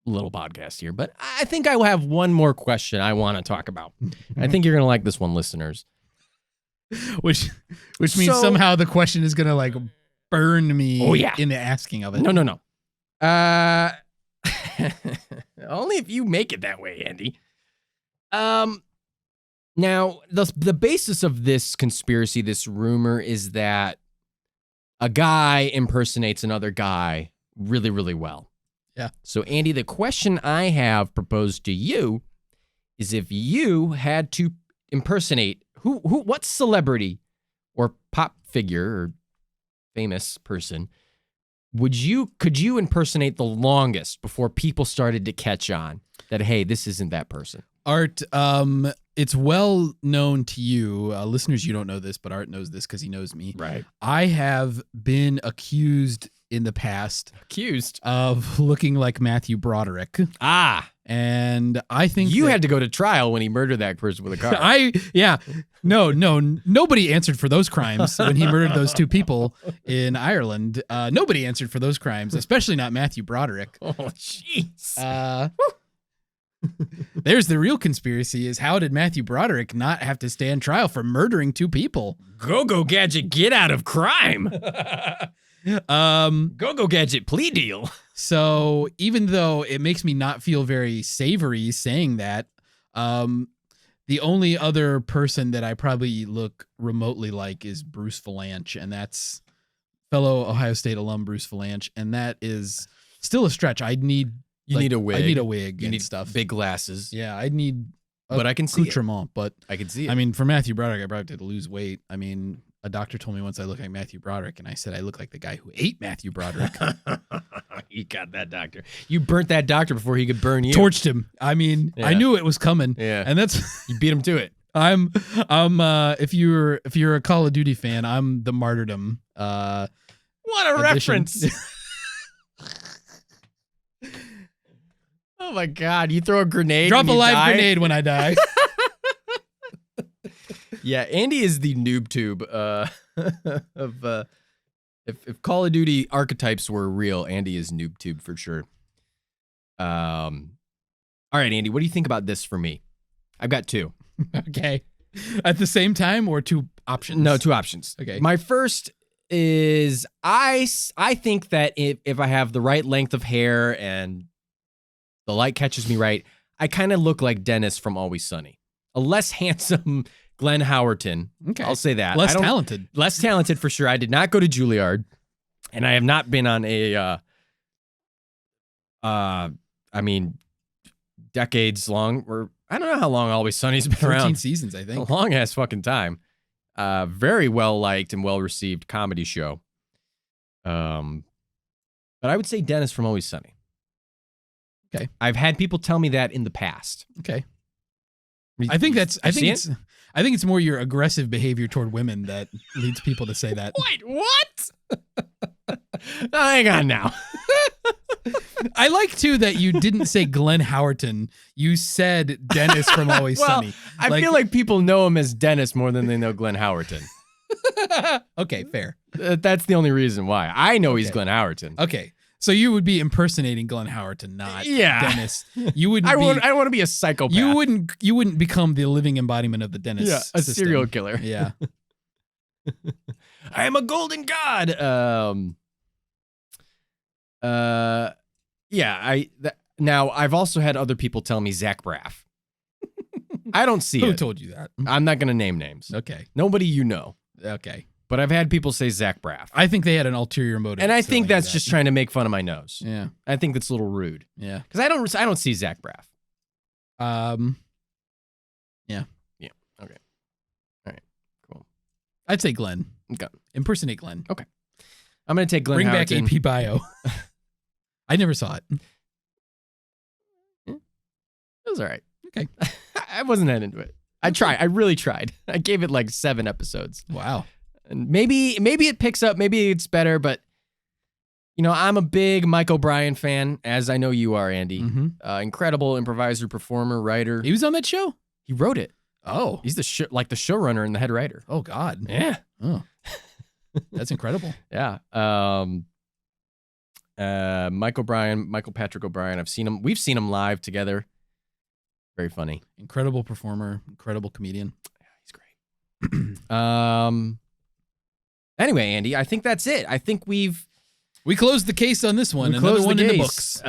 Speaker 2: podcast here, but I think I will have one more question I want to talk about. I think you're going to like this one, listeners.
Speaker 3: Which means somehow the question is going to like burn me in the asking of it.
Speaker 2: No. Only if you make it that way, Andy. Now, the basis of this conspiracy, this rumor, is that a guy impersonates another guy really, really well.
Speaker 3: Yeah.
Speaker 2: So, Andy, the question I have proposed to you is if you had to impersonate what celebrity or pop figure or famous person could you impersonate the longest before people started to catch on that, hey, this isn't that person?
Speaker 3: Art, it's well known to you, listeners. You don't know this, but Art knows this because he knows me.
Speaker 2: Right.
Speaker 3: I have been accused in the past of looking like Matthew Broderick. And I think
Speaker 2: you had to go to trial when he murdered that person with a car.
Speaker 3: Nobody answered for those crimes when he murdered those two people in Ireland. Nobody answered for those crimes, especially not Matthew Broderick.
Speaker 2: Oh, jeez.
Speaker 3: There's the real conspiracy: is how did Matthew Broderick not have to stand trial for murdering two people?
Speaker 2: Go-Go Gadget, get out of crime. Go-Go Gadget plea deal.
Speaker 3: So even though it makes me not feel very savory saying that, the only other person that I probably look remotely like is Bruce Valanche, and that's fellow Ohio State alum Bruce Valanche, and that is still a stretch. I'd need
Speaker 2: need a wig.
Speaker 3: I need a wig.
Speaker 2: You
Speaker 3: and
Speaker 2: need
Speaker 3: stuff.
Speaker 2: Big glasses.
Speaker 3: Yeah, I'd need.
Speaker 2: But I can see
Speaker 3: accoutrement, but
Speaker 2: I can see it.
Speaker 3: I mean, for Matthew Broderick, I probably had to lose weight. I mean, a doctor told me once I look like Matthew Broderick, and I said I look like the guy who ate Matthew Broderick.
Speaker 2: You got that doctor. You burnt that doctor before he could burn you.
Speaker 3: Torched him. I mean, I knew it was coming.
Speaker 2: Yeah,
Speaker 3: and that's
Speaker 2: you beat him to it.
Speaker 3: I'm if you're a Call of Duty fan, I'm the martyrdom.
Speaker 2: What a reference. Oh my God! You throw a grenade.
Speaker 3: Drop a live grenade when I die.
Speaker 2: Yeah, Andy is the noob tube of if Call of Duty archetypes were real, Andy is noob tube for sure. All right, Andy, what do you think about this for me? I've got two.
Speaker 3: Okay. At the same time or two options?
Speaker 2: No, two options.
Speaker 3: Okay.
Speaker 2: My first is I think that if I have the right length of hair and the light catches me right, I kind of look like Dennis from Always Sunny. A less handsome Glenn Howerton.
Speaker 3: Okay.
Speaker 2: I'll say that.
Speaker 3: Less talented.
Speaker 2: Less talented for sure. I did not go to Juilliard, and I have not been on a, decades long, or I don't know how long Always Sunny's been
Speaker 3: 14
Speaker 2: around.
Speaker 3: seasons, I think.
Speaker 2: A long ass fucking time. Very well liked and well received comedy show. But I would say Dennis from Always Sunny.
Speaker 3: Okay.
Speaker 2: I've had people tell me that in the past.
Speaker 3: Okay. I think it's more your aggressive behavior toward women that leads people to say that.
Speaker 2: Wait, what? Hang on now.
Speaker 3: I like too that you didn't say Glenn Howerton. You said Dennis from Always Sunny.
Speaker 2: I feel like people know him as Dennis more than they know Glenn Howerton.
Speaker 3: Okay, fair.
Speaker 2: That's the only reason why. I know he's Glenn Howerton.
Speaker 3: Okay. So you would be impersonating Glenn Howerton, not Dennis. You wouldn't.
Speaker 2: I don't want to be a psychopath.
Speaker 3: You wouldn't become the living embodiment of the Dennis.
Speaker 2: Yeah, a
Speaker 3: system.
Speaker 2: serial killer.
Speaker 3: Yeah.
Speaker 2: I am a golden god. Now I've also had other people tell me Zach Braff. I don't see
Speaker 3: Who
Speaker 2: it.
Speaker 3: told you that?
Speaker 2: I'm not going to name names.
Speaker 3: Okay.
Speaker 2: Nobody you know.
Speaker 3: Okay.
Speaker 2: But I've had people say Zach Braff.
Speaker 3: I think they had an ulterior motive.
Speaker 2: And I think
Speaker 3: telling
Speaker 2: that's
Speaker 3: you
Speaker 2: just
Speaker 3: that.
Speaker 2: trying to make fun of my nose.
Speaker 3: Yeah.
Speaker 2: I think that's a little rude.
Speaker 3: Yeah.
Speaker 2: Because I don't see Zach Braff.
Speaker 3: Yeah.
Speaker 2: Yeah. Okay. All right. Cool.
Speaker 3: I'd say Glenn.
Speaker 2: Okay.
Speaker 3: Impersonate Glenn.
Speaker 2: Okay. I'm going to take Glenn
Speaker 3: Bring back
Speaker 2: Howerton.
Speaker 3: AP Bio. I never saw it.
Speaker 2: It was all right.
Speaker 3: Okay.
Speaker 2: I wasn't that into it. I tried. I really tried. I gave it like 7 episodes.
Speaker 3: Wow.
Speaker 2: And maybe it picks up. Maybe it's better. But, you know, I'm a big Mike O'Brien fan, as I know you are, Andy.
Speaker 3: Mm-hmm.
Speaker 2: Incredible improviser, performer, writer.
Speaker 3: He was on that show?
Speaker 2: He wrote it.
Speaker 3: Oh.
Speaker 2: He's the showrunner and the head writer.
Speaker 3: Oh, God.
Speaker 2: Yeah.
Speaker 3: Oh. That's incredible.
Speaker 2: Yeah. Michael Patrick O'Brien. I've seen him. We've seen him live together. Very funny.
Speaker 3: Incredible performer. Incredible comedian.
Speaker 2: Yeah, he's great. Anyway, Andy, I think that's it. I think we
Speaker 3: closed the case on this one. Another one in the books.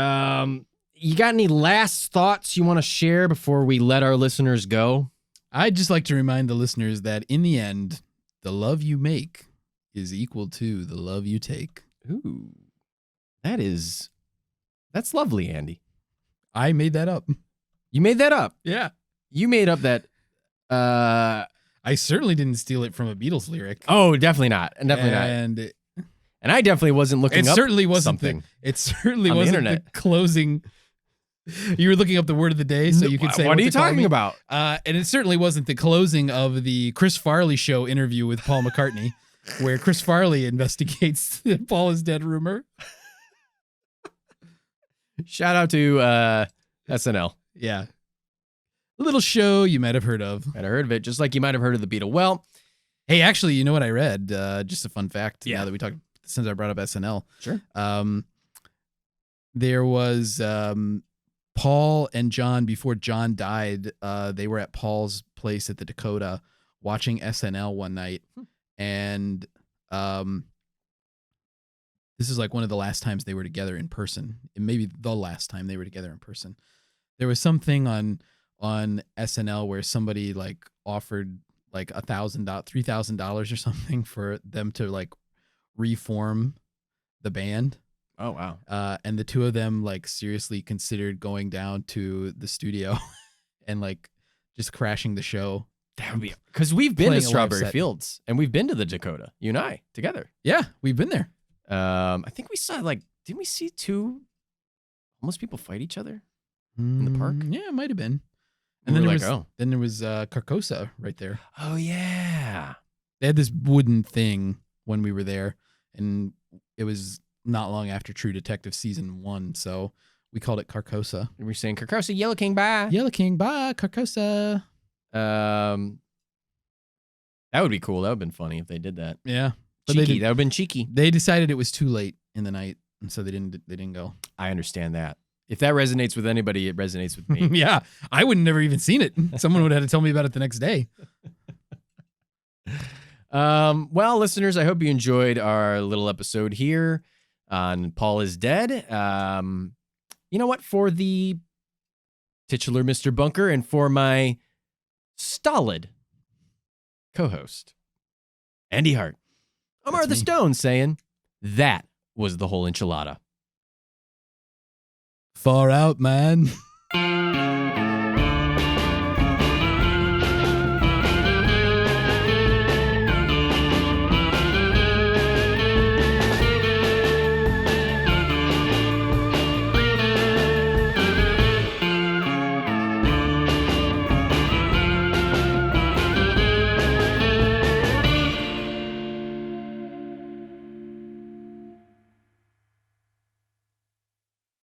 Speaker 2: You got any last thoughts you want to share before we let our listeners go?
Speaker 3: I'd just like to remind the listeners that in the end, the love you make is equal to the love you take.
Speaker 2: Ooh, that's lovely, Andy.
Speaker 3: I made that up.
Speaker 2: You made that up.
Speaker 3: Yeah.
Speaker 2: You made up that.
Speaker 3: I certainly didn't steal it from a Beatles lyric.
Speaker 2: Oh, definitely not. Definitely not. And I definitely wasn't looking up
Speaker 3: certainly wasn't
Speaker 2: something.
Speaker 3: It certainly
Speaker 2: on the
Speaker 3: wasn't
Speaker 2: internet.
Speaker 3: the closing. You were looking up the word of the day, so you could say.
Speaker 2: What are you talking about?
Speaker 3: And it certainly wasn't the closing of the Chris Farley show interview with Paul McCartney, where Chris Farley investigates the Paul is dead rumor.
Speaker 2: Shout out to SNL.
Speaker 3: Yeah. A little show you might have heard of.
Speaker 2: I'd heard of it, just like you might have heard of the Beatles. Well,
Speaker 3: hey, actually, you know what I read? Just a fun fact.
Speaker 2: Yeah.
Speaker 3: Now that we talked, since I brought up SNL.
Speaker 2: Sure.
Speaker 3: There was Paul and John, before John died, they were at Paul's place at the Dakota watching SNL one night. And this is like one of the last times they were together in person. It may be the last time they were together in person. There was something on SNL where somebody like offered like $3,000 or something for them to like reform the band.
Speaker 2: Oh, wow.
Speaker 3: And the two of them like seriously considered going down to the studio and like just crashing the show.
Speaker 2: That would be, because we've been to
Speaker 3: Playing a live
Speaker 2: Strawberry
Speaker 3: set.
Speaker 2: Fields and we've been to the Dakota, you and I together.
Speaker 3: Yeah, we've been there.
Speaker 2: I think we saw didn't we see 2 homeless people fight each other in the park?
Speaker 3: Yeah, it might have been.
Speaker 2: And
Speaker 3: And
Speaker 2: we
Speaker 3: then
Speaker 2: were
Speaker 3: there was Carcosa right there.
Speaker 2: Oh, yeah.
Speaker 3: They had this wooden thing when we were there, and it was not long after True Detective season 1, so we called it Carcosa.
Speaker 2: We were saying, Carcosa, Yellow King, bye.
Speaker 3: Yellow King, bye, Carcosa.
Speaker 2: That would be cool. That would have been funny if they did that.
Speaker 3: Yeah, but
Speaker 2: Cheeky. That would have been cheeky.
Speaker 3: They decided it was too late in the night, and so they didn't go.
Speaker 2: I understand that. If that resonates with anybody, it resonates with me.
Speaker 3: Yeah, I would never even seen it. Someone would have to tell me about it the next day.
Speaker 2: Well, listeners, I hope you enjoyed our little episode here on Paul is Dead. You know what? For the titular Mr. Bunker and for my stolid co-host, Andy Hart, I'm
Speaker 3: That's
Speaker 2: Arthur
Speaker 3: me.
Speaker 2: Stone saying that was the whole enchilada.
Speaker 3: Far out, man.